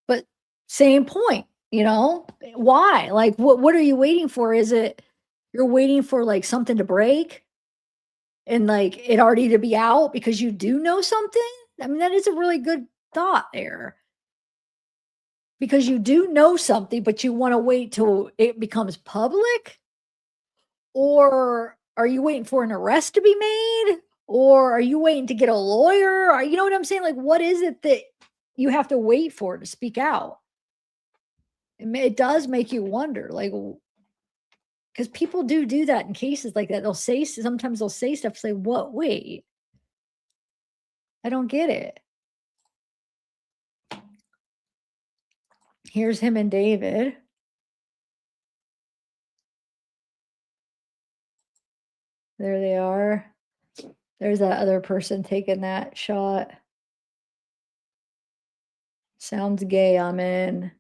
But same point, why? Like, what are you waiting for? Is it you're waiting for like something to break and like it already to be out because you do know something? I mean, that is a really good thought there. Because you do know something, but you want to wait till it becomes public? Or are you waiting for an arrest to be made? Or are you waiting to get a lawyer? Or, you know what I'm saying? Like, what is it that you have to wait for to speak out? It does make you wonder, like, because people do that in cases like that. Sometimes they'll say stuff, say, what? Wait, I don't get it. Here's him and David. There they are. There's that other person taking that shot. Sounds gay, I'm in.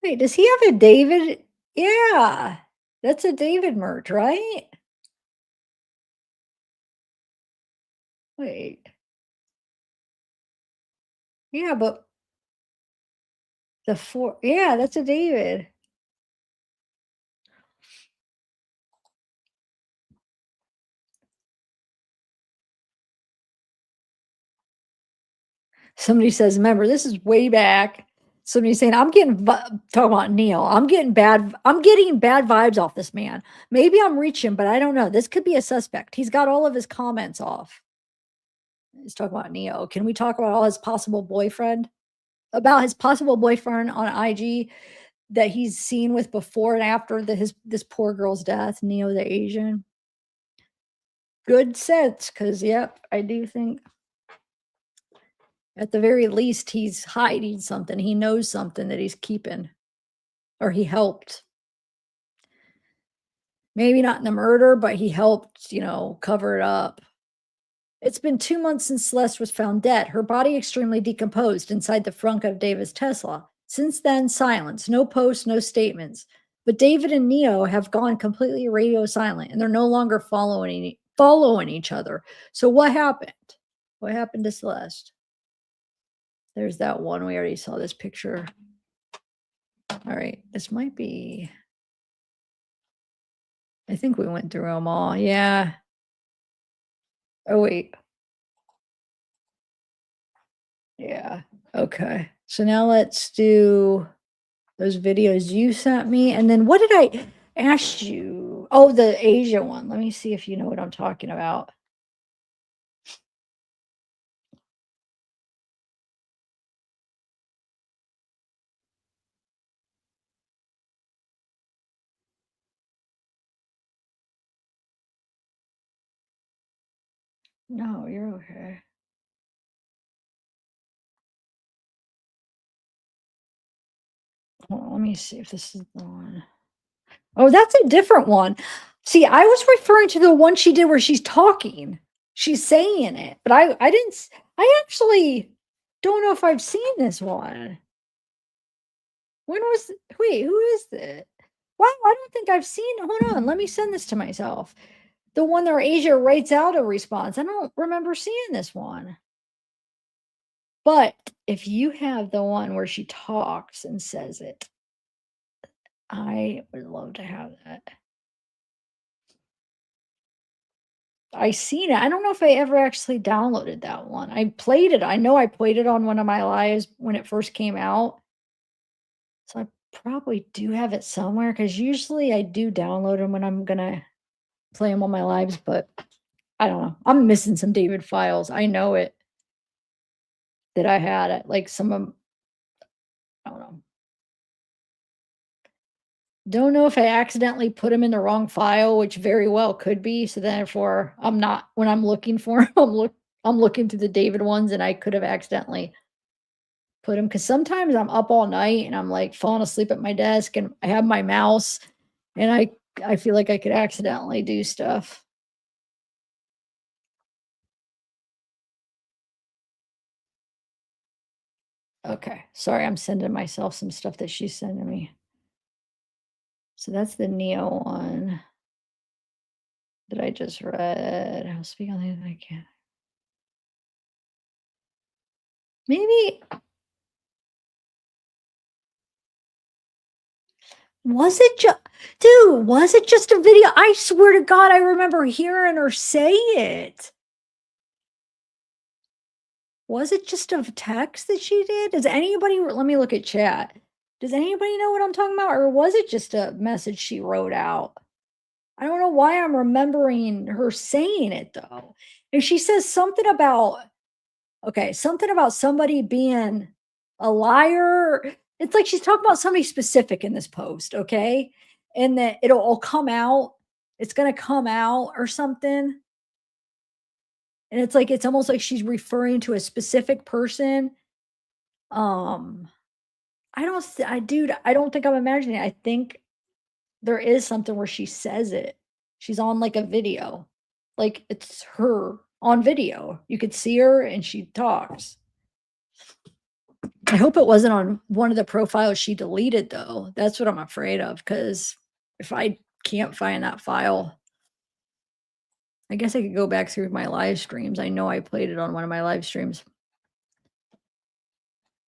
Wait, does he have a David? Yeah, that's a David merch, right? Wait. Yeah, but yeah, that's a David. Somebody says, remember, this is way back. Somebody's saying, talking about Neil. I'm getting bad vibes off this man. Maybe I'm reaching, but I don't know. This could be a suspect. He's got all of his comments off. He's talking about Neo. Can we talk about his possible boyfriend on IG that he's seen with before and after this poor girl's death, Neo the Asian? Good sense, because yep, I do think at the very least he's hiding something. He knows something that he's keeping, or he helped. Maybe not in the murder, but he helped, cover it up. It's been 2 months since Celeste was found dead, her body extremely decomposed inside the frunk of David's Tesla. Since then, silence, no posts, no statements. But David and Neo have gone completely radio silent, and they're no longer following each other. So what happened? What happened to Celeste? There's that one. We already saw this picture. All right, this might be, I think we went through them all. Yeah. Oh, wait. Yeah. Okay. So now let's do those videos you sent me. And then what did I ask you? Oh, the Asia one. Let me see if you know what I'm talking about. No, you're okay. Hold on, let me see if this is the one. Oh, that's a different one. See, I was referring to the one she did where she's talking. She's saying it, but I actually don't know if I've seen this one. Wait, who is it? Wow, I don't think I've seen, hold on, let me send this to myself. The one where Asia writes out a response. I don't remember seeing this one. But if you have the one where she talks and says it, I would love to have that. I seen it. I don't know if I ever actually downloaded that one. I played it. I know I played it on one of my lives when it first came out. So I probably do have it somewhere because usually I do download them when I'm going to play them on my lives, but I don't know. I'm missing some David files. I know it. That I had it. Like some of, I don't know. Don't know if I accidentally put them in the wrong file, which very well could be. So therefore, I'm not, when I'm looking for them, I'm looking through the David ones and I could have accidentally put them. Because sometimes I'm up all night and I'm like falling asleep at my desk and I have my mouse and I feel like I could accidentally do stuff. Okay, sorry, I'm sending myself some stuff that she's sending me. So that's the Neo one that I just read. I'll speak on the I can't. Maybe was it just, dude? Was it just a video? I swear to God, I remember hearing her say it. Was it just a text that she did? Does anybody? Let me look at chat. Does anybody know what I'm talking about, or was it just a message she wrote out? I don't know why I'm remembering her saying it though. And she says something about, okay, something about somebody being a liar. It's like she's talking about somebody specific in this post, okay? And that it'll all come out. It's going to come out or something. And it's like, it's almost like she's referring to a specific person. I don't think I'm imagining it. I think there is something where she says it. She's on like a video. Like it's her on video. You could see her and she talks. I hope it wasn't on one of the profiles she deleted though. That's what I'm afraid of, because if I can't find that file, I guess I could go back through my live streams. I know I played it on one of my live streams.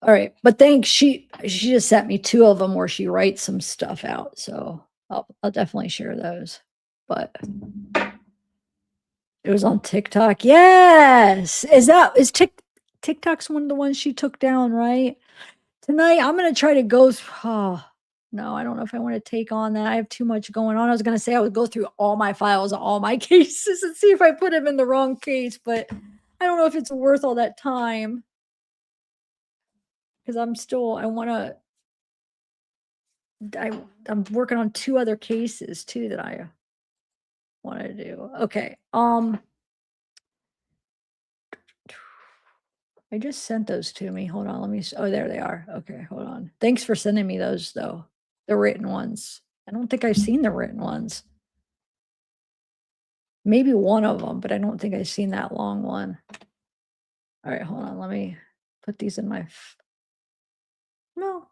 All right, but thanks. She just sent me 2 of them where she writes some stuff out. So I'll definitely share those. But it was on TikTok. Yes. Is TikTok's one of the ones she took down, right? Tonight I'm gonna try to go no, I don't know if I want to take on that. I have too much going on. I was gonna say I would go through all my files, all my cases, and see if I put them in the wrong case, but I don't know if it's worth all that time. Because I'm working on 2 other cases too that I want to do. Okay. I just sent those to me. Hold on. Let me, oh, there they are. Okay. Hold on. Thanks for sending me those though. The written ones. I don't think I've seen the written ones. Maybe one of them, but I don't think I've seen that long one. All right. Hold on. Let me put these in my, no.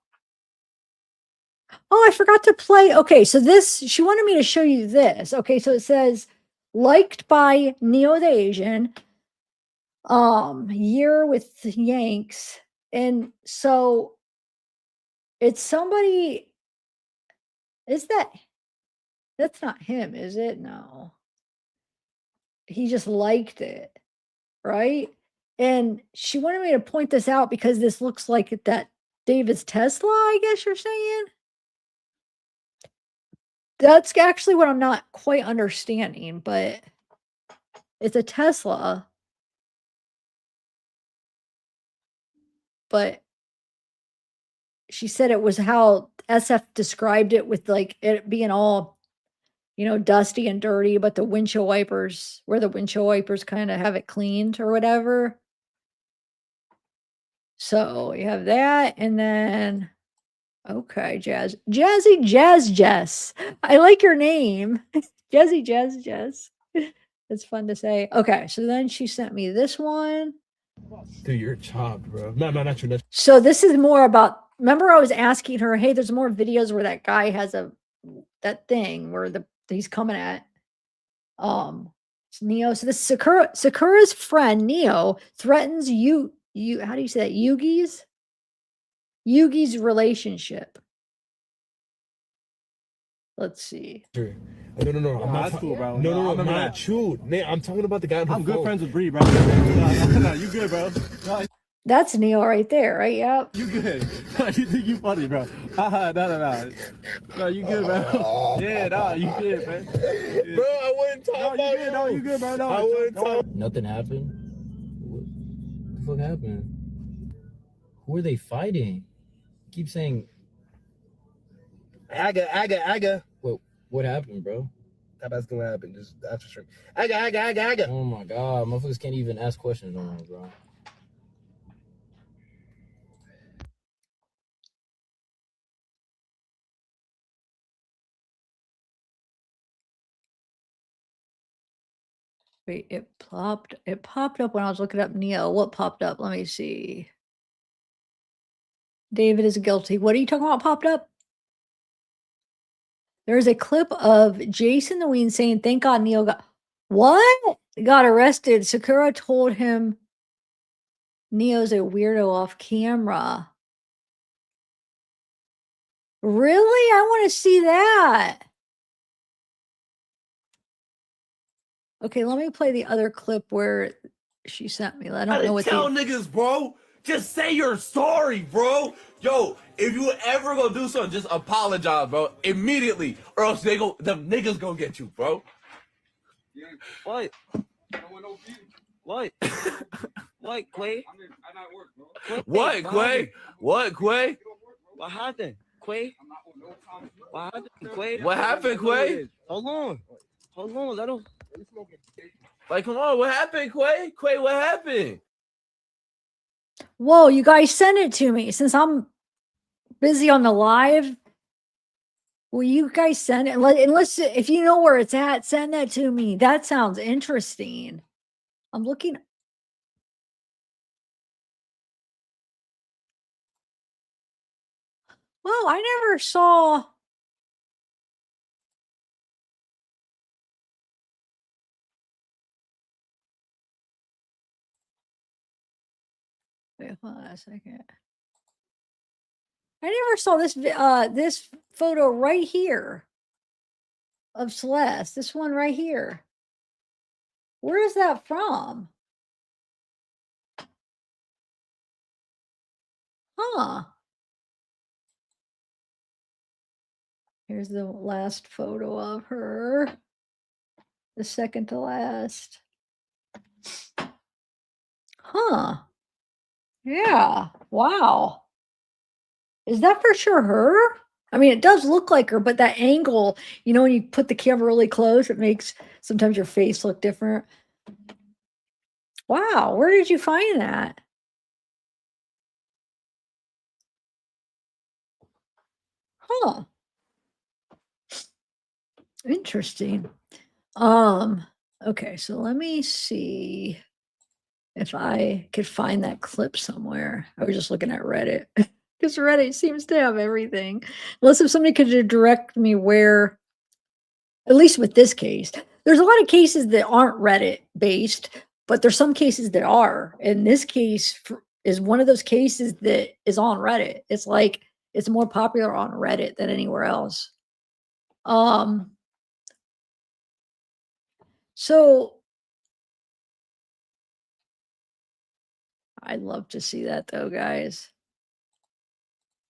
Oh, I forgot to play. Okay, so this, she wanted me to show you this. Okay, so it says, liked by Neo the Asian, year with Yanks. And so it's somebody, that's not him, is it? No. He just liked it, right? And she wanted me to point this out because this looks like that David's Tesla, I guess you're saying? That's actually what I'm not quite understanding, but it's a Tesla. But she said it was how SF described it, with like it being all, dusty and dirty, but the windshield wipers, where the windshield wipers kind of have it cleaned or whatever. So you have that, and then, okay, Jazzy Jess. I like your name. Jazzy Jess. It's fun to say. Okay, so then she sent me this one. Dude, you're chopped, bro. No, not your. So this is more about, remember I was asking her, hey, there's more videos where that guy has that thing where he's coming at It's Neo. So this Sakura's friend Neo threatens how do you say that? Yugi's relationship. Let's see. No, I'm not cool, bro. No, not you. I'm talking about the guy. I'm good friends with Bree, bro. No, you good, bro. No, That's Neo right there, right? Yep. you good. You think you funny, bro? No. No, you good, bro. Yeah, no, you good, man. Yeah. Bro, I wouldn't talk about you good, no, you good, bro. No, I wouldn't talk. Nothing happened. What the fuck happened? Who are they fighting? Keep saying Aga. what happened, bro? That's gonna happen. Just after stream. Aga. Oh my god, motherfuckers can't even ask questions no more, bro. Wait, it popped up when I was looking up Neo. What popped up? Let me see. David is guilty. What are you talking about popped up? There's a clip of Jason the Ween saying, thank God Neo got arrested. Sakura told him Neo's a weirdo off camera. Really? I want to see that. Okay, let me play the other clip where she sent me. I don't know what tell niggas, bro. Just say you're sorry, bro. Yo, if you ever gonna do something, just apologize, bro, immediately, or else the niggas gonna get you, bro. What? What? What, Quay? I'm at work, bro. What, Quay? What, Quay? What happened, Quay? What happened, Quay? What happened, Quay? Hold on, let him. Like, come on, what happened, Quay? Quay, what happened? Whoa, you guys send it to me since I'm busy on the live. Will you guys send it? Unless if you know where it's at, send that to me. That sounds interesting. I'm looking. Well, I never saw. Wait, hold on a second. I never saw this photo right here of Celeste. This one right here. Where is that from? Huh. Here's the last photo of her. The second to last. Huh. Yeah. Wow. Is that for sure her? I mean, it does look like her, but that angle, you know, when you put the camera really close, it makes sometimes your face look different. Wow. Where did you find that? Huh. Interesting. Okay, so let me see if I could find that clip somewhere. I was just looking at Reddit because Reddit seems to have everything. Unless if somebody could direct me where, at least with this case, there's a lot of cases that aren't Reddit based, but there's some cases that are. And this case is one of those cases that is on Reddit. It's like it's more popular on Reddit than anywhere else. So I'd love to see that though, guys.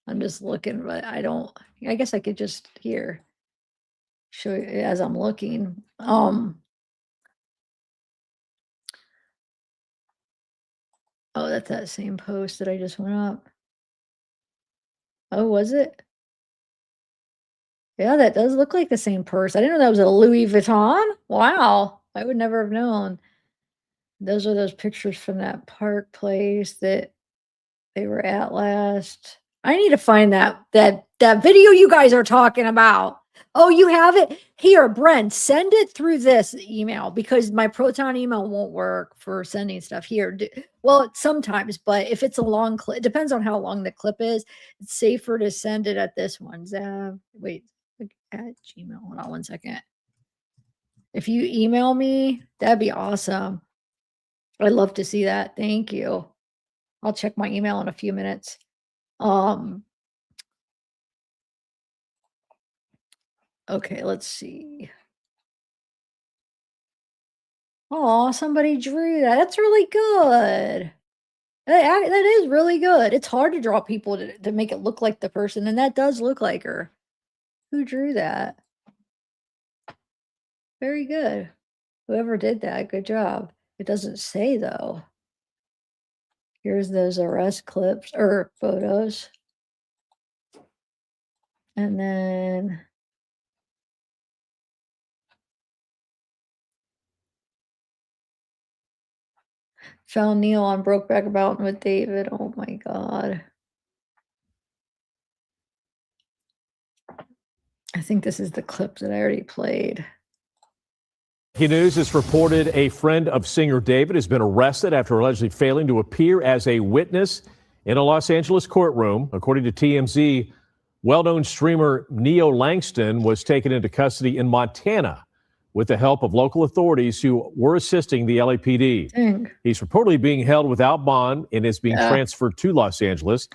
I'm just looking, but I guess I could just here show you as I'm looking. Oh, that's that same post that I just went up. Oh, was it? Yeah, that does look like the same purse. I didn't know that was a Louis Vuitton. Wow. I would never have known. Those are those pictures from that park place that they were at last. I need to find that video you guys are talking about. Oh, you have it? Here, Brent, send it through this email because my Proton email won't work for sending stuff here. Well, sometimes, but if it's a long clip, it depends on how long the clip is. It's safer to send it at this one. Wait, at Gmail. Hold on one second. If you email me, that'd be awesome. I'd love to see that. Thank you. I'll check my email in a few minutes. Okay, let's see. Oh, somebody drew that. That's really good. That is really good. It's hard to draw people to make it look like the person, and that does look like her. Who drew that? Very good. Whoever did that, good job. It doesn't say though. Here's those arrest clips or photos. And then found Neil on Brokeback Mountain with David. Oh my God. I think this is the clip that I already played. News has reported a friend of singer David has been arrested after allegedly failing to appear as a witness in a Los Angeles courtroom. According to TMZ, well-known streamer Neo Langston was taken into custody in Montana with the help of local authorities who were assisting the LAPD. Dang. He's reportedly being held without bond and is being transferred to Los Angeles.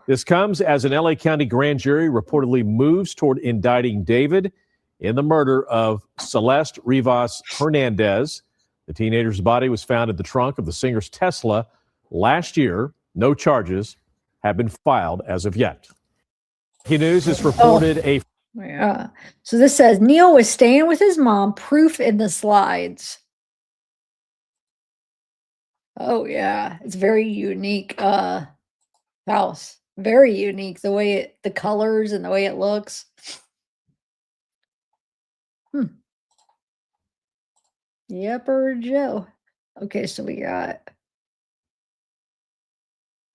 This comes as an LA County grand jury reportedly moves toward indicting David in the murder of Celeste Rivas Hernandez. The teenager's body was found in the trunk of the singer's Tesla last year. No charges have been filed as of yet. News has reported Yeah. So this says Neil was staying with his mom, proof in the slides. Oh yeah, it's very unique house. Very unique, the way the colors and the way it looks. Yepper Joe. Okay, so we got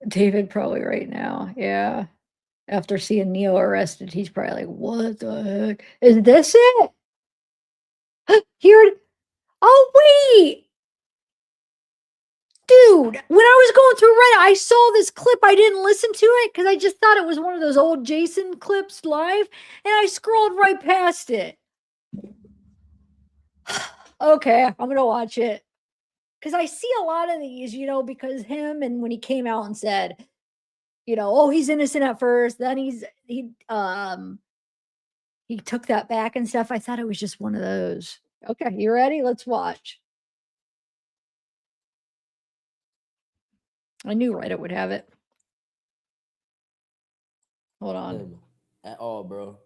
David probably right now. Yeah. After seeing Neo arrested, he's probably like, what the heck? Is this it? Here. Oh, wait. Dude, when I was going through Reddit, I saw this clip. I didn't listen to it because I just thought it was one of those old Jason clips live, and I scrolled right past it. Okay, I'm going to watch it. Because I see a lot of these, because him and when he came out and said, oh, he's innocent at first, then he took that back and stuff. I thought it was just one of those. Okay, you ready? Let's watch. I knew Reddit would have it. Hold on. At all, bro.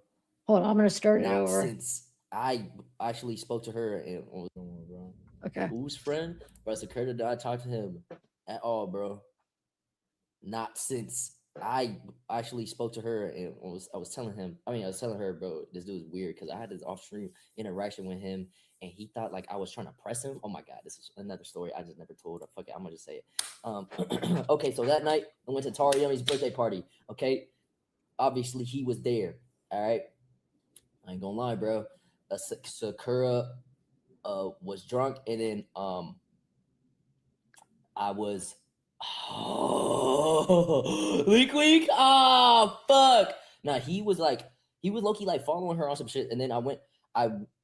Hold on, I'm gonna start it Not over. since I actually spoke to her and bro. Okay. Whose friend? Bro, it's occurred that I talked to him at all, bro. Not since I actually spoke to her and I was telling her, bro, this dude is weird because I had this off-stream interaction with him and he thought like I was trying to press him. Oh my God, this is another story I just never told. Fuck it, I'm gonna just say it. Okay, so that night I went to Tariyami's birthday party. Okay, obviously he was there. All right, I ain't gonna lie, bro. Sakura was drunk and then I was leak. Oh fuck. Nah, he was low-key like following her on some shit. And then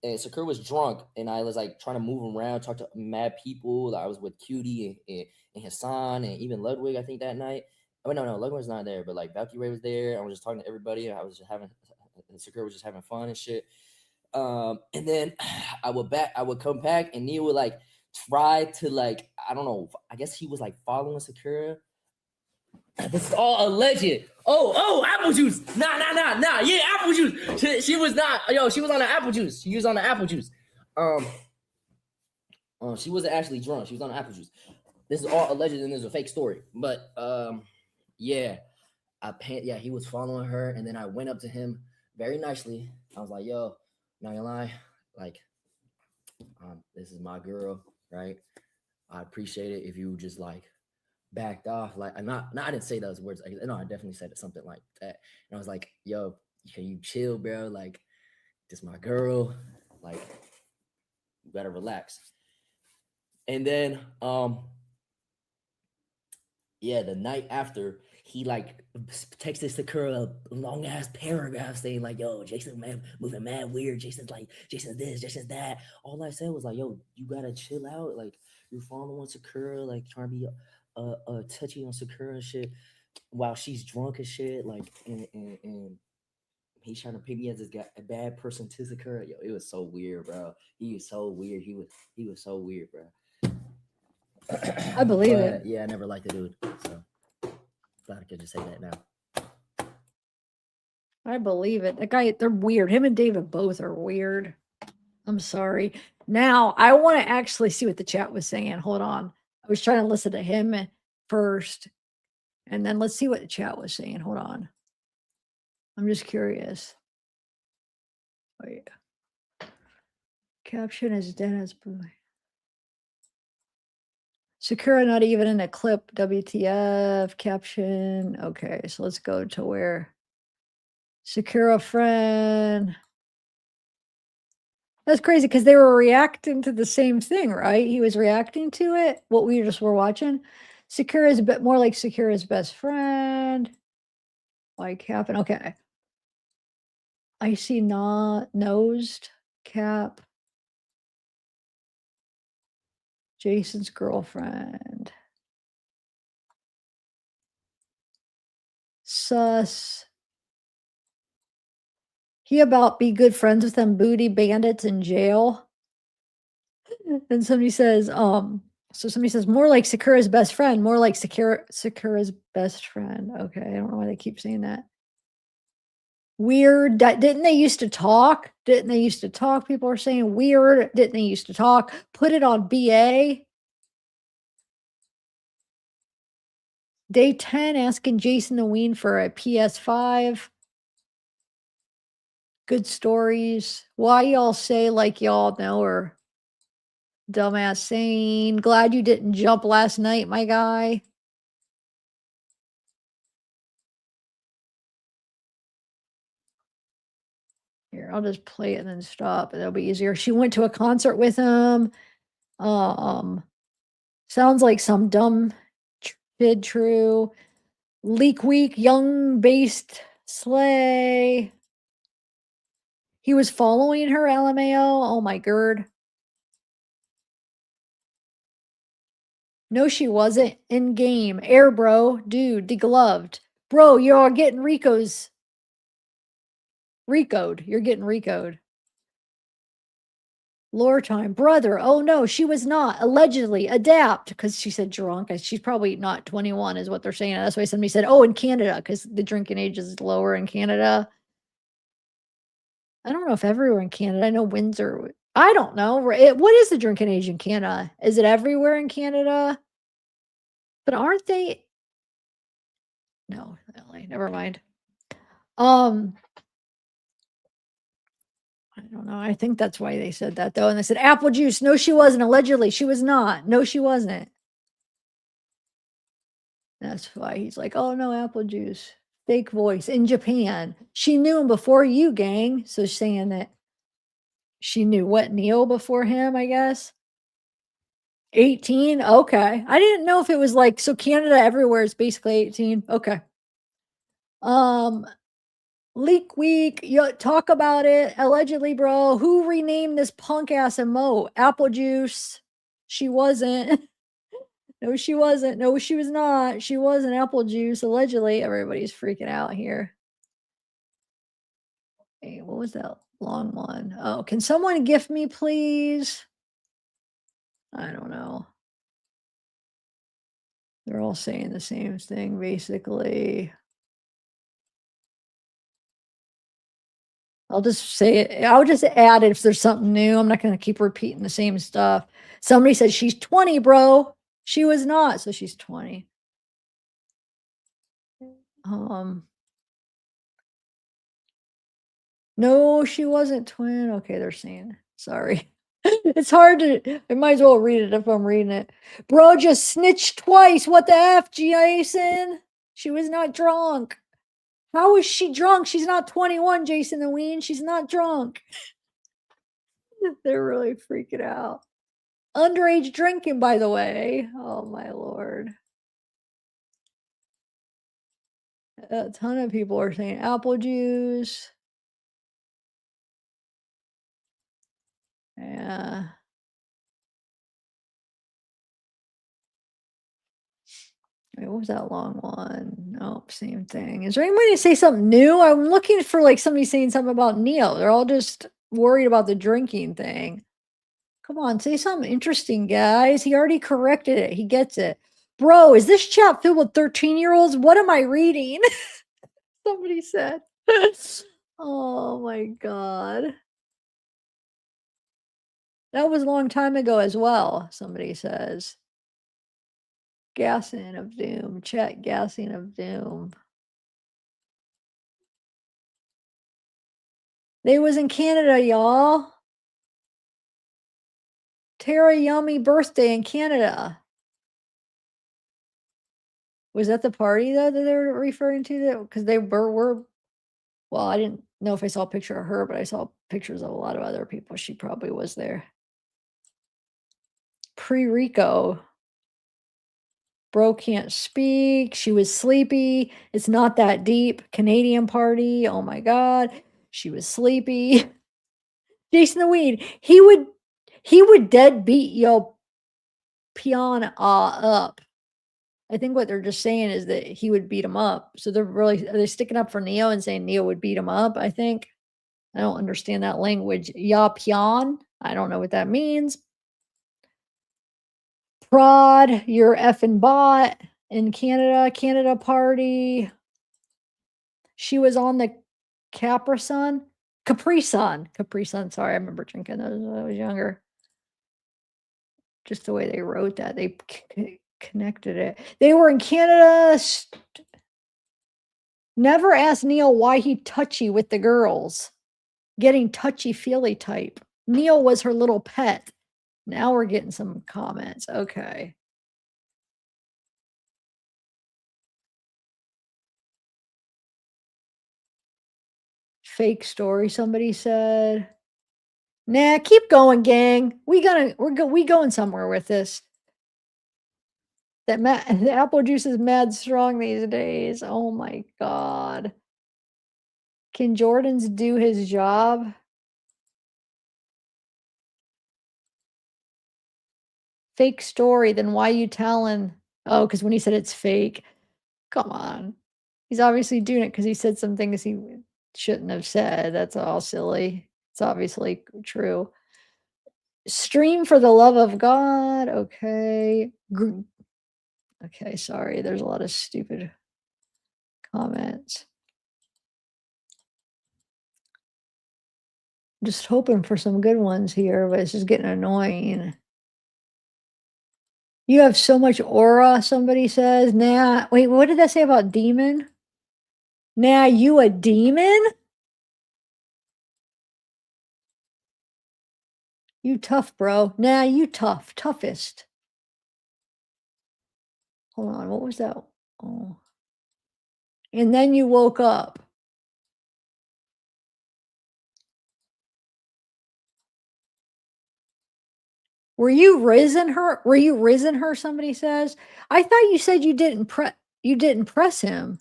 and Sakura was drunk and I was like trying to move around, talk to mad people. I was with Cutie and Hassan and even Ludwig, I think that night. Oh no, Ludwig was not there, but like Valkyrie was there. I was just talking to everybody. I was just Sakura was just having fun and shit. And then I would come back and Neil would like try to like, I don't know, I guess he was like following Sakura. This is all alleged. Oh, apple juice. Nah. Yeah, apple juice. She was not, she was on the apple juice. She was on the apple juice. She wasn't actually drunk. She was on the apple juice. This is all alleged and there's a fake story. But yeah. He was following her and then I went up to him very nicely. I was like, yo, not gonna lie, like, this is my girl, right? I appreciate it if you just like backed off. Like, I didn't say those words. I definitely said something like that. And I was like, yo, can you chill, bro? Like, this is my girl. Like, you gotta relax. And then, the night after, he like texted Sakura a long ass paragraph saying like, "Yo, Jason man moving mad weird. Jason's this, Jason's that." All I said was like, "Yo, you gotta chill out. Like you're following Sakura, like trying to be touchy on Sakura and shit, while she's drunk and shit. Like and he's trying to paint me as this guy, a bad person to Sakura. Yo, it was so weird, bro. He was so weird. He was so weird, bro. I believe it. Yeah, I never liked the dude. So glad I could just say that now. I believe it. That guy, they're weird. Him and David both are weird. I'm sorry. Now, I want to actually see what the chat was saying. Hold on. I was trying to listen to him first, and then let's see what the chat was saying. Hold on. I'm just curious. Wait. Caption is Dennis Boy. Sakura not even in a clip. WTF. Caption. Okay, so let's go to where Sakura friend. That's crazy because they were reacting to the same thing, right? He was reacting to it, what we just were watching. Sakura is a bit more like Sakura's best friend. Like Cap. Okay. I see not nosed Cap. Jason's girlfriend. Sus. He about be good friends with them booty bandits in jail. And somebody says, so somebody says more like Sakura's best friend, more like Sakura's best friend. Okay, I don't know why they keep saying that. Weird. Didn't they used to talk? Didn't they used to talk? People are saying weird. Didn't they used to talk? Put it on BA. Day 10 asking Jason to Ween for a PS5. Good stories. Why y'all say like y'all know her? Dumbass saying, glad you didn't jump last night, my guy. Here, I'll just play it and then stop. It'll be easier. She went to a concert with him. Sounds like some dumb kid true. Leak week, young based slay. He was following her, LMAO. Oh my god. No, she wasn't in game. Air bro, dude, degloved. Bro, you're getting Rico'd. You're getting Rico'd. Lore time. Brother. Oh no, she was not. Allegedly. Adapt. Because she said drunk. She's probably not 21 is what they're saying. That's why somebody said, oh, in Canada. Because the drinking age is lower in Canada. I don't know if everywhere in Canada. I know Windsor. I don't know. What is the drinking age in Canada? Is it everywhere in Canada? But aren't they? No, LA. Never mind. I don't know. I think that's why they said that though. And they said apple juice. No, she wasn't. Allegedly, she was not. No, she wasn't. That's why he's like, oh no, apple juice. Fake voice in Japan. She knew him before you, gang. So saying that she knew what Neo before him, I guess. 18. Okay. I didn't know if it was like, so Canada everywhere is basically 18. Okay. Leak week, you talk about it. Allegedly, bro. Who renamed this punk ass emote? Apple juice. She wasn't. No, she wasn't. No, she was not. She wasn't apple juice. Allegedly, everybody's freaking out here. Hey, what was that long one? Oh, can someone gift me, please? I don't know. They're all saying the same thing, basically. I'll just say it. I'll just add it if there's something new. I'm not going to keep repeating the same stuff. Somebody said she's 20, bro. She was not, so she's 20. No, she wasn't twin. Okay, they're saying. Sorry. It's hard to, I might as well read it if I'm reading it. Bro just snitched twice. What the F, Jason? She was not drunk. How is she drunk? She's not 21, Jason the Ween. She's not drunk. They're really freaking out. Underage drinking, by the way. Oh, my Lord. A ton of people are saying apple juice. Yeah. Wait, what was that long one? Nope, same thing. Is there anybody to say something new? I'm looking for like somebody saying something about Neil. They're all just worried about the drinking thing. Come on, say something interesting, guys. He already corrected it. He gets it. Bro, is this chat filled with 13-year-olds? What am I reading? Somebody said. Oh my God. That was a long time ago as well, somebody says. Gassing of doom. Chat gassing of doom. They was in Canada, y'all. Tara Yummy birthday in Canada. Was that the party though that they were referring to? That because they were well, I didn't know if I saw a picture of her, but I saw pictures of a lot of other people. She probably was there. Pre-Rico. Bro can't speak. She was sleepy. It's not that deep. Canadian party. Oh my God. She was sleepy. Jason the Weed. He would dead beat yo Piana up. I think what they're just saying is that he would beat him up. So are they sticking up for Neo and saying Neo would beat him up? I think. I don't understand that language. Ya Pian. I don't know what that means. Prod, you're effing bot in Canada. Canada party. She was on the Capri Sun. Capri Sun. Sorry, I remember drinking those when I was younger. Just the way they wrote that. They connected it. They were in Canada. Never asked Neil why he touchy with the girls. Getting touchy-feely type. Neil was her little pet. Now we're getting some comments. Okay. Fake story, somebody said. Nah, keep going, gang. We going somewhere with this. The apple juice is mad strong these days. Oh my God. Can Jordan's do his job? Fake story, then why you telling? Oh, because when he said it's fake. Come on. He's obviously doing it because he said some things he shouldn't have said. That's all silly. It's obviously true. Stream for the love of God. Okay. Okay, sorry. There's a lot of stupid comments. Just hoping for some good ones here, but it's just getting annoying. You have so much aura, somebody says. Nah, wait, what did that say about demon? Nah, you a demon? You tough, bro. Nah, you tough. Toughest. Hold on, what was that? Oh. And then you woke up. Were you risen her? Were you risen her? Somebody says. I thought you said you didn't press him.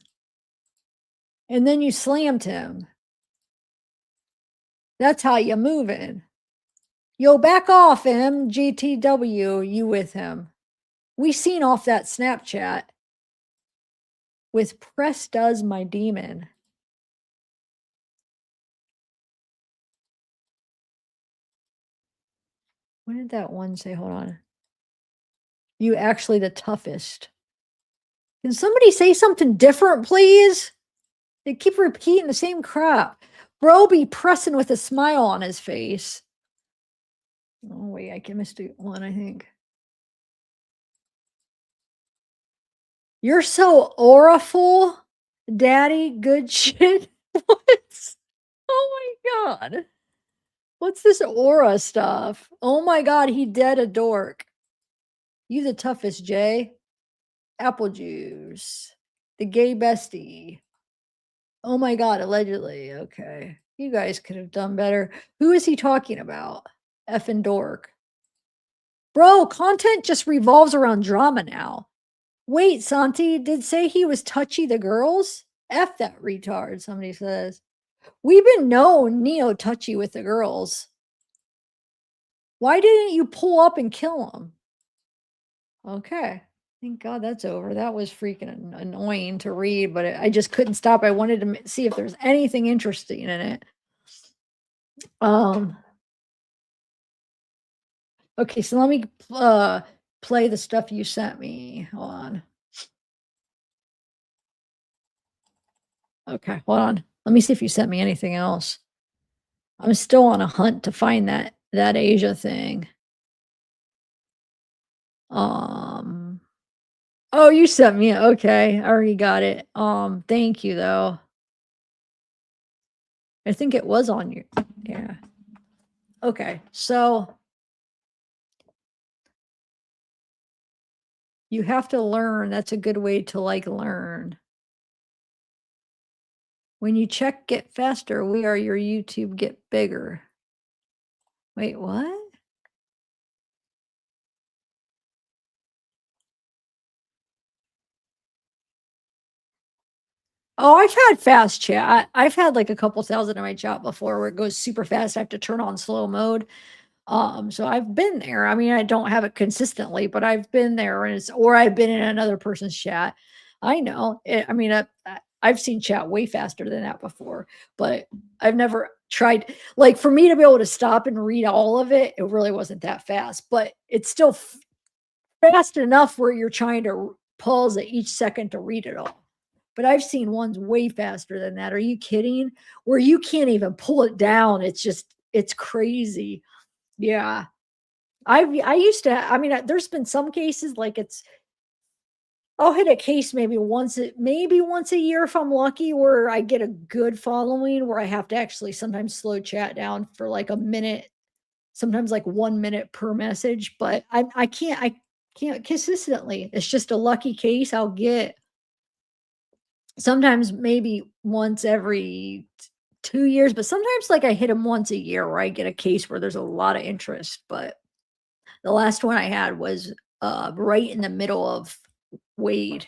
And then you slammed him. That's how you moving. Yo, back off, MGTW, you with him. We seen off that Snapchat with press does my demon. What did that one say? Hold on. You actually the toughest. Can somebody say something different, please? They keep repeating the same crap. Bro be pressing with a smile on his face. Oh, wait, I missed one, I think. You're so auraful, daddy. Good shit. What? Oh my God. What's this aura stuff? Oh my God, he dead a dork. You the toughest, Jay. Apple juice. The gay bestie. Oh my God, allegedly. Okay. You guys could have done better. Who is he talking about? Effing dork. Bro, content just revolves around drama now. Wait, Santi did say he was touchy the girls? F that retard, somebody says. We've been known Neo touchy with the girls. Why didn't you pull up and kill him? Okay. Thank God that's over. That was freaking annoying to read, but I just couldn't stop. I wanted to see if there's anything interesting in it. Okay, so let me play the stuff you sent me. Hold on. Okay, hold on. Let me see if you sent me anything else. I'm still on a hunt to find that Asia thing. Oh, you sent me it. Okay, I already got it. Thank you though. I think it was on your, yeah. Okay, so you have to learn. That's a good way to like learn. When you check get faster, we are your YouTube get bigger. Wait, what? Oh, I've had fast chat. I've had like a couple thousand in my chat before where it goes super fast. I have to turn on slow mode. So I've been there. I mean, I don't have it consistently, but I've been there, and or I've been in another person's chat. I know. I mean, I've seen chat way faster than that before, but I've never tried. Like for me to be able to stop and read all of it, it really wasn't that fast, but it's still fast enough where you're trying to pause at each second to read it all. But I've seen ones way faster than that. Are you kidding? Where you can't even pull it down. It's crazy. Yeah. I used to, I mean, there's been some cases like I'll hit a case maybe once a year if I'm lucky, where I get a good following where I have to actually sometimes slow chat down for like a minute, sometimes like 1 minute per message, but I can't consistently. It's just a lucky case I'll get. Sometimes maybe once every 2 years, but sometimes like I hit them once a year where I get a case where there's a lot of interest. But the last one I had was right in the middle of Wade,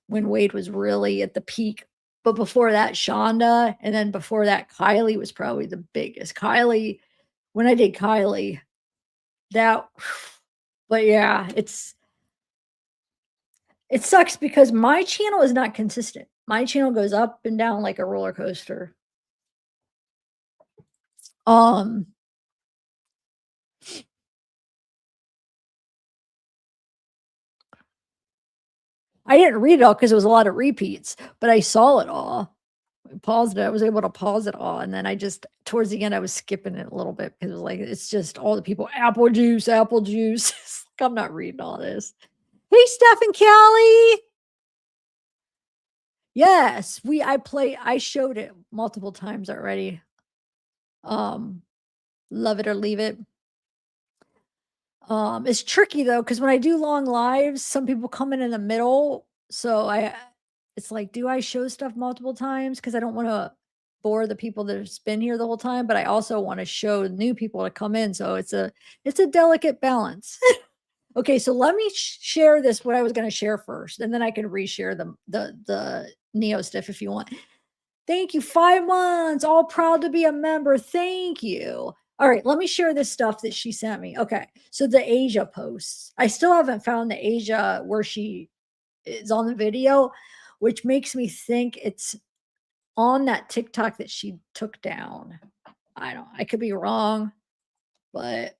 when Wade was really at the peak. But before that, Shonda, and then before that, Kylie was probably the biggest. Kylie, when I did Kylie, but yeah, it sucks because my channel is not consistent. My channel goes up and down like a roller coaster. I didn't read it all because it was a lot of repeats, but I saw it all. I paused it. I was able to pause it all. And then I just, towards the end, I was skipping it a little bit because it was like, it's just all the people, apple juice, apple juice. Like, I'm not reading all this. Hey, Steph and Callie. Yes, I showed it multiple times already. Love it or leave it. It's tricky though, because when I do long lives, some people come in the middle. So it's like, do I show stuff multiple times? Because I don't want to bore the people that have been here the whole time, but I also want to show new people to come in. So it's a delicate balance. Okay, so let me share this, what I was going to share first, and then I can reshare the Neo stuff if you want. Thank you. 5 months. All proud to be a member. Thank you. All right, let me share this stuff that she sent me. Okay, so the Asia posts. I still haven't found the Asia where she is on the video, which makes me think it's on that TikTok that she took down. I could be wrong, but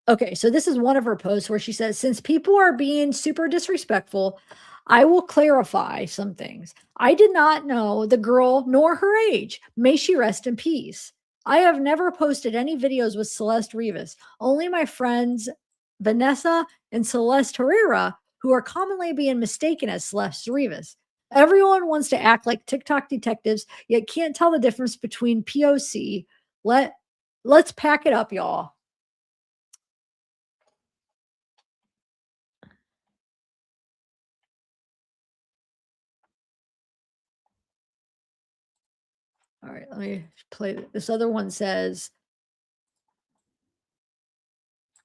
okay, so this is one of her posts where she says, since people are being super disrespectful, I will clarify some things. I did not know the girl nor her age. May she rest in peace. I have never posted any videos with Celeste Rivas. Only my friends Vanessa and Celeste Herrera, who are commonly being mistaken as Celeste Rivas. Everyone wants to act like TikTok detectives, yet can't tell the difference between POC. Let's pack it up, y'all. All right, let me play. This other one says,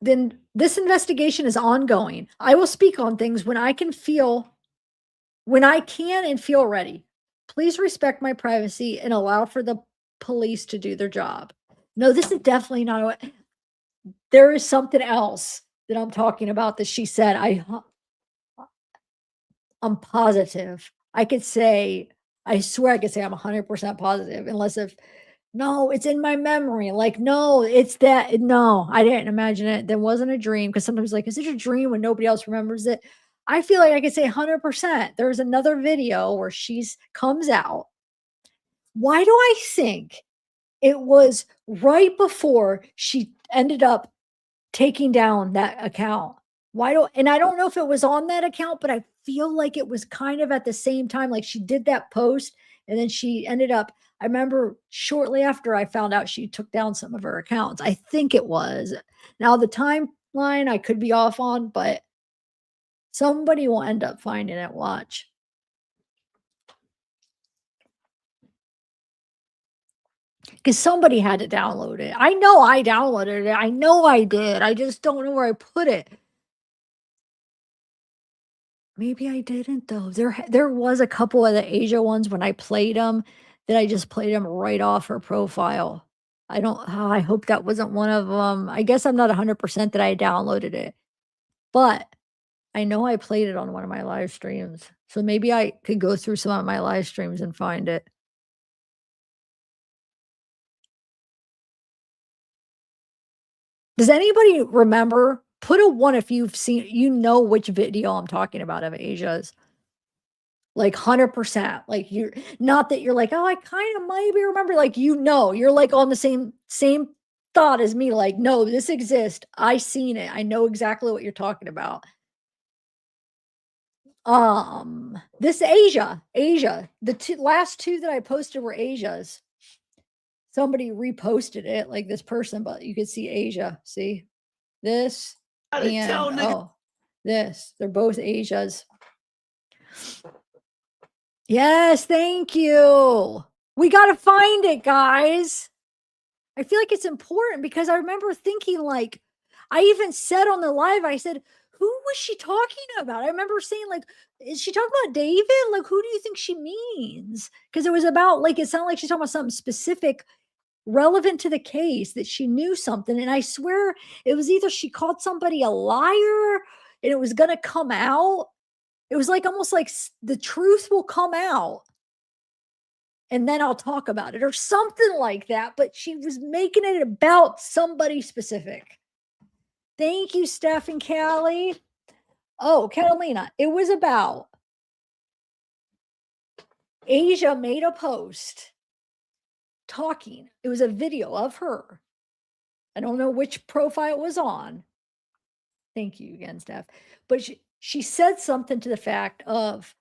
then this investigation is ongoing. I will speak on things when I can and feel ready. Please respect my privacy and allow for the police to do their job. No, this is definitely not what there is something else that I'm talking about that she said. I'm positive. I swear I could say I'm 100% positive, unless if, no, it's in my memory. Like, no, it's that. No, I didn't imagine it. That wasn't a dream. Because sometimes, like, is it a dream when nobody else remembers it? I feel like I could say 100%. There's another video where she's comes out. Why do I think it was right before she ended up taking down that account? And I don't know if it was on that account, but I feel like it was kind of at the same time. Like, she did that post and then she ended up, I remember shortly after I found out she took down some of her accounts. I think it was. Now, the timeline I could be off on, but somebody will end up finding it. Watch. Because somebody had to download it. I know I downloaded it. I know I did. I just don't know where I put it. Maybe I didn't though. There was a couple of the Asia ones when I played them that I just played them right off her profile. I hope that wasn't one of them. I guess I'm not 100% that I downloaded it, but I know I played it on one of my live streams. So maybe I could go through some of my live streams and find it. Does anybody remember? Put a 1 if you've seen, which video I'm talking about of Asia's. Like 100%. Like, you're not that you're like, oh, I kind of maybe remember. Like, you're like on the same thought as me. Like, no, this exists. I seen it. I know exactly what you're talking about. This Asia. The last two that I posted were Asia's. Somebody reposted it, like this person, but you could see Asia. See this and this. They're both Asia's. Yes, thank you. We got to find it, guys. I feel like it's important because I remember thinking, like, I even said on the live, I said, who was she talking about? I remember saying, like, is she talking about David? Like, who do you think she means? Because it was about, like, it sounded like she's talking about something specific relevant to the case, that she knew something. And I swear it was either she called somebody a liar and it was going to come out. It was like almost like the truth will come out and then I'll talk about it or something like that. But she was making it about somebody specific. Thank you, Steph and Callie. Oh, Catalina. It was about Asia made a post talking. It was a video of her. I don't know which profile it was on. Thank you again, Steph. But she said something to the fact of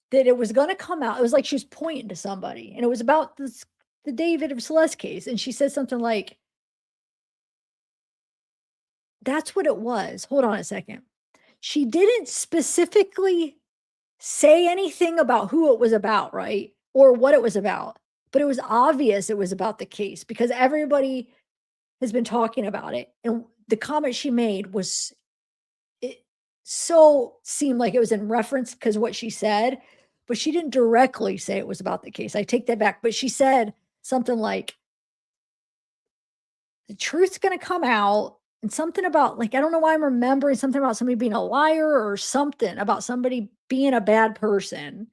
that it was going to come out. It was like she was pointing to somebody, and it was about the David of Celeste case. And she said something like, that's what it was. Hold on a second. She didn't specifically say anything about who it was about, right? Or what it was about. But it was obvious it was about the case because everybody has been talking about it. And the comment she made was, it so seemed like it was in reference because what she said, but she didn't directly say it was about the case. I take that back. But she said something like, the truth's going to come out, and something about, like, I don't know why I'm remembering something about somebody being a liar or something about somebody being a bad person.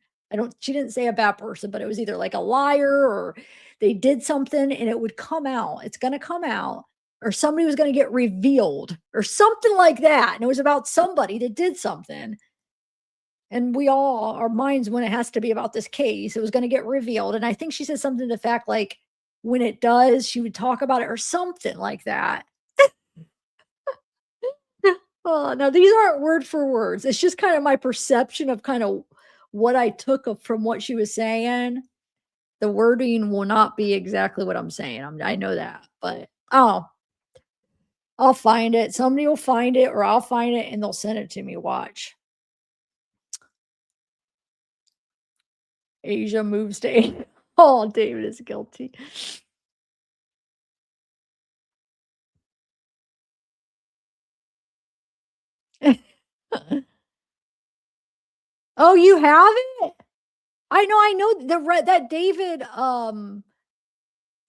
She didn't say a bad person, but it was either like a liar or they did something and it would come out. It's going to come out, or somebody was going to get revealed or something like that. And it was about somebody that did something. And our minds, when it has to be about this case, it was going to get revealed. And I think she said something to the fact, like, when it does, she would talk about it or something like that. Oh, no, these aren't word for words. It's just kind of my perception of kind of what I took from what she was saying. The wording will not be exactly what I'm saying. I know that, but I'll find it. Somebody will find it, or I'll find it and they'll send it to me. Watch. Asia moves to Asia. Oh, David is guilty. Oh, you have it? I know that David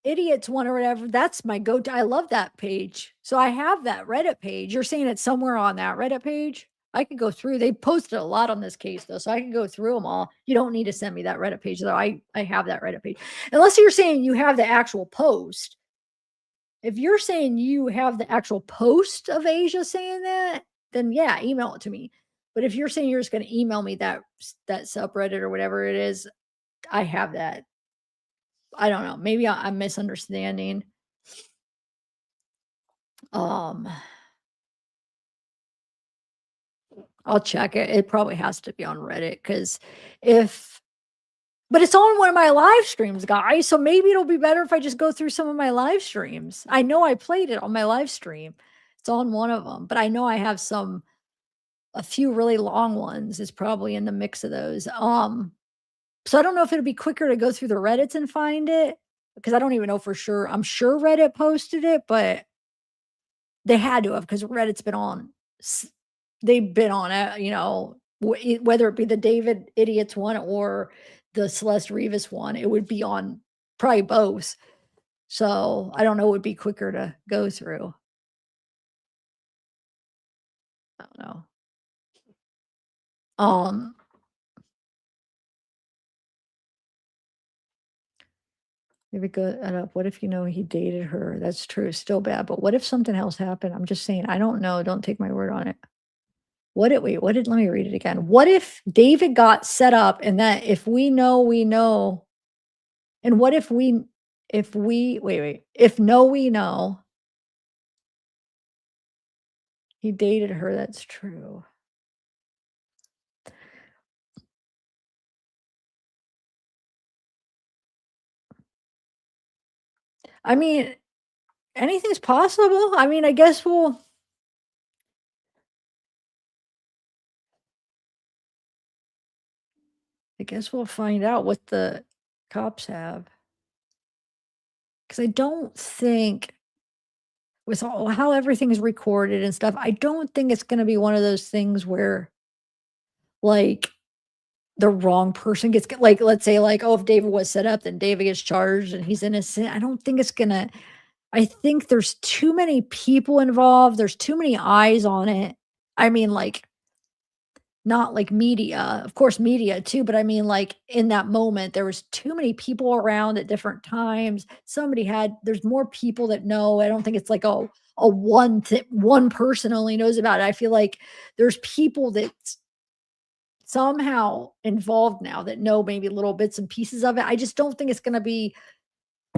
idiots one or whatever. That's my go-to. I love that page. So I have that Reddit page. You're saying it's somewhere on that Reddit page? I could go through. They posted a lot on this case though, so I can go through them all. You don't need to send me that Reddit page though. I have that Reddit page. Unless you're saying you have the actual post. If you're saying you have the actual post of Asia saying that, then yeah, email it to me. But if you're saying you're just going to email me that subreddit or whatever it is, I have that. I don't know. Maybe I'm misunderstanding. I'll check it. It probably has to be on Reddit because but it's on one of my live streams, guys. So maybe it'll be better if I just go through some of my live streams. I know I played it on my live stream. It's on one of them, but I know I have a few really long ones. It's probably in the mix of those. So I don't know if it'll be quicker to go through the Reddits and find it because I don't even know for sure. I'm sure Reddit posted it, but they had to have because Reddit's been on. They've been on it, you know, whether it be the David Idiots one or the Celeste Rivas one, it would be on probably both. So I don't know, it would be quicker to go through. I don't know. Maybe go what if you know he dated her? That's true, still bad. But what if something else happened? I'm just saying, I don't know. Don't take my word on it. Let me read it again. What if David got set up and that if we know, we know, and what if we know he dated her? That's true. I mean, anything's possible. I mean, I guess we'll find out what the cops have. Because I don't think with how everything is recorded and stuff, I don't think it's going to be one of those things where like the wrong person gets like, let's say like, oh, if David was set up, then David gets charged and he's innocent. I don't think it's gonna, I think there's too many people involved. There's too many eyes on it. I mean, like, not like media, of course, media too, but I mean, like in that moment, there was too many people around at different times. There's more people that know. I don't think it's like one person only knows about it. I feel like there's people that somehow involved now that know maybe little bits and pieces of it. I just don't think it's going to be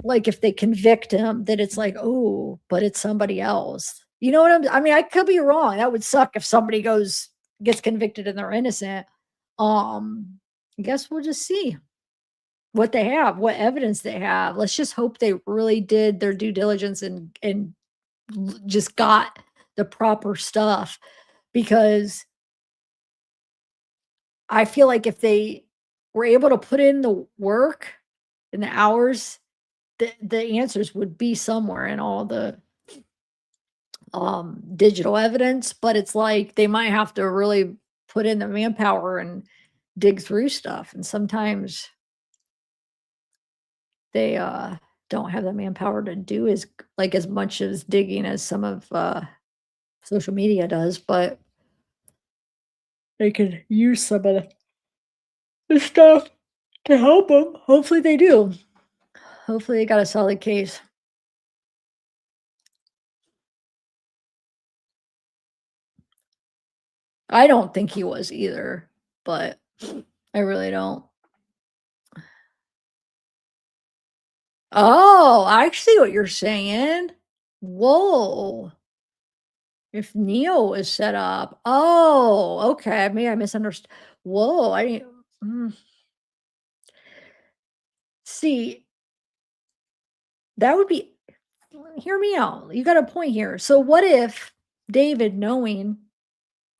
like if they convict him that it's like, oh, but it's somebody else. You know what I mean, I could be wrong. That would suck if somebody gets convicted and they're innocent. I guess we'll just see what they have, what evidence they have. Let's just hope they really did their due diligence and just got the proper stuff, because I feel like if they were able to put in the work and the hours, the answers would be somewhere in all the digital evidence, but it's like they might have to really put in the manpower and dig through stuff. And sometimes they don't have the manpower to do as much as digging as some of social media does, but they could use some of the stuff to help them. Hopefully they do. Hopefully they got a solid case. I don't think he was either, but I really don't. Oh, I see what you're saying. Whoa. If Neo is set up. Oh, okay. Maybe I misunderstood. Whoa, I didn't. See, that would be, hear me out. You got a point here. So what if David, knowing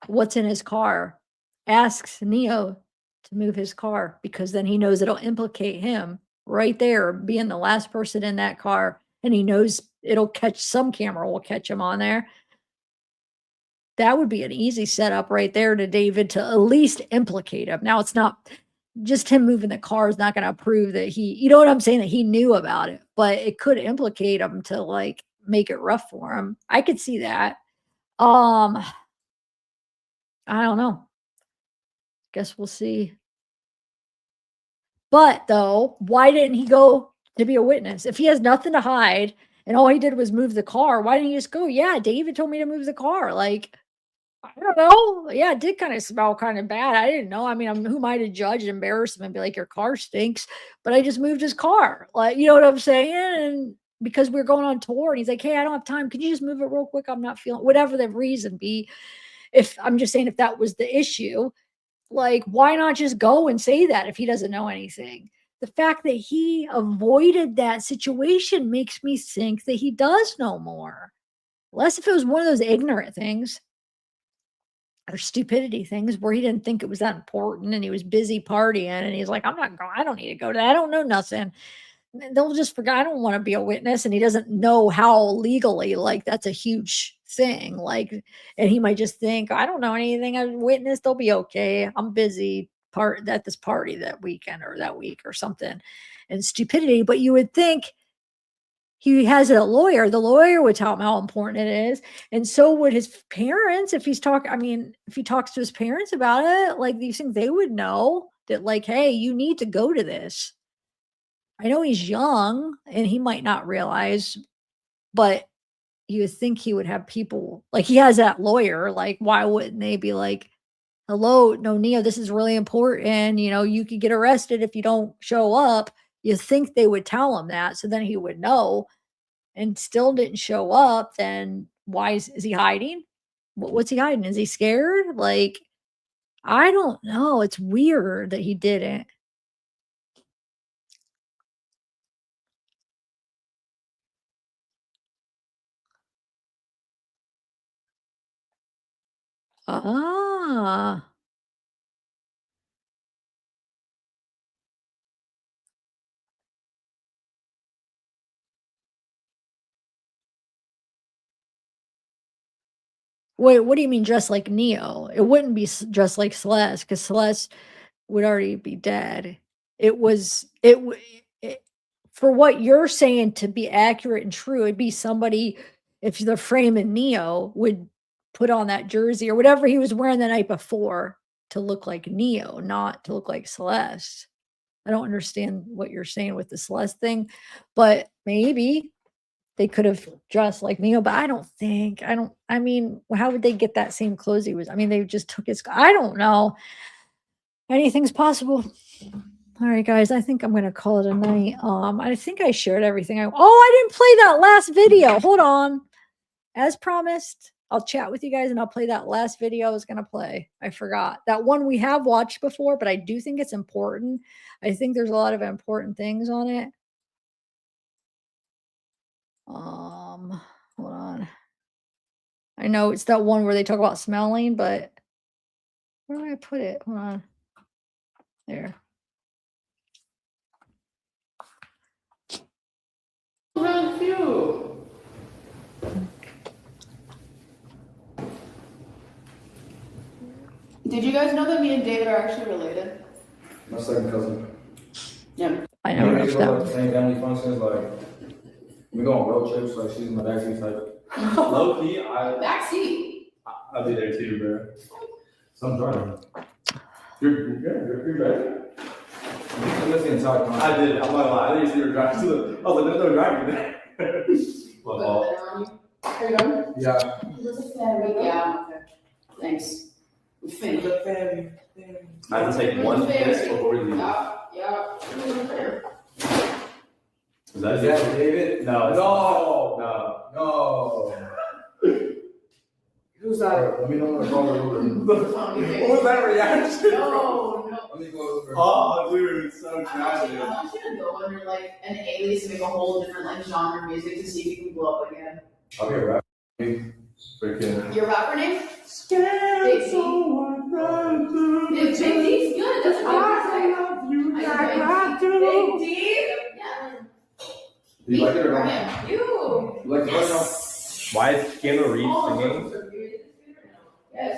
what's in his car, asks Neo to move his car, because then he knows it'll implicate him right there, being the last person in that car, and he knows it'll catch, some camera will catch him on there. That would be an easy setup right there to David to at least implicate him. Now, it's not just him moving the car is not going to prove that you know what I'm saying, that he knew about it, but it could implicate him to like make it rough for him. I could see that. I don't know. Guess we'll see. But though, why didn't he go to be a witness? If he has nothing to hide and all he did was move the car, why didn't he just go, yeah, David told me to move the car? Like, I don't know. Yeah, it did kind of smell kind of bad. I didn't know. I mean, who am I to judge and embarrass him and be like, your car stinks? But I just moved his car. Like, you know what I'm saying? And because we're going on tour and he's like, hey, I don't have time. Could you just move it real quick? I'm not feeling, whatever the reason be. If I'm just saying, if that was the issue, like, why not just go and say that if he doesn't know anything? The fact that he avoided that situation makes me think that he does know more. Unless if it was one of those ignorant things or stupidity things where he didn't think it was that important and he was busy partying and he's like, I'm not going, I don't need to go to that. I don't know nothing. They'll just forget. I don't want to be a witness. And he doesn't know how legally, like, that's a huge thing. Like, and he might just think, I don't know anything. I witnessed, they'll be okay. I'm busy at this party that weekend or that week or something. And stupidity. But you would think he has a lawyer. The lawyer would tell him how important it is. And so would his parents. If he's talking, I mean, if he talks to his parents about it, like, these things, they would know that, like, hey, you need to go to this. I know he's young and he might not realize, but you would think he would have people, like, he has that lawyer. Like, why wouldn't they be like, hello, no, Neo, this is really important. You know, you could get arrested if you don't show up. You think they would tell him that. So then he would know, and still didn't show up. Then why is he hiding? What's he hiding? Is he scared? Like, I don't know. It's weird that he didn't. Ah. Wait, what do you mean dressed like Neo? It wouldn't be dressed like Celeste because Celeste would already be dead. It for what you're saying to be accurate and true, it'd be somebody, if the frame in Neo would put on that jersey or whatever he was wearing the night before to look like Neo, not to look like Celeste. I don't understand what you're saying with the Celeste thing, but maybe they could have dressed like Neo, but I mean, how would they get that same clothes he was? I mean, they just took his, I don't know. Anything's possible. All right, guys, I think I'm going to call it a night. I think I shared everything. I didn't play that last video. Hold on. As promised, I'll chat with you guys and I'll play that last video I was going to play. I forgot. That one we have watched before, but I do think it's important. I think there's a lot of important things on it. Hold on. I know it's that one where they talk about smelling, but where do I put it? Hold on. There. Really cute. Did you guys know that me and David are actually related? My second cousin. Yeah. I know We that. go to the same family functions, like we go on road trips, like she's in the backseat type. Low key, Backseat. I'll be there too, bro. So I'm driving. You're driving? I missed the entire time. I did. I'm not gonna lie. I didn't see her driving. I was like, there's no driving there. Are you done? Yeah. There's a ferry. Yeah. Okay. Thanks. We finished. The ferry. I have to take one piss before we leave. Yeah. Is that David? No. No. Who's that? Let me know when I call her over. What was that reaction? No. Let me go over. Oh, dude, it's so tragic. I want you to go under like an alias and make a whole different like genre of music to see if you can blow up again. I'll be a rapper. Freaking. Your rapper name? Scared Big D. Big D's good. That's a good Big D. Yeah. Do you like it or not? You. You like the yes. Why is Keanu Reeves singing? Yes.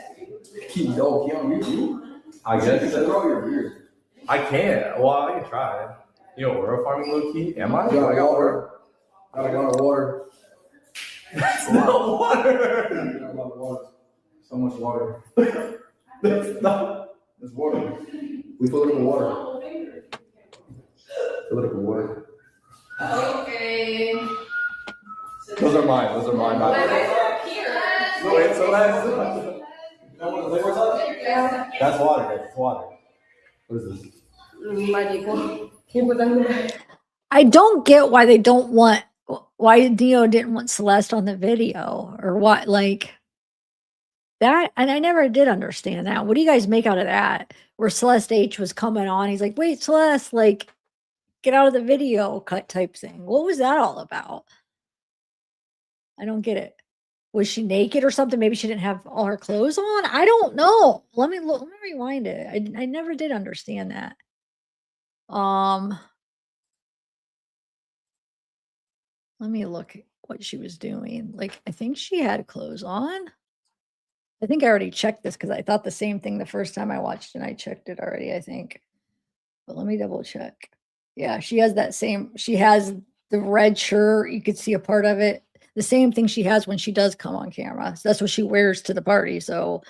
Keanu Reeves? I guess. That's all your beard. I can't. Well, I can try. Yo, oil farming low key? Am I? I got water. Got a lot of water. That's not water. Got a lot of water. So much water. That's not. It's water. We fill it up with water. Fill it up with water. Okay. Those are mine. Those are mine. No, wait, Celeste. That's water, guys. It's water. What is this? I don't get why they don't want, why Dio didn't want Celeste on the video or what, like that. And I never did understand that. What do you guys make out of that? Where Celeste H was coming on. He's like, wait, Celeste, like, get out of the video cut type thing. What was that all about? I don't get it. Was she naked or something? Maybe she didn't have all her clothes on. I don't know. Let me look. Let me rewind it. I never did understand that. Let me look at what she was doing. Like, I think she had clothes on. I think I already checked this because I thought the same thing the first time I watched and I checked it already, I think. But let me double check. Yeah, she has that same, she has the red shirt. You could see a part of it. The same thing she has when she does come on camera. So that's what she wears to the party. So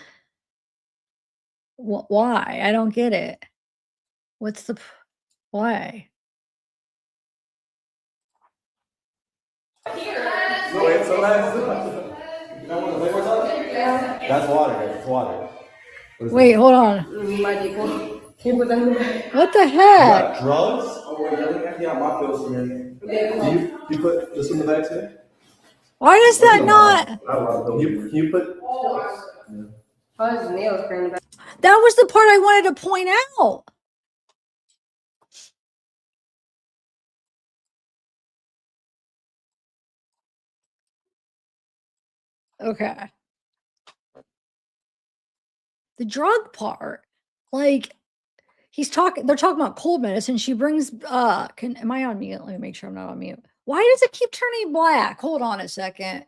why? I don't get it. What's the, why? No, wait, Celeste. That's water, guys. It's water. Wait, hold on. What the heck? Drugs? Oh, wait, let me empty out my pills for me. You put this in the bag today? Why does that not? Can you put? That was the part I wanted to point out. Okay. The drug part, like they're talking about cold medicine. She brings am I on mute? Let me make sure I'm not on mute. Why does it keep turning black? Hold on a second.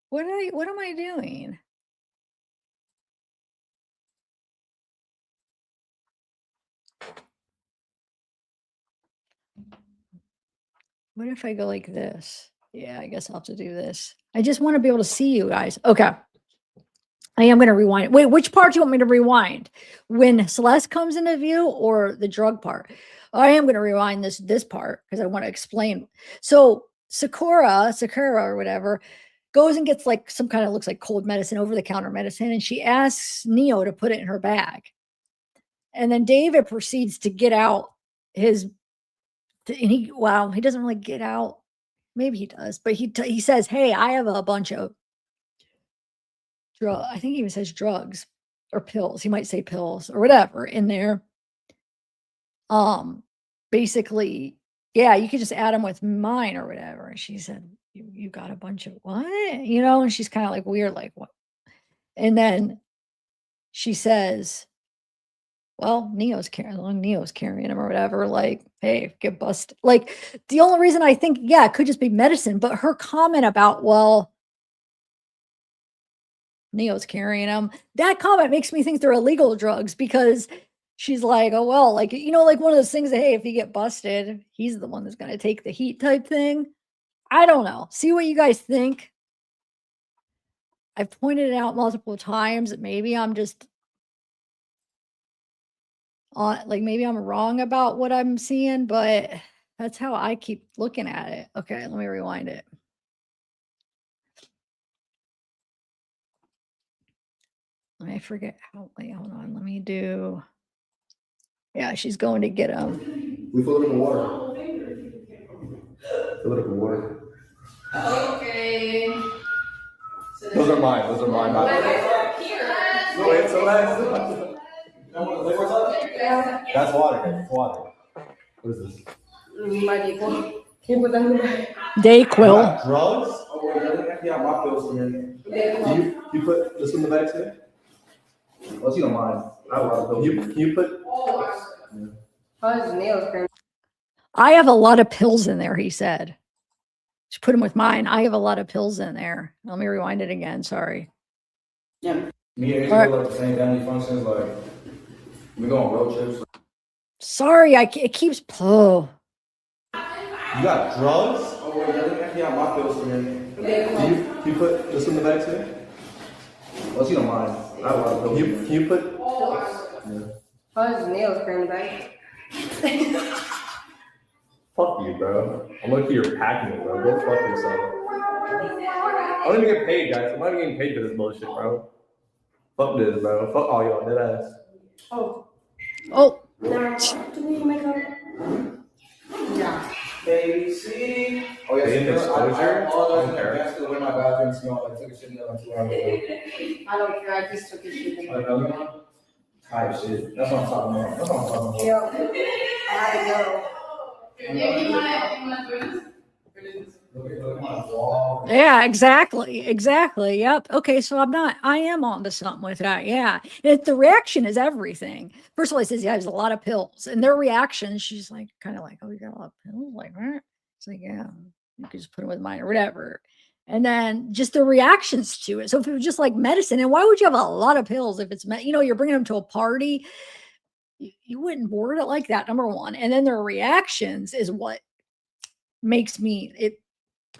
What am I doing? What if I go like this? Yeah, I guess I'll have to do this. I just want to be able to see you guys. Okay. I am going to rewind. Wait, which part do you want me to rewind? When Celeste comes into view or the drug part? I am going to rewind this part because I want to explain. So Sakura or whatever, goes and gets like some kind of looks like cold medicine, over-the-counter medicine, and she asks Neo to put it in her bag. And then David proceeds to get out his, and he doesn't really get out. Maybe he does, but he says, "Hey, I have a bunch of I think he even says drugs or pills. He might say pills or whatever in there. Basically, yeah, you could just add them with mine or whatever." And she said, you got a bunch of what? And she's kind of like weird, like what? And then she says, well, Neo's carrying him or whatever. Like, hey, get busted. Like, the only reason I think, yeah, it could just be medicine, but her comment about, well, Neo's carrying him, that comment makes me think they're illegal drugs because she's like, oh, well, like, like one of those things that, hey, if you get busted, he's the one that's going to take the heat type thing. I don't know. See what you guys think. I've pointed it out multiple times. Maybe I'm just maybe I'm wrong about what I'm seeing, but that's how I keep looking at it. Okay, let me rewind it. I forget how. Wait, hold on. Let me do. Yeah, she's going to get him. We fill it up with water. Fill it up with water. Okay. Those are mine. Those are mine. No, wait, Celeste. That's water, guys. It's water. What is this? Dayquil. Drugs? Oh, wait, let me empty out my pills for me. You put this in the bag today? Well, you don't mind. Can you put? I have a lot of pills in there, he said. Just put them with mine. I have a lot of pills in there. Let me rewind it again. Sorry. Yeah. Me and All right. Israel at the same family functions. Like we go on road trips. Sorry, it keeps. Oh. You got drugs? Oh wait, I think I my pills for him. Can you put this in the bag too? Unless you don't mind. I have a lot of pills. Can you put? Oh, his nails crammed back. Fuck you, bro. I'm looking at your packing it, bro. Go fuck yourself. I don't even get paid, guys. I'm not even getting paid for this bullshit, bro. Fuck this, bro. Fuck all y'all, dead ass. Oh. Oh. Now, do we make up? Yeah. KC. Oh yeah, Paying exposure? I apologize in advance to the way my bathroom smelled. I took a shit in there like 2 hours ago. I don't care. I just took a shit. Type shit. That's what I'm talking about. That's what I'm talking about. Yeah. I had to go. Yeah, exactly. Yep. Okay, so I am on to something with that. Yeah. The reaction is everything. First of all, he says he has a lot of pills, and their reaction, she's like, kind of like, oh, you got a lot of pills? Like, what? It's like, yeah, you could just put them with mine or whatever. And then just the reactions to it. So if it was just like medicine, and why would you have a lot of pills if it's, you're bringing them to a party, you wouldn't word it like that, number one. And then their reactions is what makes me, it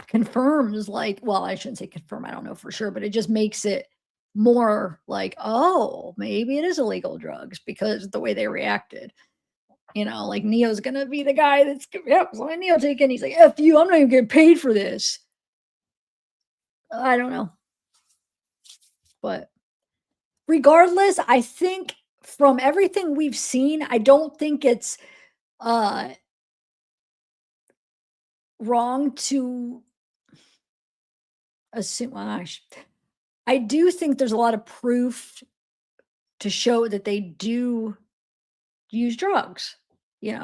confirms like, well, I shouldn't say confirm, I don't know for sure, but it just makes it more like, oh, maybe it is illegal drugs because the way they reacted. Like Neo's gonna be the guy that's, so Neo taking, he's like, F you, I'm not even getting paid for this. I don't know. But regardless, I think from everything we've seen, I don't think it's wrong to assume. Well, I do think there's a lot of proof to show that they do use drugs. They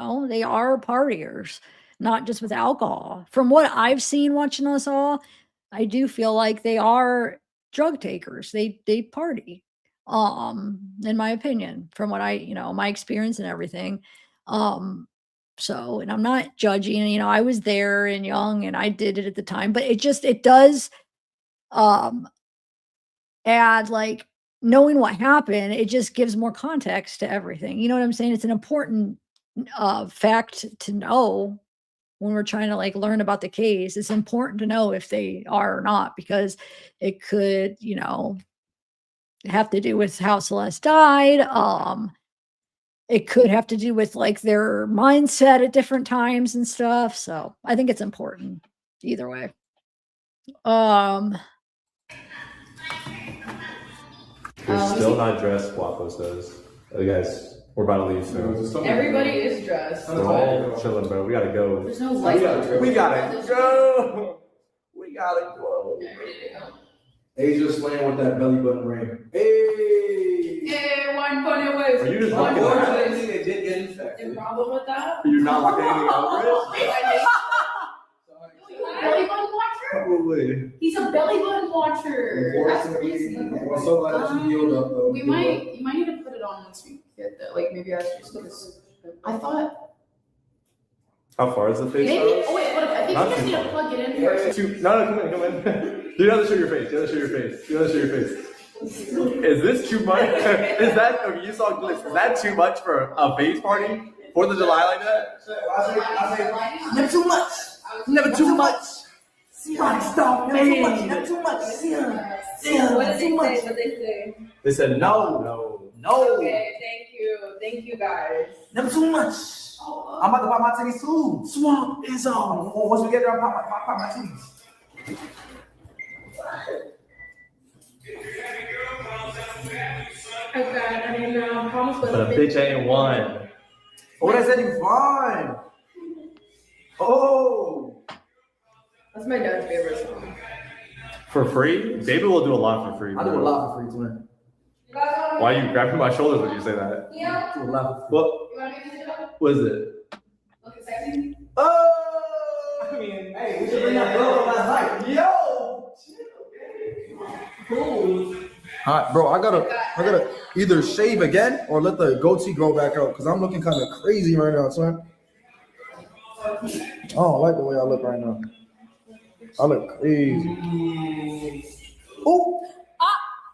are partiers, not just with alcohol. From what I've seen watching us all, I do feel like they are drug takers. They party. In my opinion, from what my experience and everything. So, and I'm not judging, I was there and young and I did it at the time, but it does, add like knowing what happened, it just gives more context to everything. You know what I'm saying? It's an important, fact to know when we're trying to like learn about the case. It's important to know if they are or not, because it could, have to do with how Celeste died. It could have to do with like their mindset at different times and stuff. So I think it's important either way. You're still not dressed, Guapo says. Hey guys, we're about to leave soon. Everybody is dressed. We're all chilling, bro. We gotta go. There's no light. We gotta go. We gotta go. Asia's slaying with that belly button ring. Hey! Yeah, one funny way. Are you just rocking that? Unfortunately, they did get infected. The problem with that? Are you not rocking anything over it? Belly button watcher? Probably. He's a belly button watcher. That's crazy. I'm so glad that you healed up though. You might need to put it on once we get there. Like maybe I should just because I thought. How far is the face? Maybe. Oh wait, but I think you just need to plug it in first. No, come in. You gotta show your face. You gotta show your face. Is this too much? Is that, okay, you saw glitch. Is that too much for a face party? 4th of July like that? I say, never too much. Never too much. Stop. Never too much. Never too much. What did they say? They said no. Okay, thank you guys. Never too much. I'm about to pop my titties too. Swamp is on. Once we get there, I'll pop my titties. Okay, I mean, promise. But a bitch ain't one. Oh, that said you fine. Oh. That's my dad's favorite song. For free? David will do a lot for free. I do a lot for free, twin. Why are you grabbing my shoulders when you say that? Yeah. I do a lot. What is it? Okay, sexy. Oh! I mean, hey, we should bring that girl from last night. Yo! Cool. Alright, bro, I gotta either shave again or let the goatee grow back out because I'm looking kind of crazy right now, son. I don't like the way I look right now. I look crazy. Oh,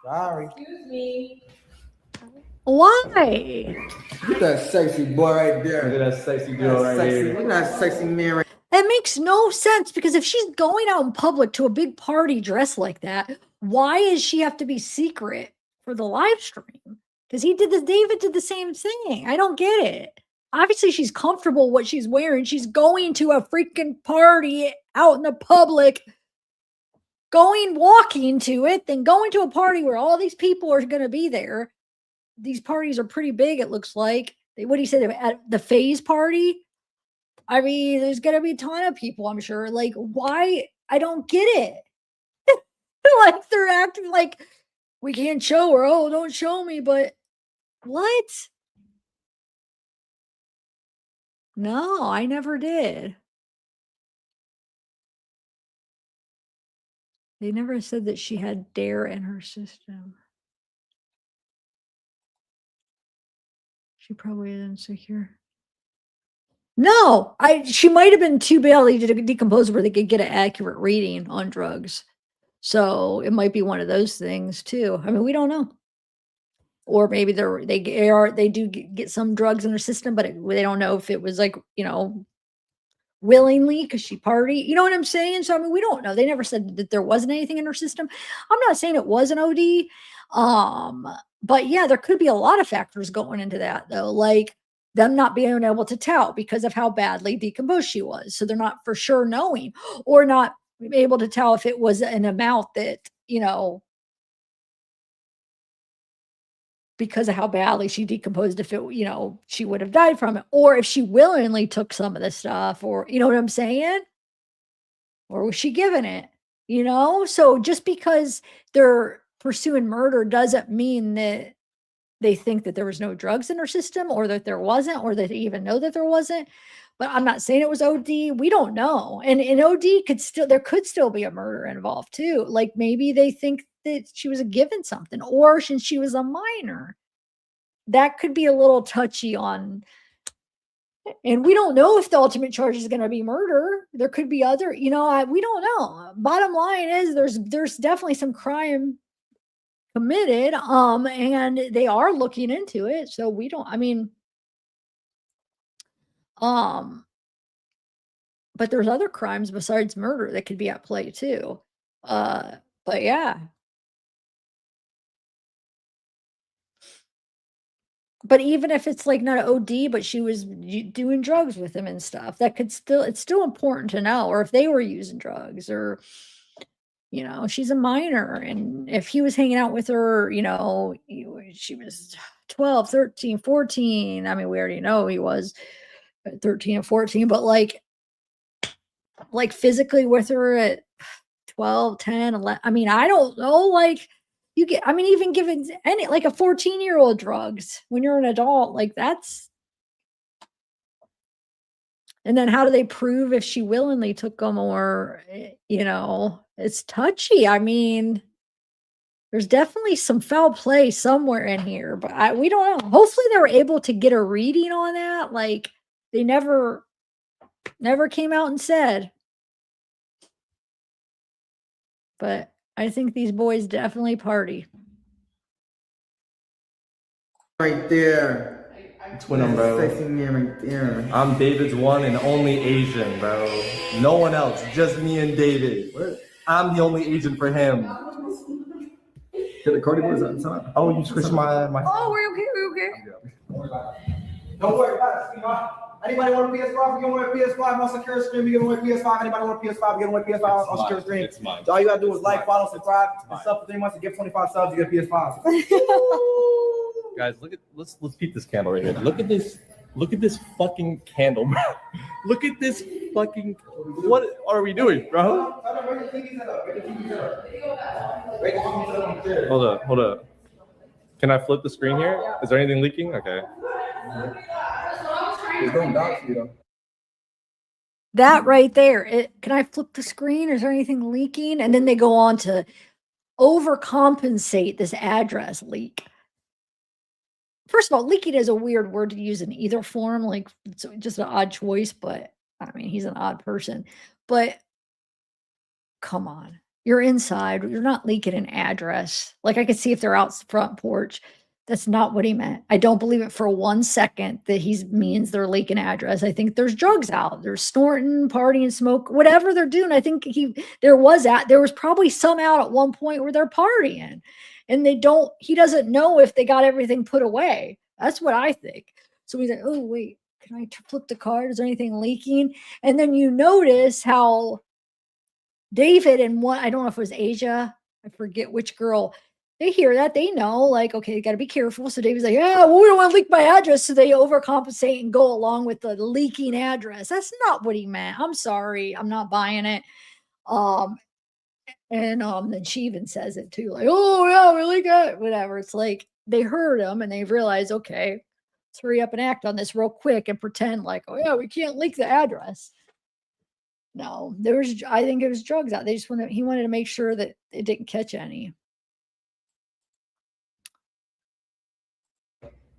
sorry. Excuse me. Why? Look at that sexy boy right there. Look at that sexy girl right here. Look at that sexy man right It makes no sense because if she's going out in public to a big party dressed like that, why does she have to be secret for the live stream? Because David did the same thing. I don't get it. Obviously, she's comfortable what she's wearing. She's going to a freaking party out in the public, walking to it, then going to a party where all these people are going to be there. These parties are pretty big, it looks like. What do you say at the phase party? I mean, there's going to be a ton of people, I'm sure. Like, why? I don't get it. Like, they're acting like we can't show her. Oh, don't show me. But what? No, I never did. They never said that she had dare in her system. She probably is insecure. No, she might have been too badly decomposed where they could get an accurate reading on drugs. So it might be one of those things too. I mean, we don't know. Or maybe they do get some drugs in their system, but they don't know if it was like, willingly because she partied. You know what I'm saying? So I mean, we don't know. They never said that there wasn't anything in her system. I'm not saying it was an OD. But yeah, there could be a lot of factors going into that though, like them not being able to tell because of how badly decomposed she was. So they're not for sure knowing, or not able to tell if it was an amount that, because of how badly she decomposed, if it, she would have died from it, or if she willingly took some of the stuff, or, you know what I'm saying? Or was she given it, So just because they're pursuing murder doesn't mean that they think that there was no drugs in her system, or that there wasn't, or that they even know that there wasn't. But I'm not saying it was OD. We don't know. And in OD there could still be a murder involved too. Like maybe they think that she was given something, or since she was a minor, that could be a little touchy on. And we don't know if the ultimate charge is going to be murder. There could be other, we don't know. Bottom line is there's definitely some crime committed, and they are looking into it. So we don't, but there's other crimes besides murder that could be at play too. But yeah. But even if it's like not an OD, but she was doing drugs with him and stuff, it's still important to know. Or if they were using drugs, or, she's a minor. And if he was hanging out with her, she was 12, 13, 14. I mean, we already know he was 13 and 14, but like physically with her at 12, 10, 11. I mean, I don't know, like even giving like a 14-year-old drugs when you're an adult, like that's. And then how do they prove if she willingly took them, or, it's touchy. I mean, there's definitely some foul play somewhere in here, but we don't know. Hopefully they were able to get a reading on that. Like they never came out and said. But I think these boys definitely party. right there. Twin them, bro. Sexy man right there. I'm David's one and only Asian, bro. No one else, just me and David. I'm the only Asian for him. Get the Cardi boys outside. Oh, you switched my. Oh, we're okay. Don't worry about it, sweetheart. Anybody want a PS5? We give away a PS5 on secure stream. We give away a PS5. Anybody want a PS5? We give away a PS5 on secure stream. It's mine. So all you gotta do is like, follow, subscribe, and sub for 3 months. You get 25 subs, you get a PS5. Guys, let's peep this candle right here. Look at this fucking candle, bro. Look at this fucking. What are we doing, bro? Hold up. Can I flip the screen here? Is there anything leaking? Okay. That right there. Can I flip the screen? Is there anything leaking? And then they go on to overcompensate this address leak. First of all, leaking is a weird word to use in either form. Like, it's just an odd choice, but I mean, he's an odd person. But come on. You're inside. You're not leaking an address. Like I could see if they're out front porch. That's not what he meant. I don't believe it for 1 second that he means they're leaking address. I think there's drugs out. They're snorting, partying, smoke, whatever they're doing. I think there was probably some out at one point where they're partying, and he doesn't know if they got everything put away. That's what I think. So he's like, oh wait, can I flip the card? Is there anything leaking? And then you notice how David and I don't know if it was Asia, I forget which girl, they hear that, they know, like, okay, you got to be careful. So David's like, yeah, well, we don't want to leak my address. So they overcompensate and go along with the leaking address. That's not what he meant. I'm sorry. I'm not buying it. Then she even says it too, like, oh yeah, we leak it, whatever. It's like they heard him and they realized, okay, let's hurry up and act on this real quick and pretend like, oh yeah, we can't leak the address. No, I think it was drugs out. He wanted to make sure that it didn't catch any.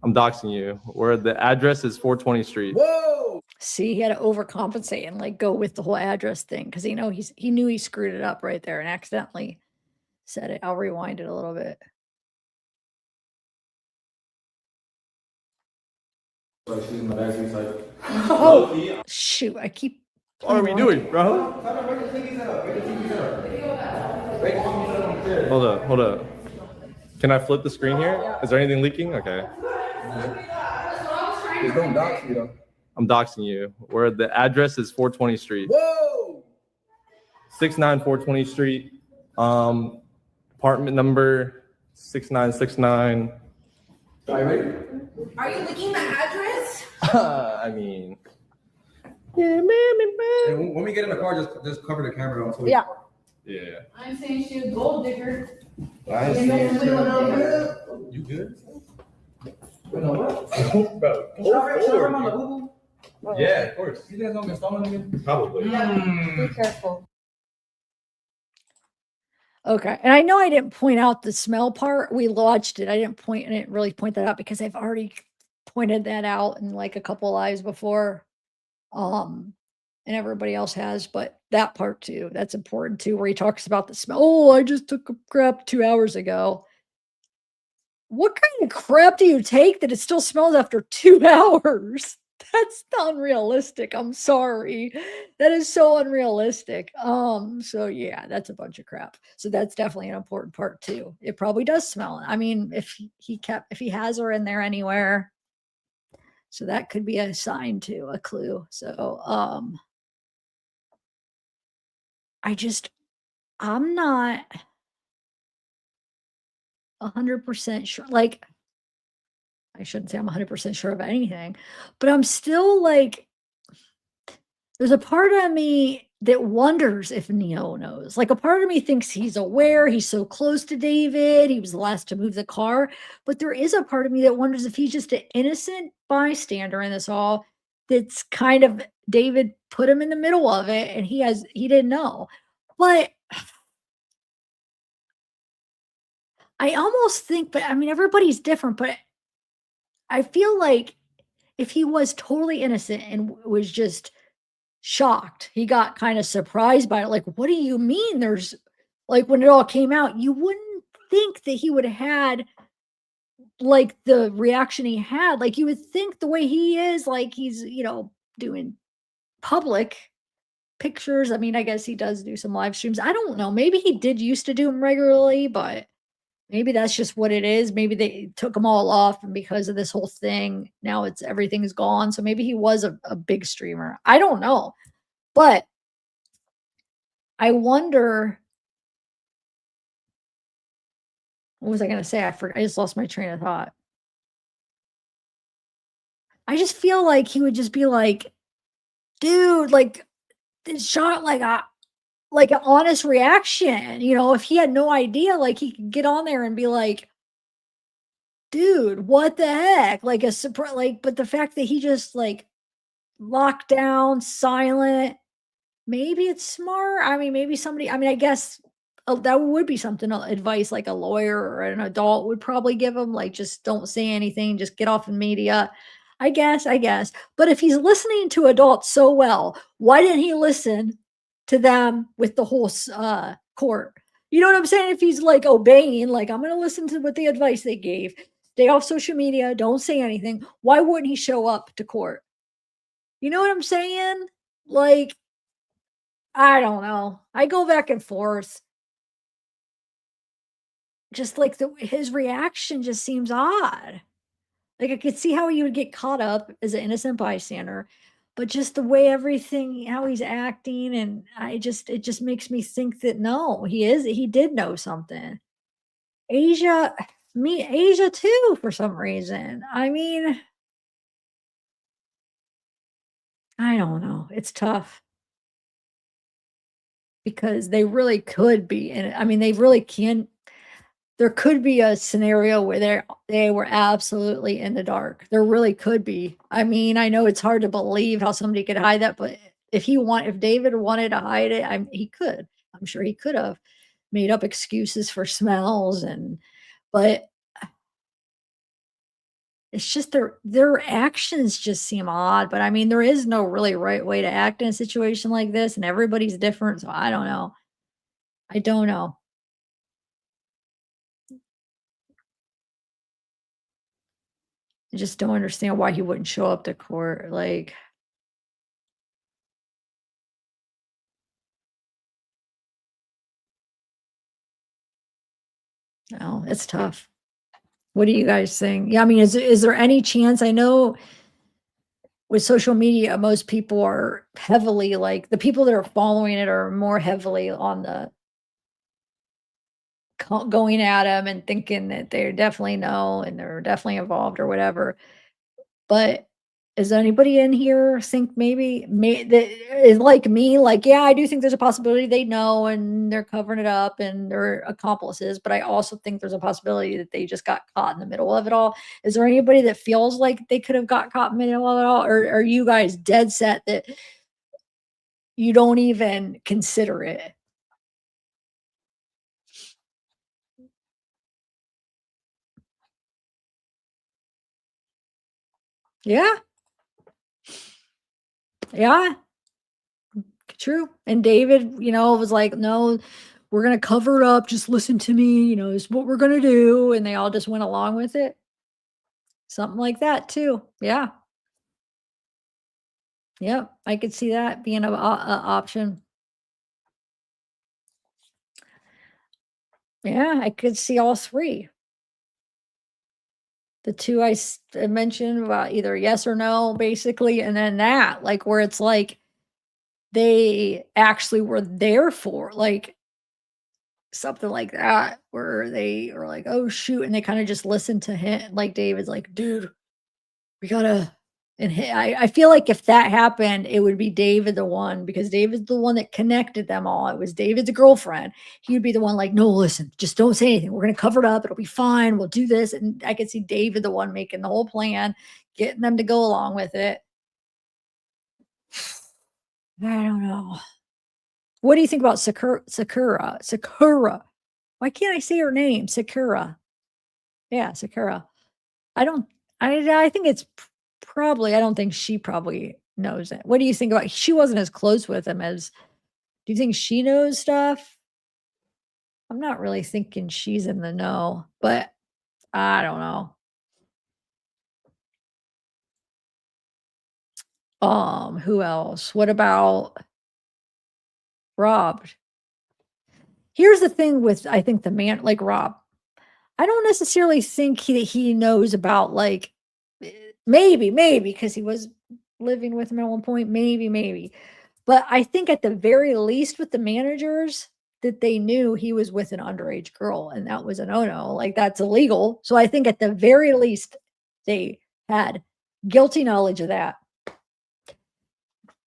I'm doxing you. Where the address is 420 Street. Whoa! See, he had to overcompensate and like go with the whole address thing because he knew he screwed it up right there and accidentally said it. I'll rewind it a little bit. Oh, shoot! I keep. What are we doing, bro? Hold up. Can I flip the screen here? Is there anything leaking? Okay. I'm doxing you. Where the address is 420 Street. Whoa! 420 Street. Apartment number 6969. Are you ready? Are you leaking the address? I mean. Yeah, man. When we get in the car, just cover the camera. Yeah. Yeah. I'm saying she a gold digger. I ain't saying shit. You good? What? Bro, yeah, of course. You guys don't get stolen again? Probably. Be careful. Okay, and I know I didn't point out the smell part. We watched it. I didn't really point that out because I've already pointed that out in like a couple lives before. And everybody else has, but that part too, that's important too, where he talks about the smell. Oh, I just took a crap 2 hours ago. What kind of crap do you take that it still smells after 2 hours? That's unrealistic. I'm sorry. That is so unrealistic. So yeah, that's a bunch of crap. So that's definitely an important part too. It probably does smell. I mean, if he has her in there anywhere. So that could be a sign too, a clue. So I'm not 100% sure. Like, I shouldn't say I'm 100% sure of anything, but I'm still like, there's a part of me that wonders if Neo knows. Like, a part of me thinks he's aware, he's so close to David, he was the last to move the car. But there is a part of me that wonders if he's just an innocent bystander in this all. That's kind of, David put him in the middle of it and he didn't know. But I almost think, but I mean, everybody's different, but I feel like if he was totally innocent and was just shocked, he got kind of surprised by it. Like, what do you mean? There's like, when it all came out, you wouldn't think that he would have had like the reaction he had. Like, you would think the way he is, like he's, doing public pictures. I mean, I guess he does do some live streams. I don't know. Maybe he did used to do them regularly, but maybe that's just what it is. Maybe they took them all off, and because of this whole thing, now everything's gone. So maybe he was a big streamer. I don't know. But I wonder, what was I going to say? I just lost my train of thought. I just feel like he would just be like, dude, like, this shot like an honest reaction. If he had no idea, like, he could get on there and be like, dude, what the heck? Like a surprise, like, but the fact that he just like locked down, silent, maybe it's smart. I mean, maybe somebody, I mean, I guess that would be something, advice like a lawyer or an adult would probably give him, like, just don't say anything, just get off the media. I guess. But if he's listening to adults so well, why didn't he listen to them with the whole court. You know what I'm saying? If he's like obeying, like, I'm going to listen to what the advice they gave, stay off social media, don't say anything. Why wouldn't he show up to court? You know what I'm saying? Like, I don't know. I go back and forth. Just like his reaction just seems odd. Like, I could see how he would get caught up as an innocent bystander, but just the way everything, how he's acting, and it just makes me think that no, he did know something. Asia too, for some reason. I mean, I don't know. It's tough. Because they really could be, and I mean, they really can. There could be a scenario where they were absolutely in the dark. There really could be. I mean, I know it's hard to believe how somebody could hide that, but if David wanted to hide it, he could. I'm sure he could have made up excuses for smells, but it's just their actions just seem odd. But I mean, there is no really right way to act in a situation like this, and everybody's different. So I don't know. I don't know. I just don't understand why he wouldn't show up to court. Like, no, it's tough. What do you guys think? Yeah, I mean, is there any chance? I know with social media, most people are heavily, like, the people that are following it are more heavily on the going at him and thinking that they definitely know and they're definitely involved or whatever. But is anybody in here think maybe that is like me? Like, yeah, I do think there's a possibility they know and they're covering it up and they're accomplices, but I also think there's a possibility that they just got caught in the middle of it all. Is there anybody that feels like they could have got caught in the middle of it all? Or are you guys dead set that you don't even consider it? Yeah. Yeah. True. And David, was like, no, we're going to cover it up. Just listen to me. This is what we're going to do. And they all just went along with it. Something like that too. Yeah. Yep. I could see that being an option. Yeah. I could see all three. The two I mentioned about either yes or no, basically. And then that, like, where it's like they actually were there for, like, something like that, where they are like, oh shoot, and they kind of just listen to him. Like, David's like, dude, we gotta. And I feel like if that happened, it would be David the one, because David's the one that connected them all. It was David's girlfriend. He would be the one like, no, listen, just don't say anything. We're gonna cover it up. It'll be fine. We'll do this. And I could see David the one making the whole plan, getting them to go along with it. I don't know. What do you think about Sakura? Why can't I say her name? Sakura. Yeah, Sakura. I think it's probably, I don't think she probably knows it. What do you think about, she wasn't as close with him as, do you think she knows stuff? I'm not really thinking she's in the know, but I don't know. Who else? What about Rob? Here's the thing with, I think the man, like Rob, I don't necessarily think he knows about, like, maybe, because he was living with him at one point, maybe. But I think at the very least with the managers, that they knew he was with an underage girl, and that was a no-no. Like, that's illegal. So I think at the very least they had guilty knowledge of that.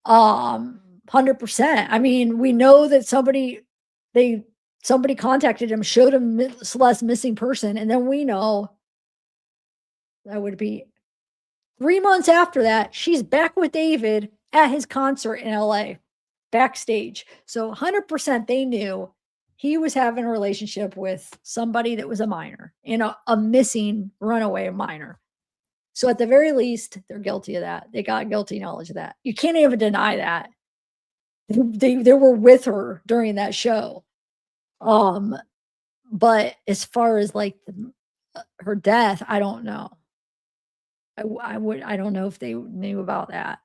100%. I mean, we know that somebody contacted him, showed him Celeste missing person, and then we know that would be 3 months after that, she's back with David at his concert in LA, backstage. So 100% they knew he was having a relationship with somebody that was a minor, a missing runaway minor. So at the very least, they're guilty of that. They got guilty knowledge of that. You can't even deny that. They were with her during that show. But as far as like her death, I don't know. I don't know if they knew about that.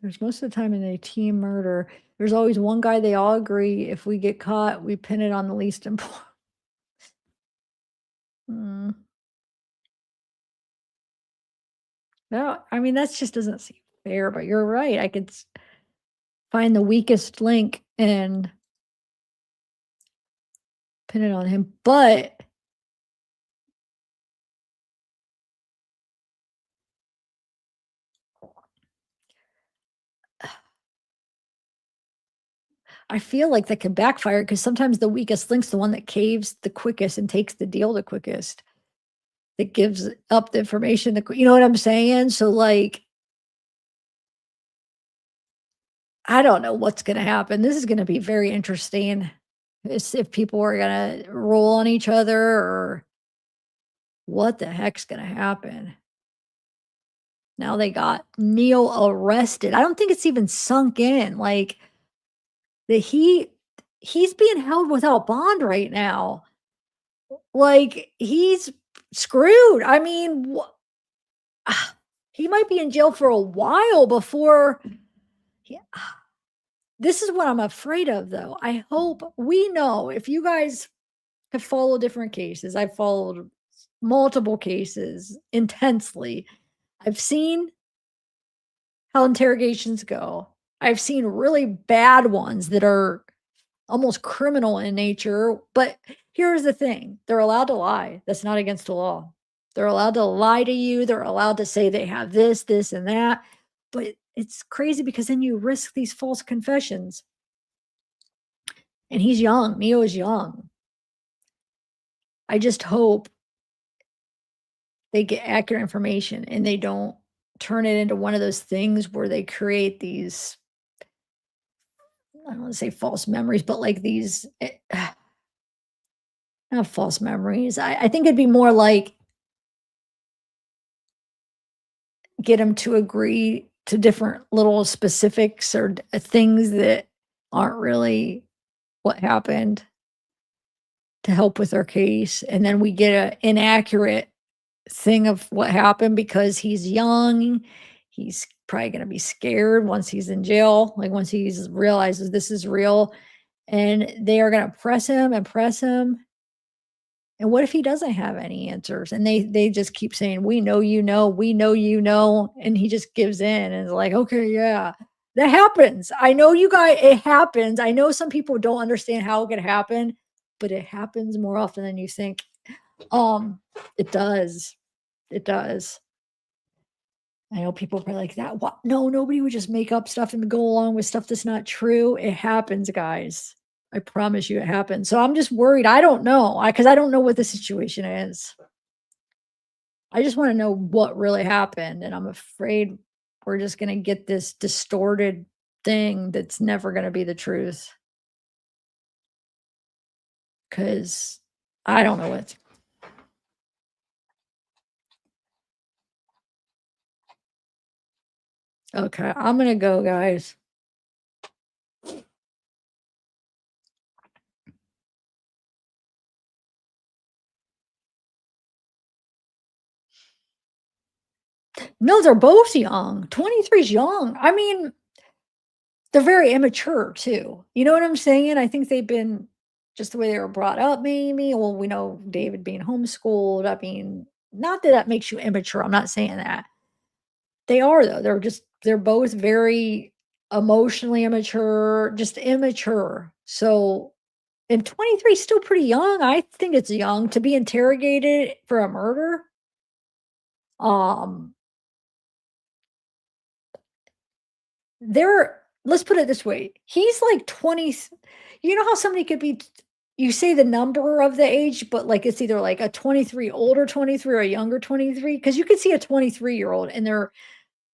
There's most of the time in a team murder, there's always one guy they all agree, if we get caught, we pin it on the least important. No, I mean, that just doesn't seem fair, but you're right. I could find the weakest link and pin it on him, but I feel like that could backfire because sometimes the weakest link's the one that caves the quickest and takes the deal the quickest. That gives up the information, you know what I'm saying? So, like, I don't know what's gonna happen. This is gonna be very interesting. If people are gonna roll on each other or what the heck's gonna happen. Now they got Neil arrested. I don't think it's even sunk in, like, that he's being held without bond right now. Like, he's screwed. I mean, he might be in jail for a while before this is what I'm afraid of, though. I hope we know if you guys have followed different cases. I've followed multiple cases intensely. I've seen how interrogations go. I've seen really bad ones that are almost criminal in nature. But here's the thing, they're allowed to lie. That's not against the law. They're allowed to lie to you. They're allowed to say they have this, this, and that. But it's crazy because then you risk these false confessions. And he's young. Neo is young. I just hope they get accurate information and they don't turn it into one of those things where they create these, I don't want to say false memories, but like these, not false memories. I think it'd be more like get them to agree to different little specifics or things that aren't really what happened to help with their case. And then we get an inaccurate thing of what happened because he's young. He's probably going to be scared once he's in jail, like once he realizes this is real. And they are going to press him and press him. And what if he doesn't have any answers? And they just keep saying, we know, you know, we know, you know, and he just gives in and is like, okay, yeah, that happens. I know you guys, it happens. I know some people don't understand how it could happen, but it happens more often than you think. It does. It does. I know people are like that. What? No, nobody would just make up stuff and go along with stuff that's not true. It happens, guys. I promise you it happens. So I'm just worried. I don't know because I don't know what the situation is. I just want to know what really happened. And I'm afraid we're just going to get this distorted thing that's never going to be the truth. Because I don't know what. Okay, I'm going to go, guys. No, they're both young. 23 is young. I mean, they're very immature too. You know what I'm saying? I think they've been just the way they were brought up, maybe. Well, we know David being homeschooled. I mean, not that that makes you immature. I'm not saying that. They are, though. They're both very emotionally immature, just immature. So, and 23 is still pretty young. I think it's young to be interrogated for a murder. Let's put it this way. He's like 20. You know how somebody could be, you say the number of the age, but like it's either like a 23, older 23 or a younger 23. Because you could see a 23-year-old and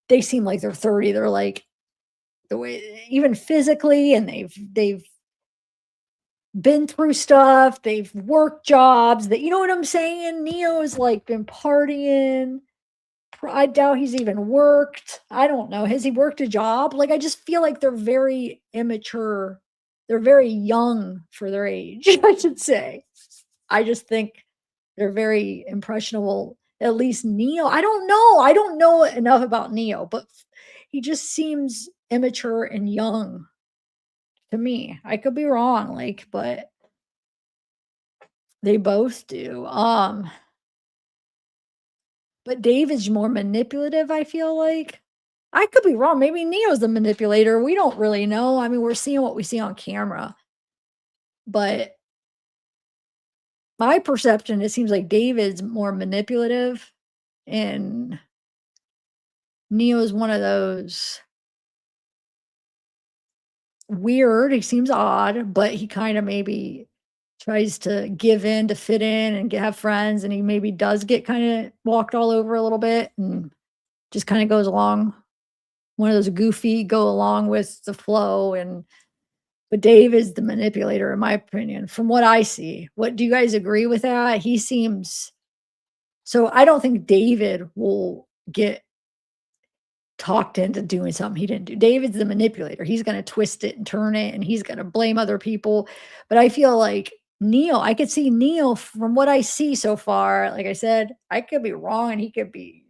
they seem like they're 30. They're like the way, even physically, and they've been through stuff, they've worked jobs that, you know what I'm saying? Neo's like been partying. I doubt he's even worked. I don't know. Has he worked a job? Like, I just feel like they're very immature. They're very young for their age, I should say. I just think they're very impressionable. At least Neo. I don't know. I don't know enough about Neo, but he just seems immature and young to me. I could be wrong, like, but they both do. But Dave is more manipulative, I feel like. I could be wrong. Maybe Neo's the manipulator. We don't really know. I mean, we're seeing what we see on camera. But my perception, it seems like David's more manipulative and Neo's one of those weird. He seems odd, but he kind of maybe tries to give in to fit in and have friends. And he maybe does get kind of walked all over a little bit and just kind of goes along. One of those goofy, go along with the flow. But Dave is the manipulator, in my opinion, from what I see. What do you guys agree with that? He seems so. I don't think David will get talked into doing something he didn't do. David's the manipulator. He's going to twist it and turn it, and he's going to blame other people. But I feel like Neil, I could see Neil from what I see so far. Like I said, I could be wrong, and he could be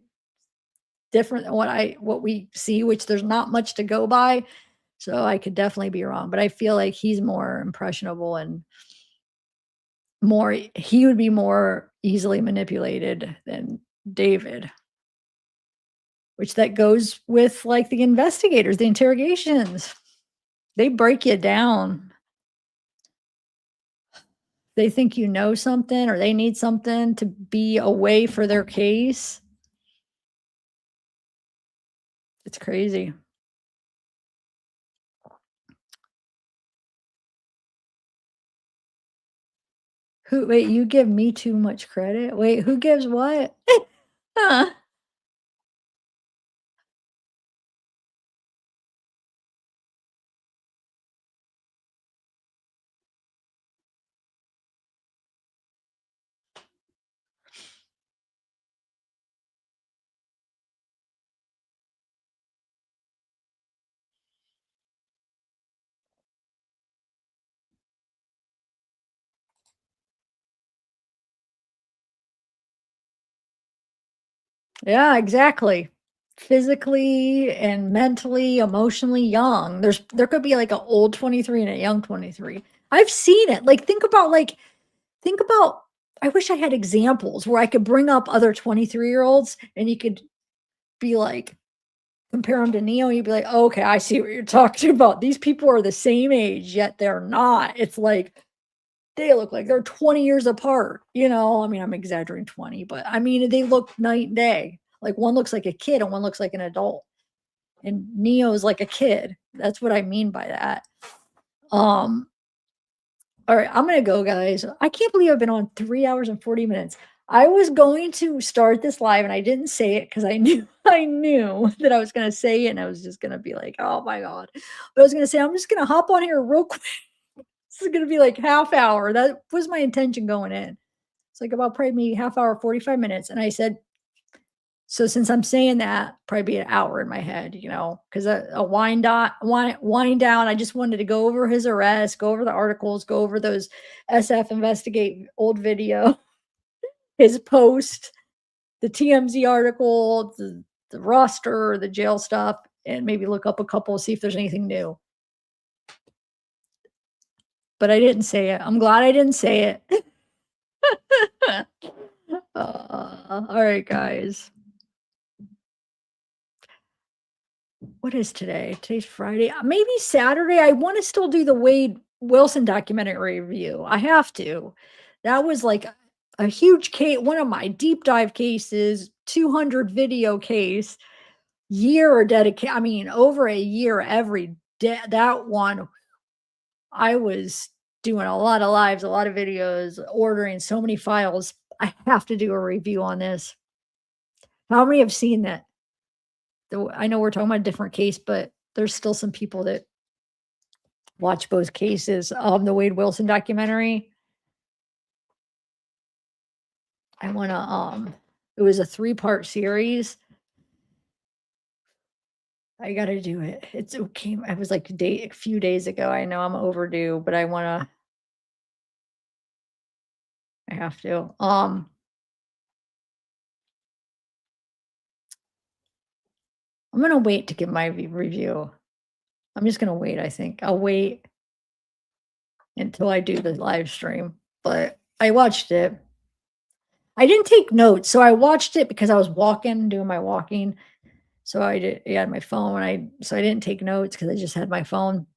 different than what we see, which there's not much to go by. So I could definitely be wrong, but I feel like he's more impressionable and he would be more easily manipulated than David. Which that goes with like the investigators, the interrogations. They break you down. They think you know something or they need something to be away for their case. It's crazy. Wait, you give me too much credit? Wait, who gives what? Huh. Yeah, exactly. Physically and mentally, emotionally young. There could be like an old 23 and a young 23. I've seen it. Like think about I wish I had examples where I could bring up other 23-year-olds and you could be like compare them to Neo, you'd be like, oh, okay, I see what you're talking about. These people are the same age, yet they're not. It's like they look like they're 20 years apart. You know, I mean, I'm exaggerating 20, but I mean, they look night and day. Like one looks like a kid and one looks like an adult. And Neo's like a kid. That's what I mean by that. All right, I'm gonna go, guys. I can't believe I've been on 3 hours and 40 minutes. I was going to start this live and I didn't say it because I knew that I was gonna say it and I was just gonna be like, oh my god. But I was gonna say, I'm just gonna hop on here real quick. This is gonna be like half hour. That was my intention going in. It's like about probably half hour, 45 minutes. And I said, so since I'm saying that, probably be an hour in my head, you know, because a wind down. I just wanted to go over his arrest, go over the articles, go over those SF investigate old video, his post, the TMZ article, the roster, the jail stuff, and maybe look up a couple, see if there's anything new. But I didn't say it. I'm glad I didn't say it. All right, guys. What is today? Today's Friday. Maybe Saturday. I want to still do the Wade Wilson documentary review. I have to. That was like a huge case, one of my deep dive cases, 200 video case, year dedicated. I mean, over a year every day. That one, I was doing a lot of lives, a lot of videos, ordering so many files. I have to do a review on this. How many have seen that? I know we're talking about a different case, but there's still some people that watch both cases. The Wade Wilson documentary. I want to, it was a 3-part series. I got to do it. It came, it was like a few days ago. I know I'm overdue, but I have to. I'm going to wait to give my review. I'm just going to wait, I think. I'll wait until I do the live stream, but I watched it. I didn't take notes, so I watched it because I was doing my walking. So I had my phone, so I didn't take notes because I just had my phone.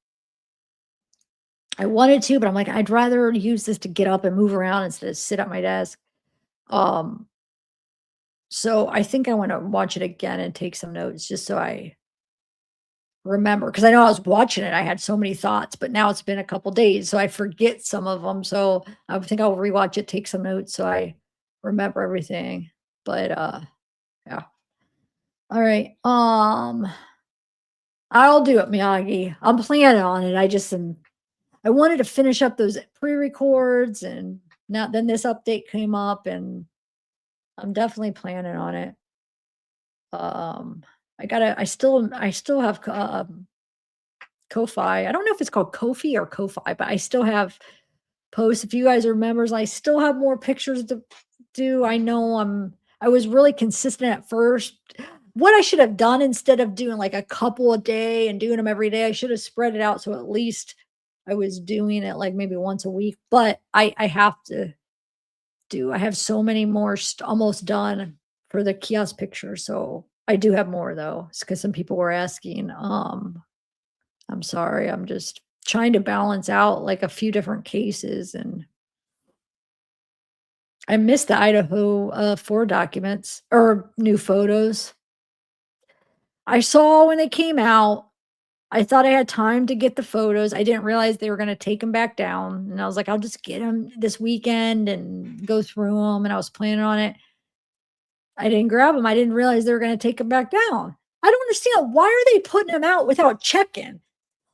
I wanted to, but I'm like, I'd rather use this to get up and move around instead of sit at my desk. So I think I want to watch it again and take some notes just so I remember, because I know I was watching it. I had so many thoughts, but now it's been a couple days, so I forget some of them. So I think I'll rewatch it, take some notes so I remember everything. But yeah. All right. I'll do it, Miyagi. I'm planning on it. I wanted to finish up those pre-records, and now then this update came up, and I'm definitely planning on it. I still have Ko-Fi. I don't know if it's called Ko-Fi or Ko-Fi, but I still have posts. If you guys are members, I still have more pictures to do. I know I was really consistent at first. What I should have done, instead of doing like a couple a day and doing them every day, I should have spread it out so at least I was doing it like maybe once a week. But I have to I have so many more almost done for the kiosk pictures. So I do have more though, because some people were asking. I'm sorry. I'm just trying to balance out like a few different cases, and I missed the Idaho 4 documents or new photos. I saw when they came out. I thought I had time to get the photos. I didn't realize they were going to take them back down. And I was like, I'll just get them this weekend and go through them. And I was planning on it. I didn't grab them. I didn't realize they were going to take them back down. I don't understand. Why are they putting them out without checking?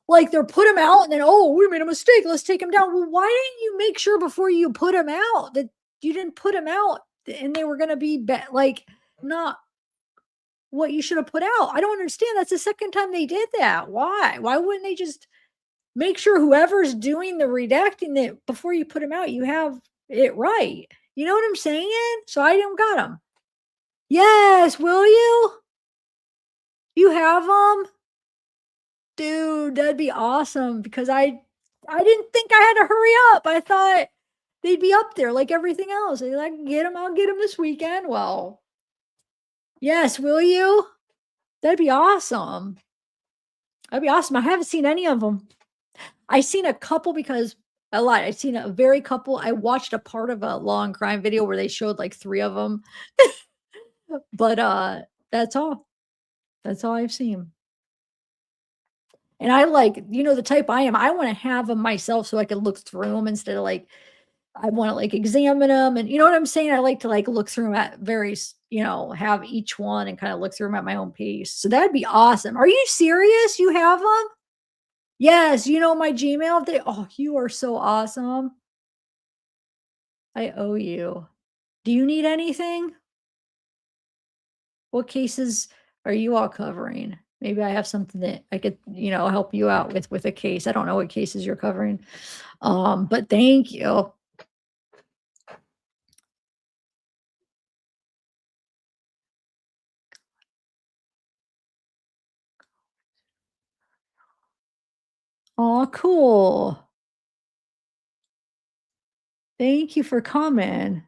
Like, they're put them out and then, oh, we made a mistake, let's take them down. Well, why didn't you make sure before you put them out that you didn't put them out and they were going to be like not what you should have put out? I don't understand. That's the second time they did that. Why wouldn't they just make sure whoever's doing the redacting that before you put them out, you have it right? You know what I'm saying? So I don't got them. Yes, will you? You have them? Dude, that'd be awesome, because I didn't think I had to hurry up. I thought they'd be up there like everything else. I can get them. I'll get them this weekend. Well, yes, will you? That'd be awesome. That'd be awesome. I haven't seen any of them. I seen a couple because a lot. I've seen a very couple. I watched a part of a Law and Crime video where they showed like 3 of them. But that's all. That's all I've seen. And I like, the type I am, I want to have them myself so I can look through them instead of like, I want to like examine them. And you know what I'm saying? I like to like look through them at various, have each one and kind of look through them at my own pace. So that'd be awesome. Are you serious? You have them? Yes. My Gmail. Oh, you are so awesome. I owe you. Do you need anything? What cases are you all covering? Maybe I have something that I could, help you out with a case. I don't know what cases you're covering. But thank you. Oh, cool. Thank you for coming.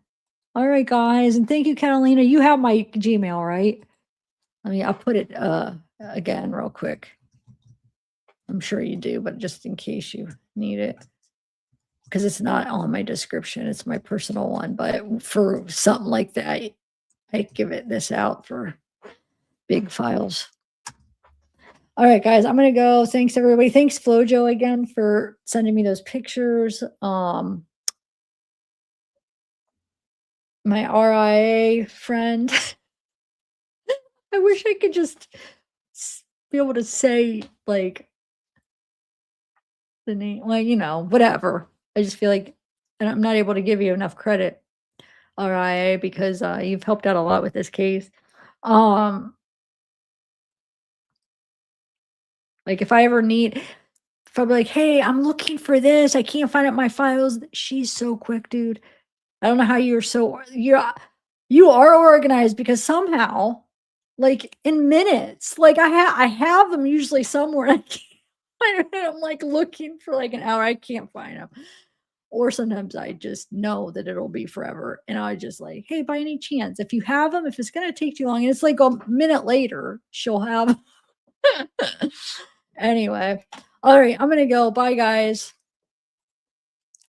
All right, guys. And thank you, Catalina. You have my Gmail, right? I'll put it again real quick. I'm sure you do, but just in case you need it. Because it's not on my description. It's my personal one. But for something like that, I give it this out for big files. All right, guys, I'm going to go. Thanks, everybody. Thanks, Flojo, again, for sending me those pictures. My RIA friend. I wish I could just be able to say like the name, like, you know, whatever. I just feel like, and I'm not able to give you enough credit, RIA, because you've helped out a lot with this case. Like if I ever need, if I'm like, hey, I'm looking for this, I can't find it in my files. She's so quick, dude. I don't know how you are organized, because somehow, like in minutes, like I have them usually somewhere. I can't find 'em. I'm like looking for like an hour. I can't find them. Or sometimes I just know that it'll be forever. And I just like, hey, by any chance, if you have them, if it's going to take too long, and it's like a minute later, she'll have. Anyway. All right. I'm going to go. Bye, guys.